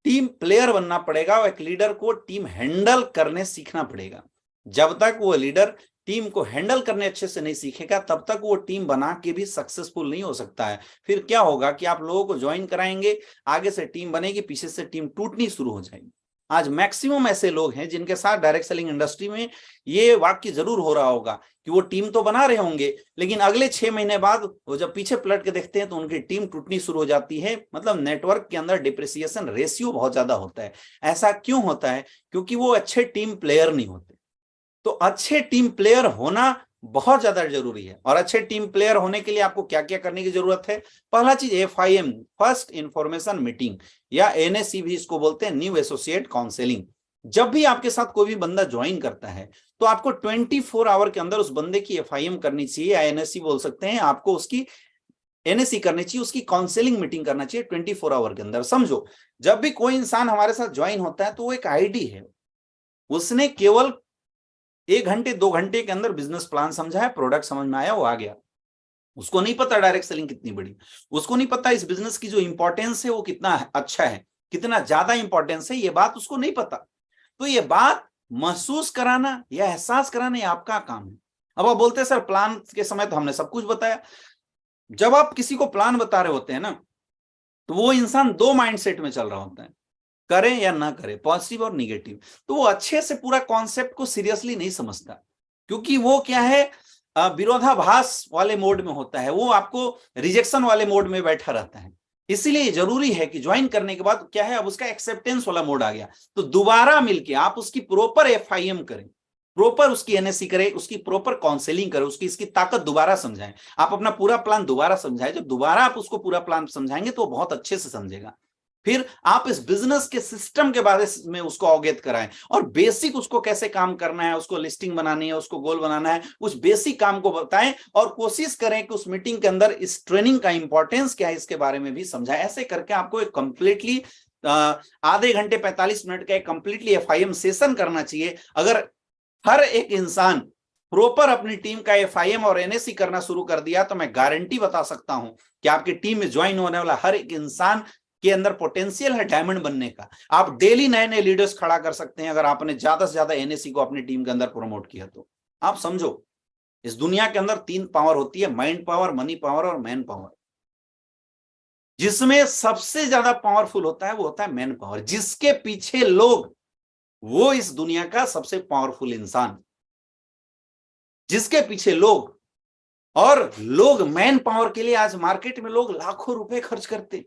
[SPEAKER 1] टीम प्लेयर बनना पड़ेगा और एक लीडर को टीम हैंडल करने सीखना पड़ेगा। जब तक वो लीडर टीम को हैंडल करने अच्छे से नहीं सीखेगा तब तक वो टीम बना के भी सक्सेसफुल नहीं हो सकता है। फिर क्या होगा कि आप लोगों को ज्वाइन कराएंगे, आगे से टीम बनेगी, पीछे से टीम टूटनी शुरू हो जाएगी। आज मैक्सिमम ऐसे लोग हैं जिनके साथ डायरेक्ट सेलिंग इंडस्ट्री में ये वाक्य जरूर हो रहा होगा कि वो टीम तो बना रहे होंगे, लेकिन अगले 6 महीने बाद वो जब पीछे पलट के देखते हैं तो उनकी टीम टूटनी शुरू हो जाती है। मतलब नेटवर्क के अंदर डिप्रिसिएशन रेशियो बहुत ज्यादा होता है। ऐसा क्यों होता है? क्योंकि वो अच्छे टीम प्लेयर नहीं होते। तो अच्छे टीम प्लेयर होना बहुत ज्यादा जरूरी है। और अच्छे टीम प्लेयर होने के लिए आपको क्या क्या करने की जरूरत है? पहला चीज FIM, फर्स्ट इंफॉर्मेशन मीटिंग, या NSC भी इसको बोलते हैं, न्यू एसोसिएट काउंसलिंग। जब भी आपके साथ कोई भी बंदा ज्वाइन करता है तो आपको 24 आवर के अंदर उस बंदे की FIM करनी चाहिए, या NSC बोल सकते हैं। आपको उसकी NSC करनी चाहिए, उसकी काउंसलिंग मीटिंग करना चाहिए 24 आवर के अंदर। समझो, जब भी कोई इंसान हमारे साथ ज्वाइन होता है तो वो एक आईडी है, उसने केवल 1 घंटे 2 घंटे के अंदर बिजनेस प्लान समझा है, प्रोडक्ट समझ में आया, वो आ गया। उसको नहीं पता डायरेक्ट सेलिंग कितनी बड़ी, उसको नहीं पता इस बिजनेस की जो इंपॉर्टेंस है वो कितना अच्छा है, कितना ज्यादा इंपॉर्टेंस है, ये बात उसको नहीं पता। तो ये बात महसूस कराना या एहसास कराना ये आपका काम है। अब आप बोलते हैं सर प्लान के समय तो हमने सब कुछ बताया। जब आप किसी को प्लान बता रहे होते हैं ना, तो वो इंसान 2 माइंडसेट में चल रहा होता है, करें या ना करें, पॉजिटिव और निगेटिव। तो वो अच्छे से पूरा कॉन्सेप्ट को सीरियसली नहीं समझता, क्योंकि वो क्या है, विरोधाभास वाले मोड में होता है, वो आपको रिजेक्शन वाले मोड में बैठा रहता है। इसीलिए जरूरी है कि ज्वाइन करने के बाद क्या है, अब उसका एक्सेप्टेंस वाला मोड आ गया, तो दोबारा मिलके आप उसकी प्रॉपर FIM करें, प्रॉपर उसकी NSC करें, उसकी प्रॉपर काउंसलिंग करें, उसकी इसकी ताकत दोबारा समझाएं, आप अपना पूरा प्लान दोबारा समझाएं। जब दोबारा आप उसको पूरा प्लान समझाएंगे तो वो बहुत अच्छे से समझेगा। फिर आप इस बिजनेस के सिस्टम के बारे में उसको अवगत कराएं, और बेसिक उसको कैसे काम करना है, उसको लिस्टिंग बनानी है, उसको गोल बनाना है, उस बेसिक काम को बताएं। और कोशिश करें कि उस मीटिंग के अंदर इस ट्रेनिंग का इंपॉर्टेंस क्या है इसके बारे में भी समझाएं। ऐसे करके आपको एक कंप्लीटली आधे घंटे 45 मिनट का एक कंप्लीटली FIM सेशन करना चाहिए। अगर हर एक इंसान प्रॉपर अपनी टीम का FIM और NSC करना शुरू कर दिया तो मैं गारंटी बता सकता हूं कि आपकी टीम में ज्वाइन होने वाला हर एक इंसान के अंदर पोटेंशियल है डायमंड बनने का। आप डेली नए नए लीडर्स खड़ा कर सकते हैं अगर आपने ज्यादा से ज्यादा NSC को अपनी टीम के अंदर प्रमोट किया तो। आप समझो, इस दुनिया के अंदर 3 पावर होती है, माइंड पावर, मनी पावर और मैन पावर। जिसमें सबसे ज्यादा पावरफुल होता है वो होता है मैन पावर, जिसके पीछे लोग, वो इस दुनिया का सबसे पावरफुल इंसान, जिसके पीछे लोग। और लोग मैन पावर के लिए आज मार्केट में लोग लाखों रुपए खर्च करते,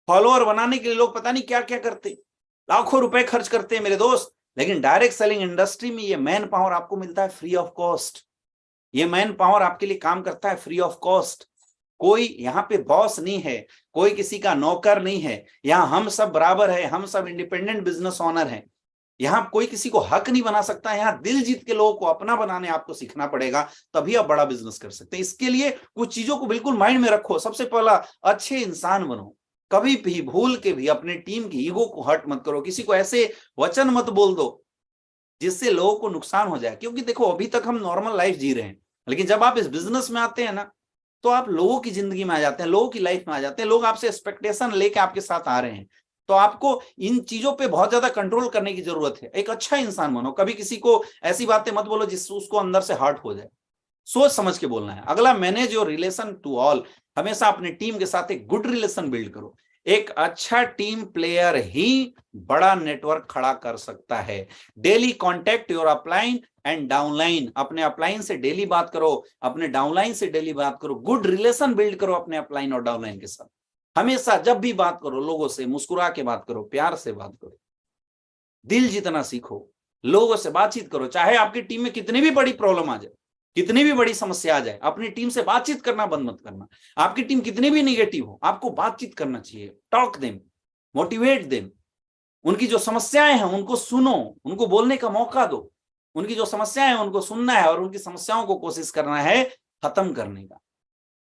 [SPEAKER 1] फॉलोअर बनाने के लिए लोग पता नहीं क्या क्या करते, लाखों रुपए खर्च करते हैं मेरे दोस्त। लेकिन डायरेक्ट सेलिंग इंडस्ट्री में ये मैन पावर आपको मिलता है फ्री ऑफ कॉस्ट। ये मैन पावर आपके लिए काम करता है फ्री ऑफ कॉस्ट। कोई यहाँ पे बॉस नहीं है, कोई किसी का नौकर नहीं है, यहाँ हम सब बराबर है, हम सब इंडिपेंडेंट बिजनेस ओनर हैं। यहाँ कोई किसी को हक नहीं बना सकता। यहाँ दिल जीत के लोगों को अपना बनाने आपको सीखना पड़ेगा, तभी आप बड़ा बिजनेस कर सकते हैं। इसके लिए कुछ चीजों को बिल्कुल माइंड में रखो। सबसे पहला, अच्छे इंसान बनो। कभी भी भूल के भी अपनी टीम की ईगो को हर्ट मत करो, किसी को ऐसे वचन मत बोल दो जिससे लोगों को नुकसान हो जाए। क्योंकि देखो, अभी तक हम नॉर्मल लाइफ जी रहे हैं, लेकिन जब आप इस बिजनेस में आते हैं ना, तो आप लोगों की जिंदगी में आ जाते हैं, लोगों की लाइफ में आ जाते हैं। लोग आपसे एक्सपेक्टेशन लेके आपके साथ आ रहे हैं, तो आपको इन चीजों पे बहुत ज्यादा कंट्रोल करने की जरूरत है। एक अच्छा इंसान बनो, कभी किसी को ऐसी बातें मत बोलो जिससे उसको अंदर से हर्ट हो जाए। सोच समझ के बोलना है। अगला, manage your relation to all. हमेशा अपनी टीम के साथ एक गुड रिलेशन बिल्ड करो। एक अच्छा टीम प्लेयर ही बड़ा नेटवर्क खड़ा कर सकता है। Daily contact your upline and downline. अपने अपलाइन से डेली बात करो, अपने डाउनलाइन से डेली बात करो। गुड रिलेशन बिल्ड करो अपने अपलाइन और डाउनलाइन के साथ। हमेशा जब भी बात करो लोगों से मुस्कुरा के बात करो, प्यार से बात करो, दिल जीतना सीखो, लोगों से बातचीत करो। चाहे आपकी टीम में कितनी भी बड़ी प्रॉब्लम आ जाए, कितनी भी बड़ी समस्या आ जाए, अपनी टीम से बातचीत करना बंद मत करना। आपकी टीम कितनी भी निगेटिव हो, आपको बातचीत करना चाहिए। Talk them, motivate them. उनकी जो समस्याएं हैं उनको सुनो, उनको बोलने का मौका दो। उनकी जो समस्याएं हैं उनको सुनना है और उनकी समस्याओं को कोशिश करना है खत्म करने का।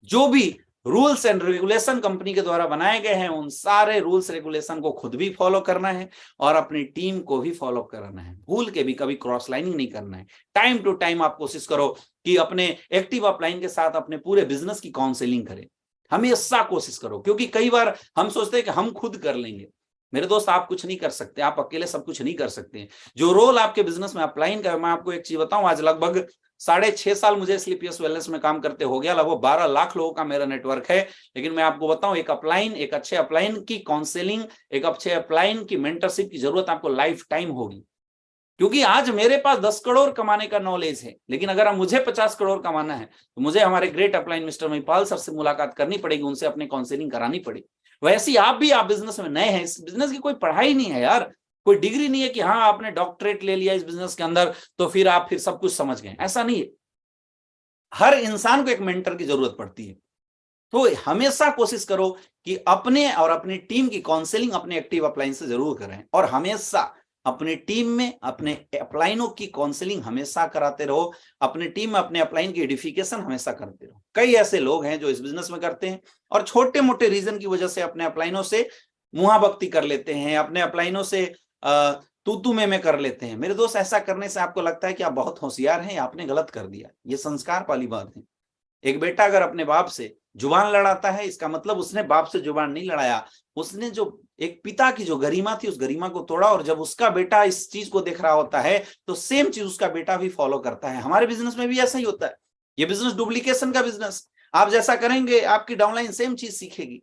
[SPEAKER 1] जो भी रूल्स एंड रेगुलेशन कंपनी के द्वारा बनाए गए हैं, उन सारे रूल्स रेगुलेशन को खुद भी फॉलो करना है और अपनी टीम को भी फॉलो करना है। भूल के भी कभी क्रॉस लाइनिंग नहीं करना है। टाइम टू टाइम आप कोशिश करो कि अपने एक्टिव अपलाइन के साथ अपने पूरे बिजनेस की काउंसलिंग करें। हमेशा कोशिश करो, क्योंकि कई बार हम सोचते हैं कि हम खुद कर लेंगे। मेरे दोस्त, आप कुछ नहीं कर सकते, आप अकेले सब कुछ नहीं कर सकते। जो रोल आपके बिजनेस में अपलाइन कर, मैं आपको एक चीज बताऊं, आज लगभग 6.5 साल मुझे स्लीपियस वेलनेस में काम करते हो गया, लगभग 12 लाख लोगों का मेरा नेटवर्क है। लेकिन मैं आपको बताऊं, एक अच्छे अपलाइन की काउंसलिंग, एक अच्छे अपलाइन की मेंटरशिप की जरूरत आपको लाइफ टाइम होगी। क्योंकि आज मेरे पास 10 करोड़ कमाने का नॉलेज है, लेकिन अगर मुझे 50 करोड़ कमाना है तो मुझे हमारे great upline mister Mahipal sir से मुलाकात करनी पड़ेगी, उनसे अपनी काउंसलिंग करानी पड़ेगी। वैसे ही आप बिजनेस में नए हैं, इस बिजनेस की कोई पढ़ाई नहीं है यार, कोई डिग्री नहीं है कि हाँ आपने डॉक्टरेट ले लिया इस बिजनेस के अंदर तो फिर आप सब कुछ समझ गए, ऐसा नहीं है। हर इंसान को एक मेंटर की जरूरत पड़ती है। तो हमेशा कोशिश करो कि अपने और अपनी टीम की काउंसलिंग अपने एक्टिव अपलाइन से जरूर करें, और हमेशा अपने टीम में अपने अपलाइनों की काउंसलिंग हमेशा कराते रहो, अपने टीम में अपने अपलाइन की एडिफिकेशन हमेशा करते रहो। कई ऐसे लोग हैं जो इस बिजनेस में करते हैं और छोटे मोटे रीजन की वजह से अपने अपलाइनों से मुहाभक्ति कर लेते हैं, अपने अपलाइनों से तू में कर लेते हैं। मेरे दोस्त, ऐसा करने से आपको लगता है कि आप बहुत होशियार हैं, आपने गलत कर दिया। ये संस्कार वाली बात है। एक बेटा अगर अपने बाप से जुबान लड़ाता है, इसका मतलब उसने बाप से जुबान नहीं लड़ाया, उसने जो एक पिता की जो गरिमा थी उस गरिमा को तोड़ा। और जब उसका बेटा इस चीज को देख रहा होता है तो सेम चीज उसका बेटा भी फॉलो करता है। हमारे बिजनेस में भी ऐसा ही होता है। ये बिजनेस डुप्लीकेशन का बिजनेस, आप जैसा करेंगे आपकी डाउनलाइन सेम चीज सीखेगी।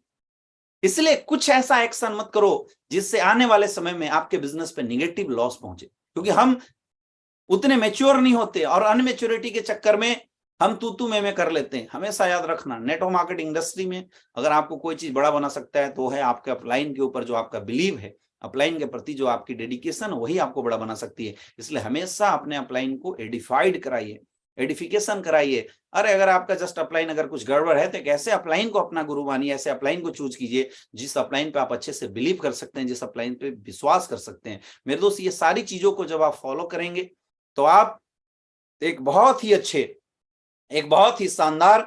[SPEAKER 1] इसलिए कुछ ऐसा एक्शन मत करो जिससे आने वाले समय में आपके बिजनेस पे निगेटिव लॉस पहुंचे, क्योंकि हम उतने मैच्योर नहीं होते और अनमेच्योरिटी के चक्कर में हम तू में कर लेते हैं। हमेशा याद रखना, नेटवर्क मार्केटिंग इंडस्ट्री में अगर आपको कोई चीज बड़ा बना सकता है तो है आपके अपलाइन के ऊपर जो आपका बिलीव है, अपलाइन के प्रति जो आपकी डेडिकेशन है, वही आपको बड़ा बना सकती है। इसलिए हमेशा अपने अपलाइन को एडिफाइड कराइए, एडिफिकेशन कराइए। अरे अगर आपका जस्ट अपलाइन अगर कुछ गड़बड़ है तो एक ऐसे अपलाइन को अपना गुरु मानिए, ऐसे अपलाइन को चूज कीजिए जिस अपलाइन पे आप अच्छे से बिलीव कर सकते हैं, जिस अपलाइन पे विश्वास कर सकते हैं। मेरे दोस्त, ये सारी चीजों को जब आप फॉलो करेंगे तो आप एक बहुत ही शानदार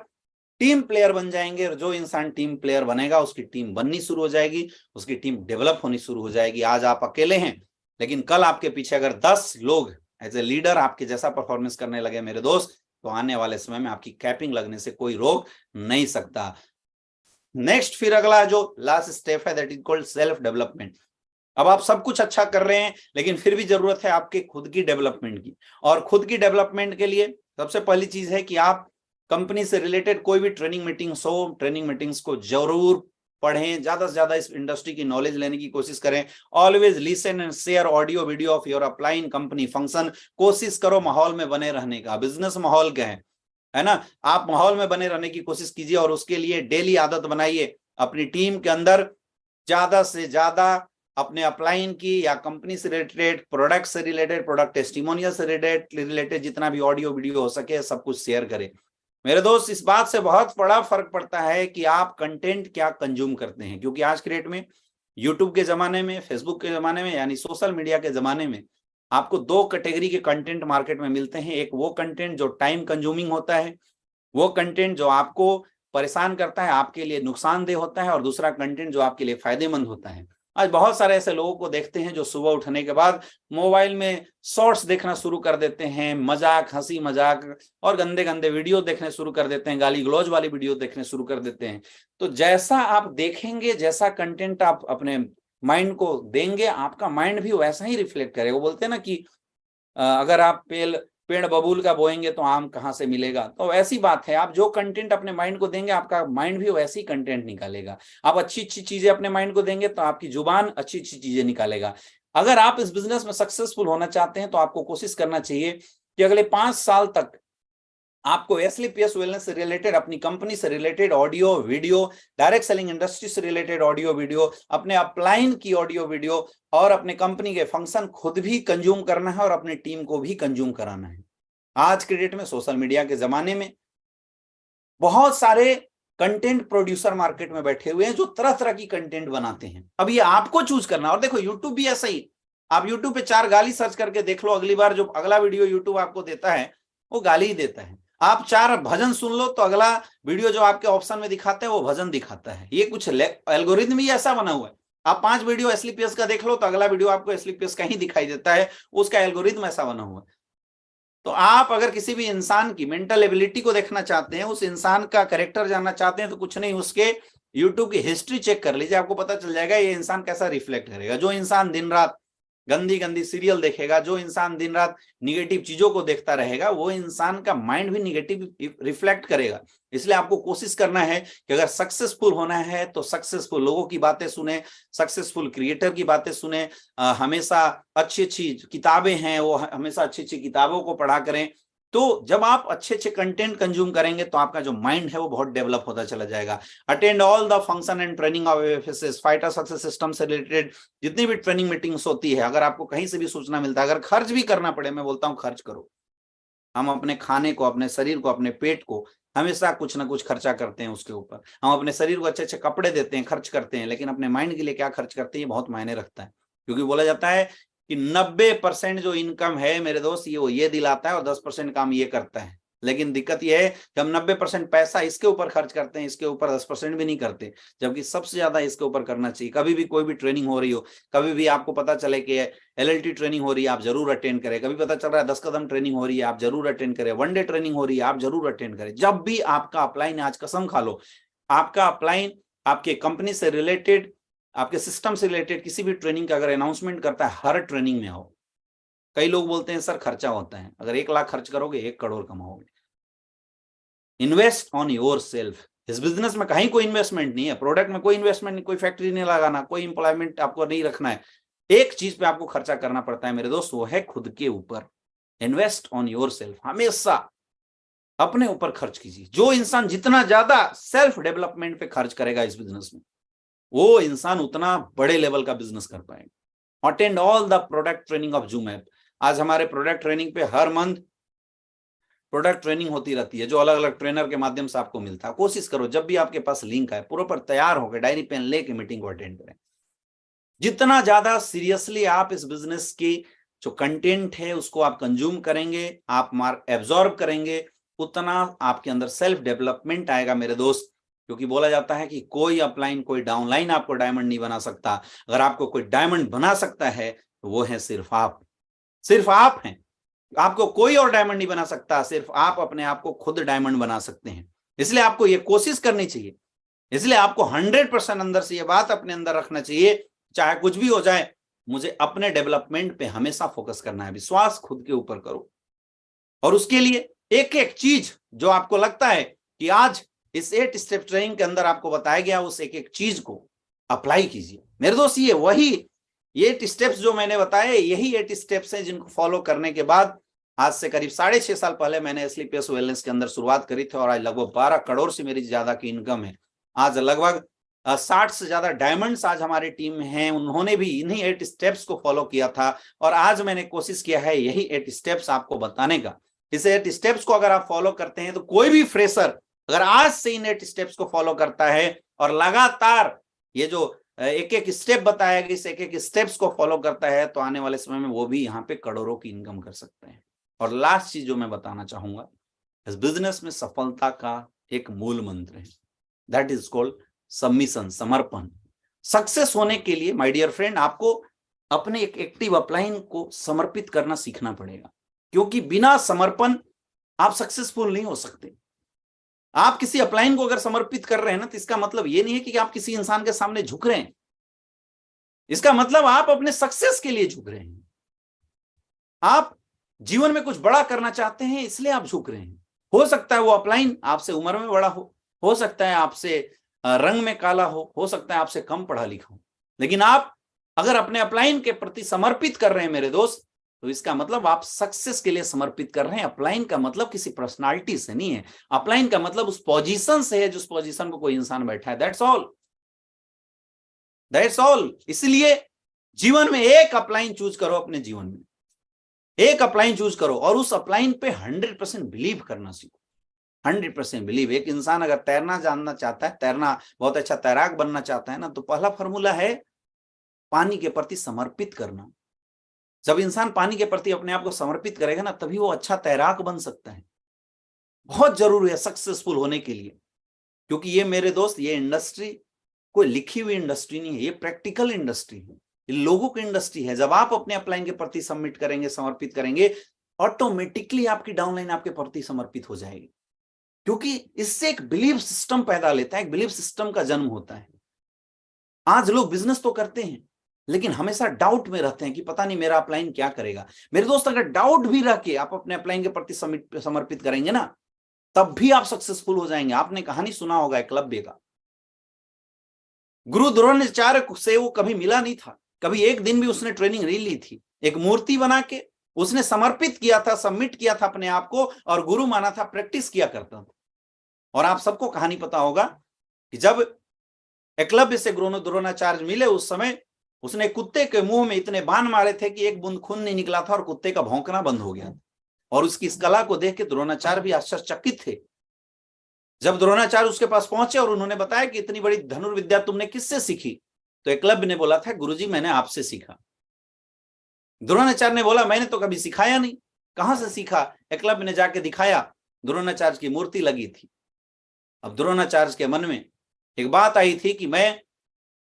[SPEAKER 1] टीम प्लेयर बन जाएंगे। और जो इंसान टीम प्लेयर बनेगा उसकी टीम बननी शुरू हो जाएगी, उसकी टीम डेवलप होनी शुरू हो जाएगी। आज आप अकेले हैं, लेकिन कल आपके पीछे अगर 10 लोग एज ए लीडर आपके जैसा परफॉर्मेंस करने लगे मेरे दोस्त, तो आने वाले समय में आपकी कैपिंग लगने से कोई रोक नहीं सकता। नेक्स्ट, फिर अगला जो लास्ट स्टेप है that is called self development. अब आप सब कुछ अच्छा कर रहे हैं, लेकिन फिर भी जरूरत है आपके खुद की डेवलपमेंट की। और खुद की डेवलपमेंट के लिए सबसे पहली चीज है कि आप कंपनी से रिलेटेड कोई भी ट्रेनिंग मीटिंग्स हो, ट्रेनिंग मीटिंग्स को जरूर पढ़ें, ज्यादा से ज्यादा इस इंडस्ट्री की नॉलेज लेने की कोशिश करें। Always listen and share audio video of your upline company function. कोशिश करो माहौल में बने रहने का। बिजनेस माहौल क्या है ना, आप माहौल में बने रहने की कोशिश कीजिए और उसके लिए डेली आदत बनाइए अपनी टीम के अंदर ज्यादा से ज्यादा अपने अपलाइन की या कंपनी से रिलेटेड, प्रोडक्ट से रिलेटेड, प्रोडक्ट टेस्टिमोनियल से रिलेटेड जितना भी ऑडियो वीडियो हो सके सब कुछ शेयर करें। मेरे दोस्त, इस बात से बहुत बड़ा फर्क पड़ता है कि आप कंटेंट क्या कंज्यूम करते हैं। क्योंकि आज के डेट में यूट्यूब के जमाने में, फेसबुक के जमाने में, यानी सोशल मीडिया के जमाने में आपको 2 कैटेगरी के कंटेंट मार्केट में मिलते हैं। एक वो कंटेंट जो टाइम कंज्यूमिंग होता है, वो कंटेंट जो आपको परेशान करता है, आपके लिए नुकसानदेह होता है, और दूसरा कंटेंट जो आपके लिए फायदेमंद होता है। आज बहुत सारे ऐसे लोगों को देखते हैं जो सुबह उठने के बाद मोबाइल में शॉर्ट्स देखना शुरू कर देते हैं, मजाक, हंसी मजाक और गंदे गंदे वीडियो देखने शुरू कर देते हैं, गाली गलौज वाली वीडियो देखने शुरू कर देते हैं। तो जैसा आप देखेंगे, जैसा कंटेंट आप अपने माइंड को देंगे, आपका माइंड भी वैसा ही रिफ्लेक्ट करेगा। वो बोलते हैं ना कि अगर आप पेड़ बबूल का बोएंगे तो आम कहाँ से मिलेगा। तो ऐसी बात है, आप जो कंटेंट अपने माइंड को देंगे आपका माइंड भी वैसी कंटेंट निकालेगा। आप अच्छी अच्छी चीजें अपने माइंड को देंगे तो आपकी जुबान अच्छी अच्छी चीजें निकालेगा। अगर आप इस बिजनेस में सक्सेसफुल होना चाहते हैं तो आपको कोशिश करना चाहिए कि अगले 5 साल तक आपको एसलीपीएस वेलनेस से रिलेटेड, अपनी कंपनी से related audio video, direct selling industry से रिलेटेड ऑडियो वीडियो, अपने अपलाइन की ऑडियो वीडियो और अपने कंपनी के फंक्शन खुद भी कंज्यूम करना है और अपनी टीम को भी कंज्यूम कराना है। आज के डेट में सोशल मीडिया के जमाने में बहुत सारे कंटेंट प्रोड्यूसर मार्केट में बैठे हुए हैं जो तरह तरह की कंटेंट बनाते हैं। अब ये आपको चूज करना। और देखो, यूट्यूब भी ऐसा ही, आप यूट्यूब पे 4 गाली सर्च करके देख लो, अगली बार जो अगला वीडियो यूट्यूब आपको देता है वो गाली ही देता है। आप 4 भजन सुन लो तो अगला वीडियो जो आपके ऑप्शन में दिखाते हैं वो भजन दिखाता है। ये कुछ एल्गोरिथम ही ऐसा बना हुआ है। आप 5 वीडियो एसलीपीएस का देख लो तो अगला वीडियो आपको एसलीपीएस का ही दिखाई देता है, उसका एल्गोरिथम ऐसा बना हुआ है। तो आप अगर किसी भी इंसान की मेंटल एबिलिटी को देखना चाहते हैं, उस इंसान का कैरेक्टर जानना चाहते हैं, तो कुछ नहीं, उसके यूट्यूब की हिस्ट्री चेक कर लीजिए, आपको पता चल जाएगा ये इंसान कैसा रिफ्लेक्ट करेगा। जो इंसान दिन रात गंदी गंदी सीरियल देखेगा, जो इंसान दिन रात निगेटिव चीजों को देखता रहेगा, वो इंसान का माइंड भी निगेटिव रिफ्लेक्ट करेगा। इसलिए आपको कोशिश करना है कि अगर सक्सेसफुल होना है तो सक्सेसफुल लोगों की बातें सुने, सक्सेसफुल क्रिएटर की बातें सुने, हमेशा अच्छी अच्छी किताबें हैं वो हमेशा अच्छी अच्छी किताबों को पढ़ा करें। तो जब आप अच्छे अच्छे कंटेंट कंज्यूम करेंगे तो आपका जो माइंड है वो बहुत डेवलप होता चला जाएगा। Attend all the function and training of FSS, fighter success system से रिलेटेड जितनी भी ट्रेनिंग मीटिंग्स होती है, अगर आपको कहीं से भी सूचना मिलता है, अगर खर्च भी करना पड़े, मैं बोलता हूं खर्च करो। हम अपने खाने को, अपने शरीर को, अपने पेट को हमेशा कुछ ना कुछ खर्चा करते हैं उसके ऊपर। हम अपने शरीर को अच्छे अच्छे कपड़े देते हैं, खर्च करते हैं, लेकिन अपने माइंड के लिए क्या खर्च करते हैं, ये बहुत मायने रखता है। क्योंकि बोला जाता है कि 90% जो इनकम है मेरे दोस्त, ये दिलाता है और 10% काम ये करता है। लेकिन दिक्कत यह है कि हम 90% पैसा इसके ऊपर खर्च करते हैं, इसके ऊपर 10% भी नहीं करते, जबकि सबसे ज्यादा इसके ऊपर करना चाहिए। कभी भी कोई भी ट्रेनिंग हो रही हो, कभी भी आपको पता चले कि LLT ट्रेनिंग हो रही है, आप जरूर अटेंड करें। कभी पता चल रहा है 10 कदम ट्रेनिंग हो रही है, आप जरूर अटेंड करें। 1 डे ट्रेनिंग हो रही है, आप जरूर अटेंड करें। जब भी आपका अपलाइन, आज कसम खा लो, आपका अपलाइन आपके कंपनी से रिलेटेड, आपके सिस्टम से रिलेटेड किसी भी ट्रेनिंग का अगर अनाउंसमेंट करता है, हर ट्रेनिंग में आओ। कई लोग बोलते हैं सर खर्चा होता है, अगर 1 लाख खर्च करोगे 1 करोड़ कमाओगे। Invest on yourself. इस बिजनेस में कहीं कोई इन्वेस्टमेंट नहीं है, प्रोडक्ट में कोई इन्वेस्टमेंट नहीं, कोई फैक्ट्री नहीं लगाना, कोई इंप्लॉयमेंट आपको नहीं रखना है। एक चीज पे आपको खर्चा करना पड़ता है मेरे दोस्त, वो है खुद के ऊपर। Invest on your self. हमेशा अपने ऊपर खर्च कीजिए। जो इंसान जितना ज्यादा सेल्फ डेवलपमेंट पे खर्च करेगा इस बिजनेस में, वो इंसान उतना बड़े लेवल का बिजनेस कर पाएगा। Attend all the product training of zoom app. आज हमारे प्रोडक्ट ट्रेनिंग पे हर मंथ प्रोडक्ट ट्रेनिंग होती रहती है, जो अलग अलग ट्रेनर के माध्यम से आपको मिलता है। कोशिश करो जब भी आपके पास लिंक आए, प्रॉपर तैयार होकर डायरी पेन लेके मीटिंग को अटेंड करें। जितना ज्यादा सीरियसली आप इस बिजनेस की जो कंटेंट है उसको आप कंज्यूम करेंगे, आप एब्जॉर्ब करेंगे, उतना आपके अंदर सेल्फ डेवलपमेंट आएगा मेरे दोस्त। क्योंकि बोला जाता है कि कोई अपलाइन, कोई डाउनलाइन आपको डायमंड नहीं बना सकता। अगर आपको कोई डायमंड बना सकता है तो वो है सिर्फ आप। सिर्फ आप हैं। आपको कोई और डायमंड नहीं बना सकता, सिर्फ आप अपने आप को खुद डायमंड बना सकते हैं। इसलिए आपको ये कोशिश करनी चाहिए। इसलिए आपको 100% अंदर से ये बात अपने अंदर रखना चाहिए, चाहे कुछ भी हो जाए, मुझे अपने डेवलपमेंट पे हमेशा फोकस करना है। विश्वास खुद के ऊपर करो, और उसके लिए एक एक चीज जो आपको लगता है कि आज इस 8 स्टेप ट्रेनिंग के अंदर आपको बताया गया, उस एक एक चीज को अप्लाई कीजिए मेरे दोस्त। ये वही 8 स्टेप्स जो मैंने बताए, यही 8 स्टेप्स हैं जिनको फॉलो करने के बाद आज से करीब 6.5 साल पहले मैंने स्लीपियस वेलनेस के अंदर शुरुआत करी थी, और आज लगभग 12 करोड़ से मेरी ज्यादा की इनकम है। आज लगभग 60 से ज्यादा डायमंड्स आज हमारी टीम में हैं, उन्होंने भी इन्हीं 8 स्टेप्स को फॉलो किया था। और आज मैंने कोशिश किया है यही 8 स्टेप्स आपको बताने का। इस 8 स्टेप्स को अगर आप फॉलो करते हैं तो कोई भी फ्रेशर अगर आज से इन 8 स्टेप्स को फॉलो करता है और लगातार ये जो एक एक स्टेप बताया गया, इस एक एक स्टेप्स को फॉलो करता है, तो आने वाले समय में वो भी यहाँ पे करोड़ों की इनकम कर सकते हैं। और लास्ट चीज जो मैं बताना चाहूंगा, इस बिजनेस में सफलता का एक मूल मंत्र है, दैट इज कॉल्ड सबमिशन, समर्पण। सक्सेस होने के लिए माय डियर फ्रेंड, आपको अपने एक एक्टिव अपलाइन को समर्पित करना सीखना पड़ेगा। क्योंकि बिना समर्पण आप सक्सेसफुल नहीं हो सकते। आप किसी अपलाइन को अगर समर्पित कर रहे हैं ना, तो इसका मतलब ये नहीं है कि आप किसी इंसान के सामने झुक रहे हैं। इसका मतलब आप अपने सक्सेस के लिए झुक रहे हैं। आप जीवन में कुछ बड़ा करना चाहते हैं, इसलिए आप झुक रहे हैं। हो सकता है वो अपलाइन आपसे उम्र में बड़ा हो सकता है आपसे रंग में काला हो सकता है आपसे कम पढ़ा लिखा हो, लेकिन आप अगर अपने अपलाइन के प्रति समर्पित कर रहे हैं मेरे दोस्त, तो इसका मतलब आप सक्सेस के लिए समर्पित कर रहे हैं। अपलाइन का मतलब किसी पर्सनालिटी से नहीं है, अपलाइन का मतलब उस पोजीशन से है जिस पोजीशन पर कोई इंसान बैठा है। That's all, that's all. इसलिए जीवन में एक अपलाइन चूज करो, अपने जीवन में एक अपलाइन चूज करो और उस अपलाइन पे 100% बिलीव करना सीखो। 100% बिलीव। एक इंसान अगर तैरना जानना चाहता है, तैरना बहुत अच्छा तैराक बनना चाहता है ना, तो पहला फॉर्मूला है पानी के प्रति समर्पित करना। जब इंसान पानी के प्रति अपने आप को समर्पित करेगा ना, तभी वो अच्छा तैराक बन सकता है। बहुत जरूरी है सक्सेसफुल होने के लिए, क्योंकि ये मेरे दोस्त, ये इंडस्ट्री कोई लिखी हुई इंडस्ट्री नहीं है, ये प्रैक्टिकल इंडस्ट्री है, ये लोगों की इंडस्ट्री है। जब आप अपने अपलाइन के प्रति सबमिट करेंगे, समर्पित करेंगे, ऑटोमेटिकली आपकी डाउनलाइन आपके प्रति समर्पित हो जाएगी। क्योंकि इससे एक बिलीफ सिस्टम पैदा लेता है, एक बिलीफ सिस्टम का जन्म होता है। आज लोग बिजनेस तो करते हैं, लेकिन हमेशा डाउट में रहते हैं कि पता नहीं मेरा अपलाइन क्या करेगा। मेरे दोस्त, अगर डाउट भी रख के आप अपने अपलाइन के प्रति समर्पित करेंगे ना, तब भी आप सक्सेसफुल हो जाएंगे। आपने कहानी सुना होगा एकलव्य का। गुरु द्रोणाचार्य से वो कभी मिला नहीं था, कभी एक दिन भी उसने ट्रेनिंग नहीं ली थी। एक मूर्ति बना के उसने समर्पित किया था, सबमिट किया था अपने आप को, और गुरु माना था, प्रैक्टिस किया करता था। और आप सबको कहानी पता होगा कि जब एकलव्य से गुरु द्रोणाचार्य मिले, उस समय उसने कुत्ते के मुंह में इतने बाण मारे थे कि एक बूंद खून नहीं निकला था और कुत्ते का भौंकना बंद हो गया। और उसकी इस कला को देख के द्रोणाचार्य भी आश्चर्यचकित थे। जब द्रोणाचार्य उसके पास पहुंचे और उन्होंने बताया कि इतनी बड़ी धनुर्विद्या तुमने किससे सीखी, तो एकलव्य ने बोला था, गुरुजी मैंने आपसे सीखा। द्रोणाचार्य ने बोला, मैंने तो कभी सिखाया नहीं, कहां से सीखा? एकलव्य ने जाके दिखाया, द्रोणाचार्य की मूर्ति लगी थी। अब द्रोणाचार्य के मन में एक बात आई थी कि मैं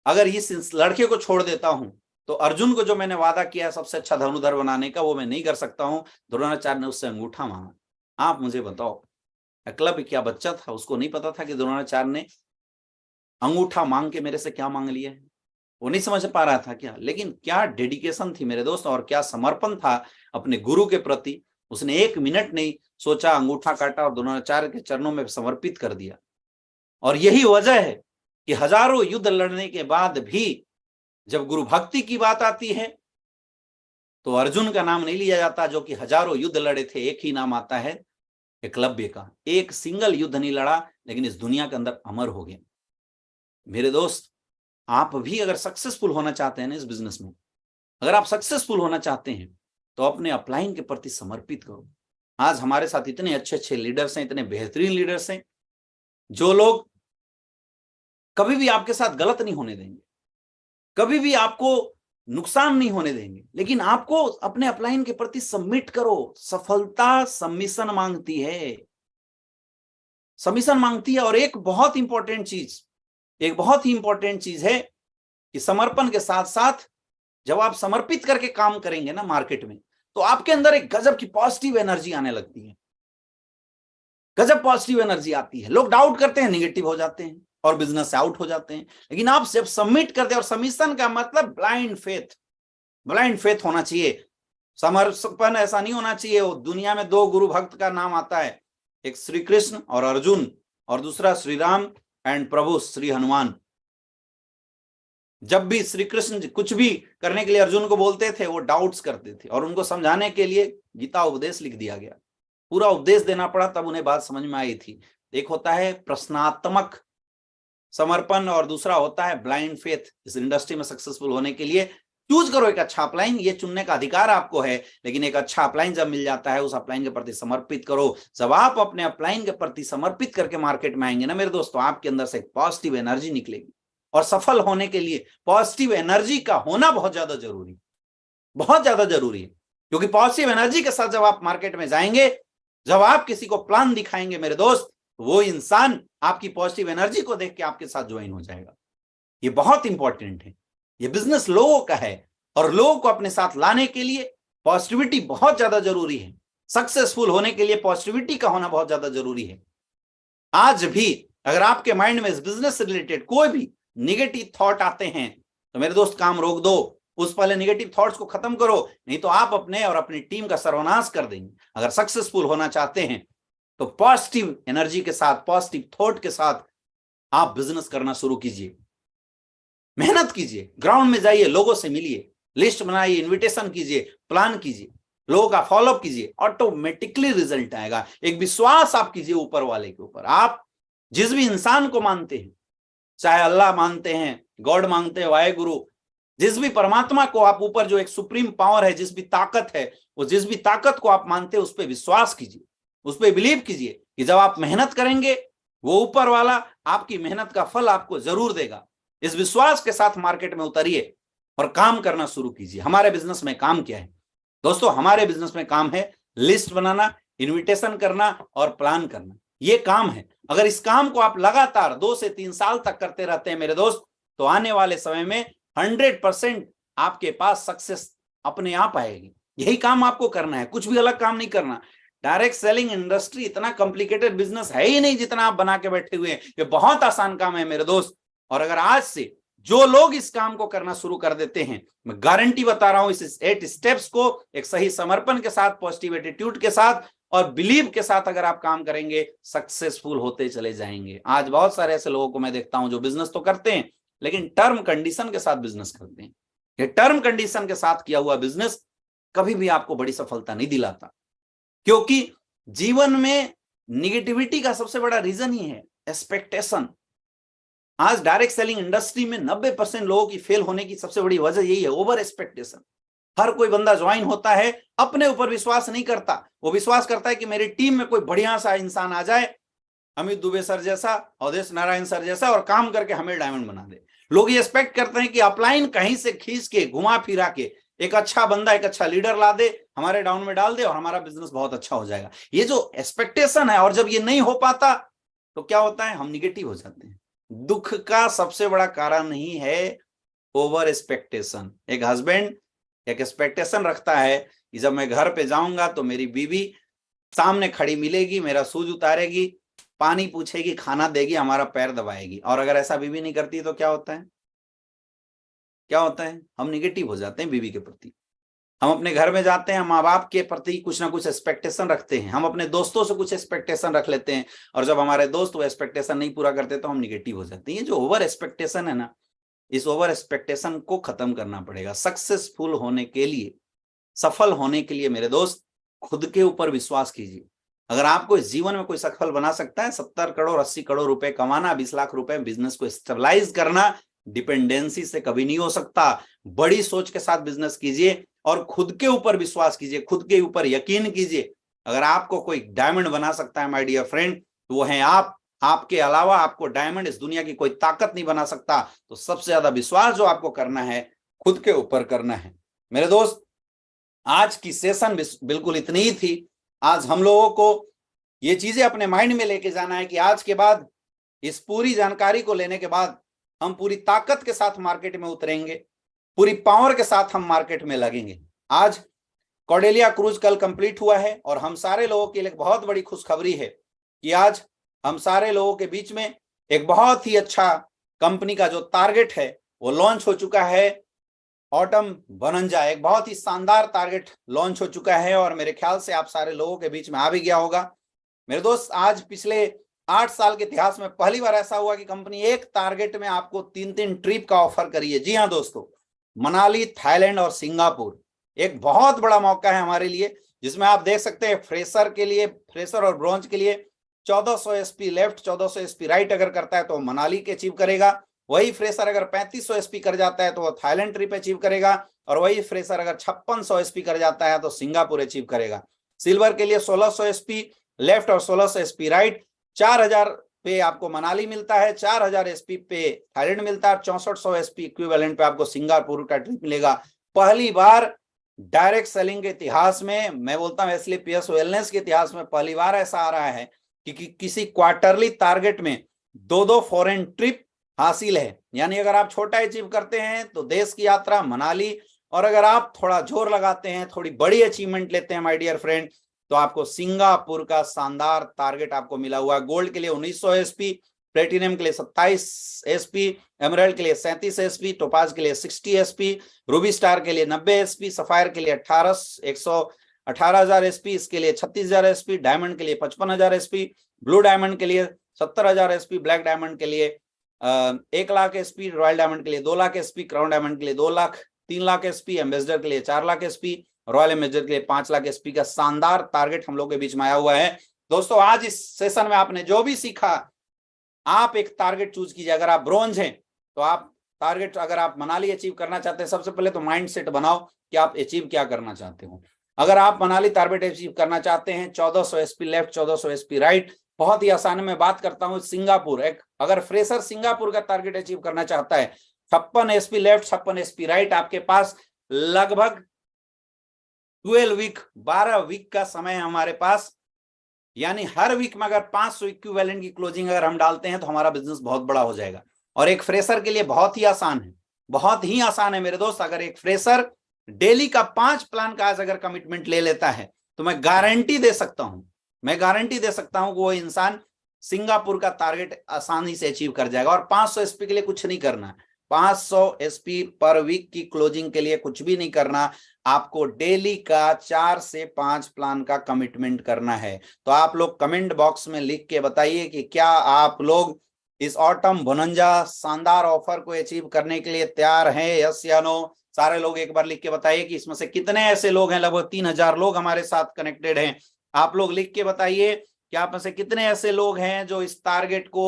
[SPEAKER 1] अगर इस लड़के को छोड़ देता हूं तो अर्जुन को जो मैंने वादा किया सबसे अच्छा धनुर्धर बनाने का, वो मैं नहीं कर सकता हूं। द्रोणाचार्य ने उससे अंगूठा मांगा। आप मुझे बताओ, एकलव्य क्या बच्चा था? उसको नहीं पता था कि द्रोणाचार्य ने अंगूठा मांग के मेरे से क्या मांग लिया है? वो नहीं समझ पा रहा था क्या? लेकिन क्या डेडिकेशन थी मेरे दोस्त, और क्या समर्पण था अपने गुरु के प्रति। उसने एक मिनट नहीं सोचा, अंगूठा काटा और द्रोणाचार्य के चरणों में समर्पित कर दिया। और यही वजह है कि हजारों युद्ध लड़ने के बाद भी जब गुरु भक्ति की बात आती है तो अर्जुन का नाम नहीं लिया जाता, जो कि हजारों युद्ध लड़े थे। एक ही नाम आता है, एकलव्य का। एक सिंगल युद्ध नहीं लड़ा, लेकिन इस दुनिया के अंदर अमर हो गया। मेरे दोस्त, आप भी अगर सक्सेसफुल होना चाहते हैं ना इस बिजनेस में, अगर आप सक्सेसफुल होना चाहते हैं तो अपने अपलाइन के प्रति समर्पित करो। आज हमारे साथ इतने अच्छे अच्छे लीडर्स हैं, इतने बेहतरीन लीडर्स हैं, जो लोग कभी भी आपके साथ गलत नहीं होने देंगे, कभी भी आपको नुकसान नहीं होने देंगे। लेकिन आपको अपने अपलाइन के प्रति सबमिट करो। सफलता सबमिशन मांगती है, सबमिशन मांगती है। और एक बहुत इंपॉर्टेंट चीज है कि समर्पण के साथ साथ जब आप समर्पित करके काम करेंगे ना मार्केट में, तो आपके अंदर एक गजब की पॉजिटिव एनर्जी आने लगती है। गजब पॉजिटिव एनर्जी आती है। लोग डाउट करते हैं, निगेटिव हो जाते हैं और बिजनेस से आउट हो जाते हैं। लेकिन आप जब सबमिट करते हैं, और सबमिशन का मतलब ब्लाइंड फेथ होना चाहिए। समर्पण ऐसा नहीं होना चाहिए। वो दुनिया में दो गुरु भक्त का नाम आता है, एक श्री कृष्ण और अर्जुन, और दूसरा श्री राम एंड प्रभु श्री हनुमान। जब भी श्री कृष्ण कुछ भी करने के लिए अर्जुन को बोलते थे, वो डाउट्स करते थे, और उनको समझाने के लिए गीता उपदेश लिख दिया गया, पूरा उपदेश देना पड़ा, तब उन्हें बात समझ में आई थी। एक होता है प्रश्नात्मक समर्पण और दूसरा होता है ब्लाइंड फेथ। इस इंडस्ट्री में सक्सेसफुल होने के लिए चूज करो एक अच्छा अपलाइन। ये चुनने का अधिकार आपको है, लेकिन एक अच्छा अपलाइन जब मिल जाता है, उस अपलाइन के प्रति समर्पित करो। जब आप अपने अपलाइन के प्रति समर्पित करके मार्केट में आएंगे ना मेरे दोस्तों, आपके अंदर से एक पॉजिटिव एनर्जी निकलेगी। और सफल होने के लिए पॉजिटिव एनर्जी का होना बहुत ज्यादा जरूरी है। क्योंकि पॉजिटिव एनर्जी के साथ जब आप मार्केट में जाएंगे, जब आप किसी को प्लान दिखाएंगे मेरे दोस्त, वो इंसान आपकी पॉजिटिव एनर्जी को देख के आपके साथ ज्वाइन हो जाएगा। ये बहुत इंपॉर्टेंट है। ये बिजनेस लोगों का है, और लोगों को अपने साथ लाने के लिए पॉजिटिविटी बहुत ज्यादा जरूरी है। सक्सेसफुल होने के लिए पॉजिटिविटी का होना बहुत ज्यादा जरूरी है। आज भी अगर आपके माइंड में इस बिजनेस से रिलेटेड कोई भी निगेटिव थॉट आते हैं, तो मेरे दोस्त काम रोक दो, उस पहले निगेटिव थॉट्स को खत्म करो, नहीं तो आप अपने और अपनी टीम का सर्वनाश कर देंगे। अगर सक्सेसफुल होना चाहते हैं तो पॉजिटिव एनर्जी के साथ, पॉजिटिव थॉट के साथ आप बिजनेस करना शुरू कीजिए। मेहनत कीजिए, ग्राउंड में जाइए, लोगों से मिलिए, लिस्ट बनाइए, इन्विटेशन कीजिए, प्लान कीजिए, लोगों का फॉलोअप कीजिए, ऑटोमेटिकली रिजल्ट आएगा। एक विश्वास आप कीजिए ऊपर वाले के ऊपर। आप जिस भी इंसान को मानते हैं, चाहे अल्लाह मानते हैं, गॉड मानते हैं, वाहेगुरु, जिस भी परमात्मा को आप ऊपर, जो एक सुप्रीम पावर है, जिस भी ताकत है, वो जिस भी ताकत को आप मानते हैं, उस पर विश्वास कीजिए, उस पर बिलीव कीजिए कि जब आप मेहनत करेंगे, वो ऊपर वाला आपकी मेहनत का फल आपको जरूर देगा। इस विश्वास के साथ मार्केट में उतरिए और काम करना शुरू कीजिए। हमारे बिजनेस में काम क्या है दोस्तों? हमारे बिजनेस में काम है लिस्ट बनाना, इन्विटेशन करना और प्लान करना। ये काम है। अगर इस काम को आप लगातार 2 से 3 साल तक करते रहते हैं मेरे दोस्त, तो आने वाले समय में 100% आपके पास सक्सेस अपने आप आएगी। यही काम आपको करना है, कुछ भी अलग काम नहीं करना। डायरेक्ट सेलिंग इंडस्ट्री इतना कॉम्प्लिकेटेड बिजनेस है ही नहीं जितना आप बना के बैठे हुए हैं। ये बहुत आसान काम है मेरे दोस्त। और अगर आज से जो लोग इस काम को करना शुरू कर देते हैं, मैं गारंटी बता रहा हूं, इस 8 स्टेप्स को एक सही समर्पण के साथ, पॉजिटिव एटीट्यूड के साथ और बिलीव के साथ अगर आप काम करेंगे, सक्सेसफुल होते चले जाएंगे। आज बहुत सारे ऐसे लोगों को मैं देखता हूं जो बिजनेस तो करते हैं लेकिन टर्म कंडीशन के साथ बिजनेस करते हैं। ये टर्म कंडीशन के साथ किया हुआ बिजनेस कभी भी आपको बड़ी सफलता नहीं दिलाता, क्योंकि जीवन में निगेटिविटी का सबसे बड़ा रीजन ही है एक्सपेक्टेशन। आज डायरेक्ट सेलिंग इंडस्ट्री में 90% लोगों की फेल होने की सबसे बड़ी वजह यही है, ओवर एक्सपेक्टेशन। हर कोई बंदा ज्वाइन होता है, अपने ऊपर विश्वास नहीं करता, वो विश्वास करता है कि मेरी टीम में कोई बढ़िया सा इंसान आ जाए, अमित दुबे सर जैसा, अवधेश नारायण सर जैसा, और काम करके हमें डायमंड बना दे। लोग ये एक्सपेक्ट करते हैं कि अपलाइन कहीं से खींच के घुमा फिरा के एक अच्छा बंदा, एक अच्छा लीडर ला दे, हमारे डाउन में डाल दे और हमारा बिजनेस बहुत अच्छा हो जाएगा। ये जो एक्सपेक्टेशन है, और जब ये नहीं हो पाता तो क्या होता है, हम निगेटिव हो जाते हैं। दुख का सबसे बड़ा कारण नहीं है ओवर एक्सपेक्टेशन। एक हस्बैंड एक एक्सपेक्टेशन रखता है कि जब मैं घर पे जाऊंगा तो मेरी बीवी सामने खड़ी मिलेगी, मेरा शूज उतारेगी, पानी पूछेगी, खाना देगी, हमारा पैर दबाएगी। और अगर ऐसा बीवी नहीं करती तो क्या होता है, क्या होता है, हम निगेटिव हो जाते हैं बीवी के प्रति। हम अपने घर में जाते हैं, माँ बाप के प्रति कुछ ना कुछ एक्सपेक्टेशन रखते हैं, हम अपने दोस्तों से कुछ एक्सपेक्टेशन रख लेते हैं, और जब हमारे दोस्त वो एक्सपेक्टेशन नहीं पूरा करते तो हम निगेटिव हो जाते हैं। ये जो ओवर एक्सपेक्टेशन है ना, इस ओवर एक्सपेक्टेशन को खत्म करना पड़ेगा। सक्सेसफुल होने के लिए, सफल होने के लिए मेरे दोस्त, खुद के ऊपर विश्वास कीजिए। अगर आपको इस जीवन में कोई सफल बना सकता है, 70 करोड़ 80 करोड़ रुपए कमाना, 20 लाख रुपए बिजनेस को स्टेबलाइज करना, डिपेंडेंसी से कभी नहीं हो सकता। बड़ी सोच के साथ बिजनेस कीजिए और खुद के ऊपर विश्वास कीजिए, खुद के ऊपर यकीन कीजिए। अगर आपको कोई डायमंड बना सकता है माय डियर फ्रेंड, तो वो है आप। आपके अलावा आपको डायमंड इस दुनिया की कोई ताकत नहीं बना सकता। तो सबसे ज्यादा विश्वास जो आपको करना है, खुद के ऊपर करना है। मेरे दोस्त, आज की सेशन बिल्कुल इतनी ही थी। आज हम लोगों को ये चीजें अपने माइंड में लेके जाना है कि आज के बाद, इस पूरी जानकारी को लेने के बाद, हम पूरी ताकत के साथ मार्केट में उतरेंगे, पूरी पावर के साथ हम मार्केट में लगेंगे। आज कॉर्डेलिया क्रूज कल कंप्लीट हुआ है और हम सारे लोगों के लिए बहुत बड़ी खुशखबरी है कि आज हम सारे लोगों के बीच में एक बहुत ही अच्छा कंपनी का जो टारगेट है वो लॉन्च हो चुका है। ऑटम बनंजा, एक बहुत ही शानदार टारगेट लॉन्च हो चुका है और मेरे ख्याल से आप सारे लोगों के बीच में आ भी गया होगा। मेरे दोस्त, आज पिछले 8 साल के इतिहास में पहली बार ऐसा हुआ कि कंपनी एक टारगेट में आपको 3-3 ट्रिप का ऑफर करी है। जी हाँ दोस्तों, मनाली, थाईलैंड और सिंगापुर एक बहुत बड़ा मौका है हमारे लिए, जिसमें आप देख सकते हैं फ्रेशर के लिए, फ्रेशर और ब्रॉन्ज के लिए 1400 एसपी लेफ्ट, 1400 एसपी राइट अगर करता है तो मनाली के अचीव करेगा। वही फ्रेशर अगर 3500 एसपी कर जाता है तो वो थाईलैंड ट्रिप अचीव करेगा, और वही फ्रेशर अगर 5600 एसपी कर जाता है तो सिंगापुर अचीव करेगा। सिल्वर के लिए 1600 एसपी लेफ्ट और 1600 एसपी राइट, 4000 पे आपको मनाली मिलता है, 4000 एसपी पे थाईलैंड मिलता है, 6400 एसपी इक्विवेलेंट पे आपको सिंगापुर का ट्रिप मिलेगा। पहली बार डायरेक्ट सेलिंग के इतिहास में, मैं बोलता हूं इसलिए पीएस वेलनेस के इतिहास में पहली बार ऐसा आ रहा है कि किसी क्वार्टरली टारगेट में 2-2 फॉरेन ट्रिप हासिल है। यानी अगर आप छोटा अचीव करते हैं तो देश की यात्रा मनाली, और अगर आप थोड़ा जोर लगाते हैं, थोड़ी बड़ी अचीवमेंट लेते हैं माय डियर फ्रेंड, तो आपको सिंगापुर का शानदार टारगेट आपको मिला हुआ है। गोल्ड के लिए 1900 एसपी, प्लेटिनम के लिए 27 एसपी, एमराल्ड के लिए 37 एसपी, टोपाज के लिए 60 एसपी, रूबी स्टार के लिए 90 एसपी, सफायर के लिए 118,000 एसपी, इसके लिए 36,000 एसपी, डायमंड के लिए 55,000 एसपी, ब्लू डायमंड के लिए 70,000 एसपी, ब्लैक डायमंड के लिए 1 लाख एसपी, रॉयल डायमंड के लिए 2 लाख एसपी, क्राउन डायमंड के लिए 2 लाख 3 लाख एसपी, एम्बेसडर के लिए 4 लाख एसपी, रॉयल एम्बेसडर के लिए 5 लाख एसपी का शानदार टारगेट हम लोग के बीच में आया हुआ है। दोस्तों, आज इस सेशन में आपने जो भी सीखा, आप एक टारगेट चूज कीजिए। अगर आप ब्रॉन्ज हैं तो आप टारगेट, अगर आप मनाली अचीव करना चाहते हैं, सबसे पहले तो माइंड सेट बनाओ कि आप अचीव क्या करना चाहते हो। अगर आप मनाली टारगेट अचीव करना चाहते हैं, 1400 एसपी लेफ्ट, 1400 एसपी राइट, बहुत ही आसान है। मैं बात करता हूं सिंगापुर, एक अगर फ्रेशर सिंगापुर का टारगेट अचीव करना चाहता है, 56 एसपी लेफ्ट, 56 एसपी राइट, आपके पास लगभग 12 वीक, 12 वीक का समय है हमारे पास। यानी हर वीक में अगर 500 इक्विवेलेंट की क्लोजिंग अगर हम डालते हैं तो हमारा बिजनेस बहुत बड़ा हो जाएगा। और एक फ्रेशर के लिए बहुत ही आसान है, बहुत ही आसान है मेरे दोस्त। अगर एक फ्रेशर डेली का 5 प्लान का आज अगर कमिटमेंट ले लेता है तो मैं गारंटी दे सकता हूं, कि वो इंसान सिंगापुर का टारगेट आसानी से अचीव कर जाएगा। और 500 एसपी के लिए कुछ नहीं करना है, 500 एसपी पर वीक की क्लोजिंग के लिए कुछ भी नहीं करना, आपको डेली का 4 से 5 प्लान का कमिटमेंट करना है। तो आप लोग कमेंट बॉक्स में लिख के बताइए कि क्या आप लोग इस ऑटम बोनंजा शानदार ऑफर को अचीव करने के लिए तैयार हैं, यस या नो। सारे लोग एक बार लिख के बताइए कि इसमें से कितने ऐसे लोग हैं, लगभग 3000 लोग हमारे साथ कनेक्टेड हैं। आप लोग लिख के बताइए कि आप में से कितने ऐसे लोग हैं जो इस टारगेट को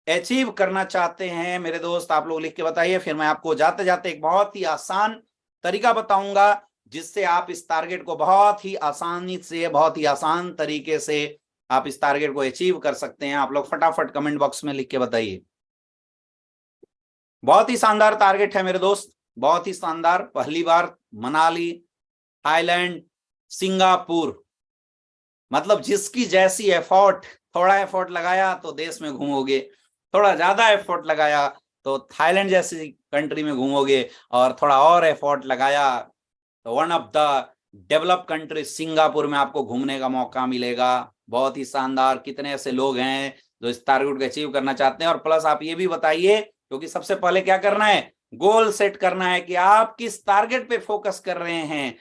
[SPEAKER 1] अचीव करना चाहते हैं। मेरे दोस्त आप लोग लिख के बताइए। फिर मैं आपको जाते जाते एक बहुत ही आसान तरीका बताऊंगा जिससे आप इस टारगेट को बहुत ही आसानी से, बहुत ही आसान तरीके से आप इस टारगेट को अचीव कर सकते हैं। आप लोग फटाफट कमेंट बॉक्स में लिख के बताइए। बहुत ही शानदार टारगेट है मेरे दोस्त, बहुत ही शानदार। पहली बार मनाली, थाईलैंड, सिंगापुर, मतलब जिसकी जैसी एफर्ट, थोड़ा एफर्ट लगाया तो देश में घूमोगे, थोड़ा ज्यादा एफर्ट लगाया तो थाईलैंड जैसी कंट्री में घूमोगे, और थोड़ा और एफर्ट लगाया तो one of the develop country Singapore में आपको घूमने का मौका मिलेगा। बहुत ही शानदार। कितने ऐसे लोग हैं जो इस टारगेट को अचीव करना चाहते हैं। और प्लस आप ये भी बताइए, क्योंकि सबसे पहले क्या करना है, गोल सेट करना है कि आप किस टारगेट पे फोकस कर रहे हैं।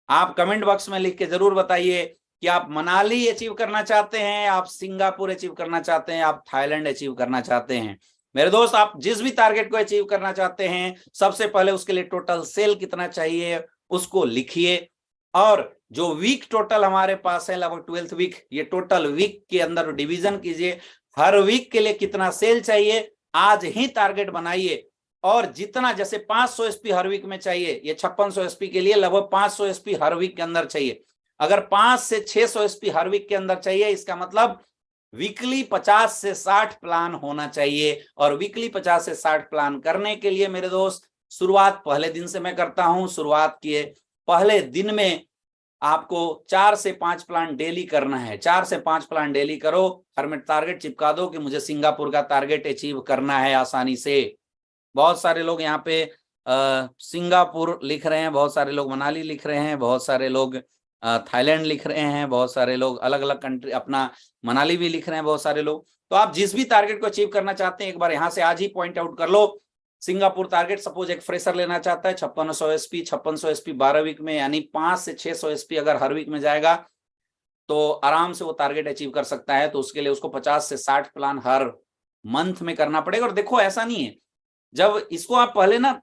[SPEAKER 1] आप कमेंट बॉक्स में लिख के जरूर बताइए कि आप मनाली अचीव करना चाहते हैं, आप सिंगापुर अचीव करना चाहते हैं, आप थाईलैंड अचीव करना चाहते हैं। मेरे दोस्त आप जिस भी टारगेट को अचीव करना चाहते हैं, सबसे पहले उसके लिए टोटल सेल कितना चाहिए उसको लिखिए। और जो वीक टोटल हमारे पास है, लगभग 12th वीक, ये टोटल वीक के अंदर डिवीजन कीजिए। हर वीक के लिए कितना सेल चाहिए आज ही टारगेट बनाइए। और जितना, जैसे 500 एसपी हर वीक में चाहिए, ये 5600 एसपी के लिए लगभग 500 एसपी हर वीक के अंदर चाहिए। अगर 5 से 600 एसपी हर वीक के अंदर चाहिए, इसका मतलब वीकली 50 से 60 प्लान होना चाहिए। और वीकली 50 से 60 प्लान करने के लिए मेरे दोस्त, शुरुआत पहले दिन से मैं करता हूं। शुरुआत किए पहले दिन में आपको 4 से 5 प्लान डेली करना है। 4 से 5 प्लान डेली करो। हर में टारगेट चिपका दो कि मुझे सिंगापुर का टारगेट अचीव करना है आसानी से। बहुत सारे लोग यहाँ पे सिंगापुर लिख रहे हैं, बहुत सारे लोग मनाली लिख रहे हैं, बहुत सारे लोग थाईलैंड लिख रहे हैं, बहुत सारे लोग अलग अलग कंट्री अपना मनाली भी लिख रहे हैं, बहुत सारे लोग। तो आप जिस भी टारगेट को अचीव करना चाहते हैं, एक बार यहाँ से आज ही पॉइंट आउट कर लो। सिंगापुर टारगेट, सपोज एक फ्रेशर लेना चाहता है 5600 एसपी, 5600 एसपी 12 वीक में, यानी 5 से 600 एसपी अगर हर वीक में जाएगा तो आराम से वो टारगेट अचीव कर सकता है। तो उसके लिए उसको 50 से 60 प्लान हर मंथ में करना पड़ेगा। और देखो ऐसा नहीं है, जब इसको आप पहले ना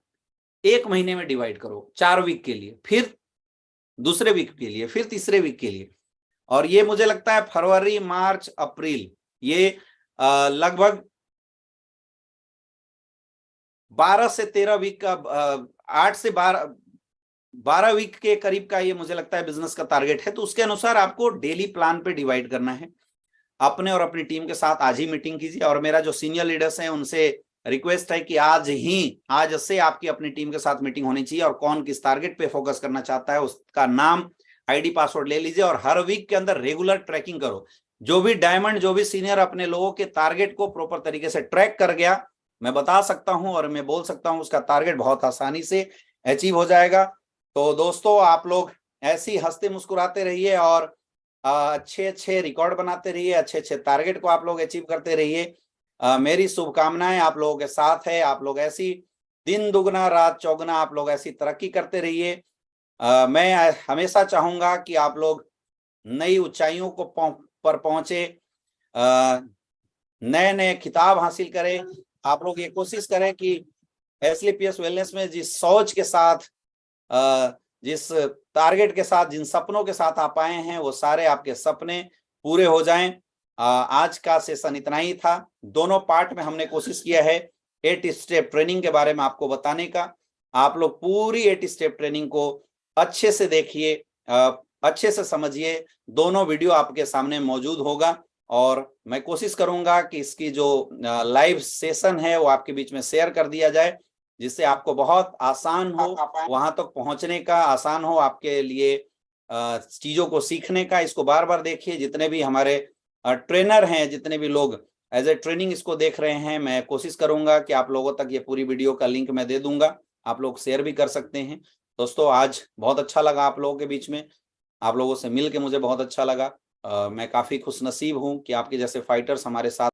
[SPEAKER 1] 1 महीने में डिवाइड करो, 4 वीक के लिए, फिर दूसरे वीक के लिए, फिर तीसरे वीक के लिए, और ये मुझे लगता है फरवरी, मार्च, अप्रैल, ये लगभग 12 से 13 वीक का, 8 से 12 वीक के करीब का ये मुझे लगता है बिजनेस का टारगेट है। तो उसके अनुसार आपको डेली प्लान पे डिवाइड करना है। अपने और अपनी टीम के साथ आज ही मीटिंग कीजिए। और मेरा जो सीनियर लीडर्स हैं उनसे रिक्वेस्ट है कि आज से आपकी अपनी टीम के साथ मीटिंग होनी चाहिए, और कौन किस टारगेट पे फोकस करना चाहता है उसका नाम, आईडी, पासवर्ड ले लीजिए, और हर वीक के अंदर रेगुलर ट्रैकिंग करो। जो भी डायमंड, जो भी सीनियर अपने लोगों के टारगेट को प्रॉपर तरीके से ट्रैक कर गया, मैं बता सकता हूं और मैं बोल सकता हूं उसका टारगेट बहुत आसानी से अचीव हो जाएगा। तो दोस्तों आप लोग ऐसे ही हंसते मुस्कुराते रहिए और अच्छे अच्छे रिकॉर्ड बनाते रहिए, अच्छे अच्छे टारगेट को आप लोग अचीव करते रहिए। मेरी शुभकामनाएं आप लोगों के साथ है। आप लोग ऐसी दिन दुगना रात चौगुना आप लोग ऐसी तरक्की करते रहिए। मैं हमेशा चाहूंगा कि आप लोग नई ऊंचाइयों को पर पहुंचे, नए नए खिताब हासिल करें। आप लोग ये कोशिश करें कि एसलीपीएस वेलनेस में जिस सोच के साथ, जिस टारगेट के साथ, जिन सपनों के साथ आप आए हैं, वो सारे आपके सपने पूरे हो जाएं। आज का सेशन इतना ही था। दोनों पार्ट में हमने कोशिश किया है 8 स्टेप ट्रेनिंग के बारे में आपको बताने का। आप लोग पूरी 8 स्टेप ट्रेनिंग को अच्छे से देखिए, अच्छे से समझिए। दोनों वीडियो आपके सामने मौजूद होगा, और मैं कोशिश करूंगा कि इसकी जो लाइव सेशन है वो आपके बीच में शेयर कर दिया जाए, जिससे आपको बहुत आसान हो वहां तक पहुंचने का, आसान हो आपके लिए चीजों को सीखने का। इसको बार बार देखिए। जितने भी हमारे ट्रेनर हैं, जितने भी लोग एज ए ट्रेनिंग इसको देख रहे हैं, मैं कोशिश करूंगा कि आप लोगों तक ये पूरी वीडियो का लिंक मैं दे दूंगा, आप लोग शेयर भी कर सकते हैं। दोस्तों आज बहुत अच्छा लगा आप लोगों के बीच में, आप लोगों से मिल के मुझे बहुत अच्छा लगा। मैं काफी खुश नसीब हूँ कि आपके जैसे फाइटर्स हमारे साथ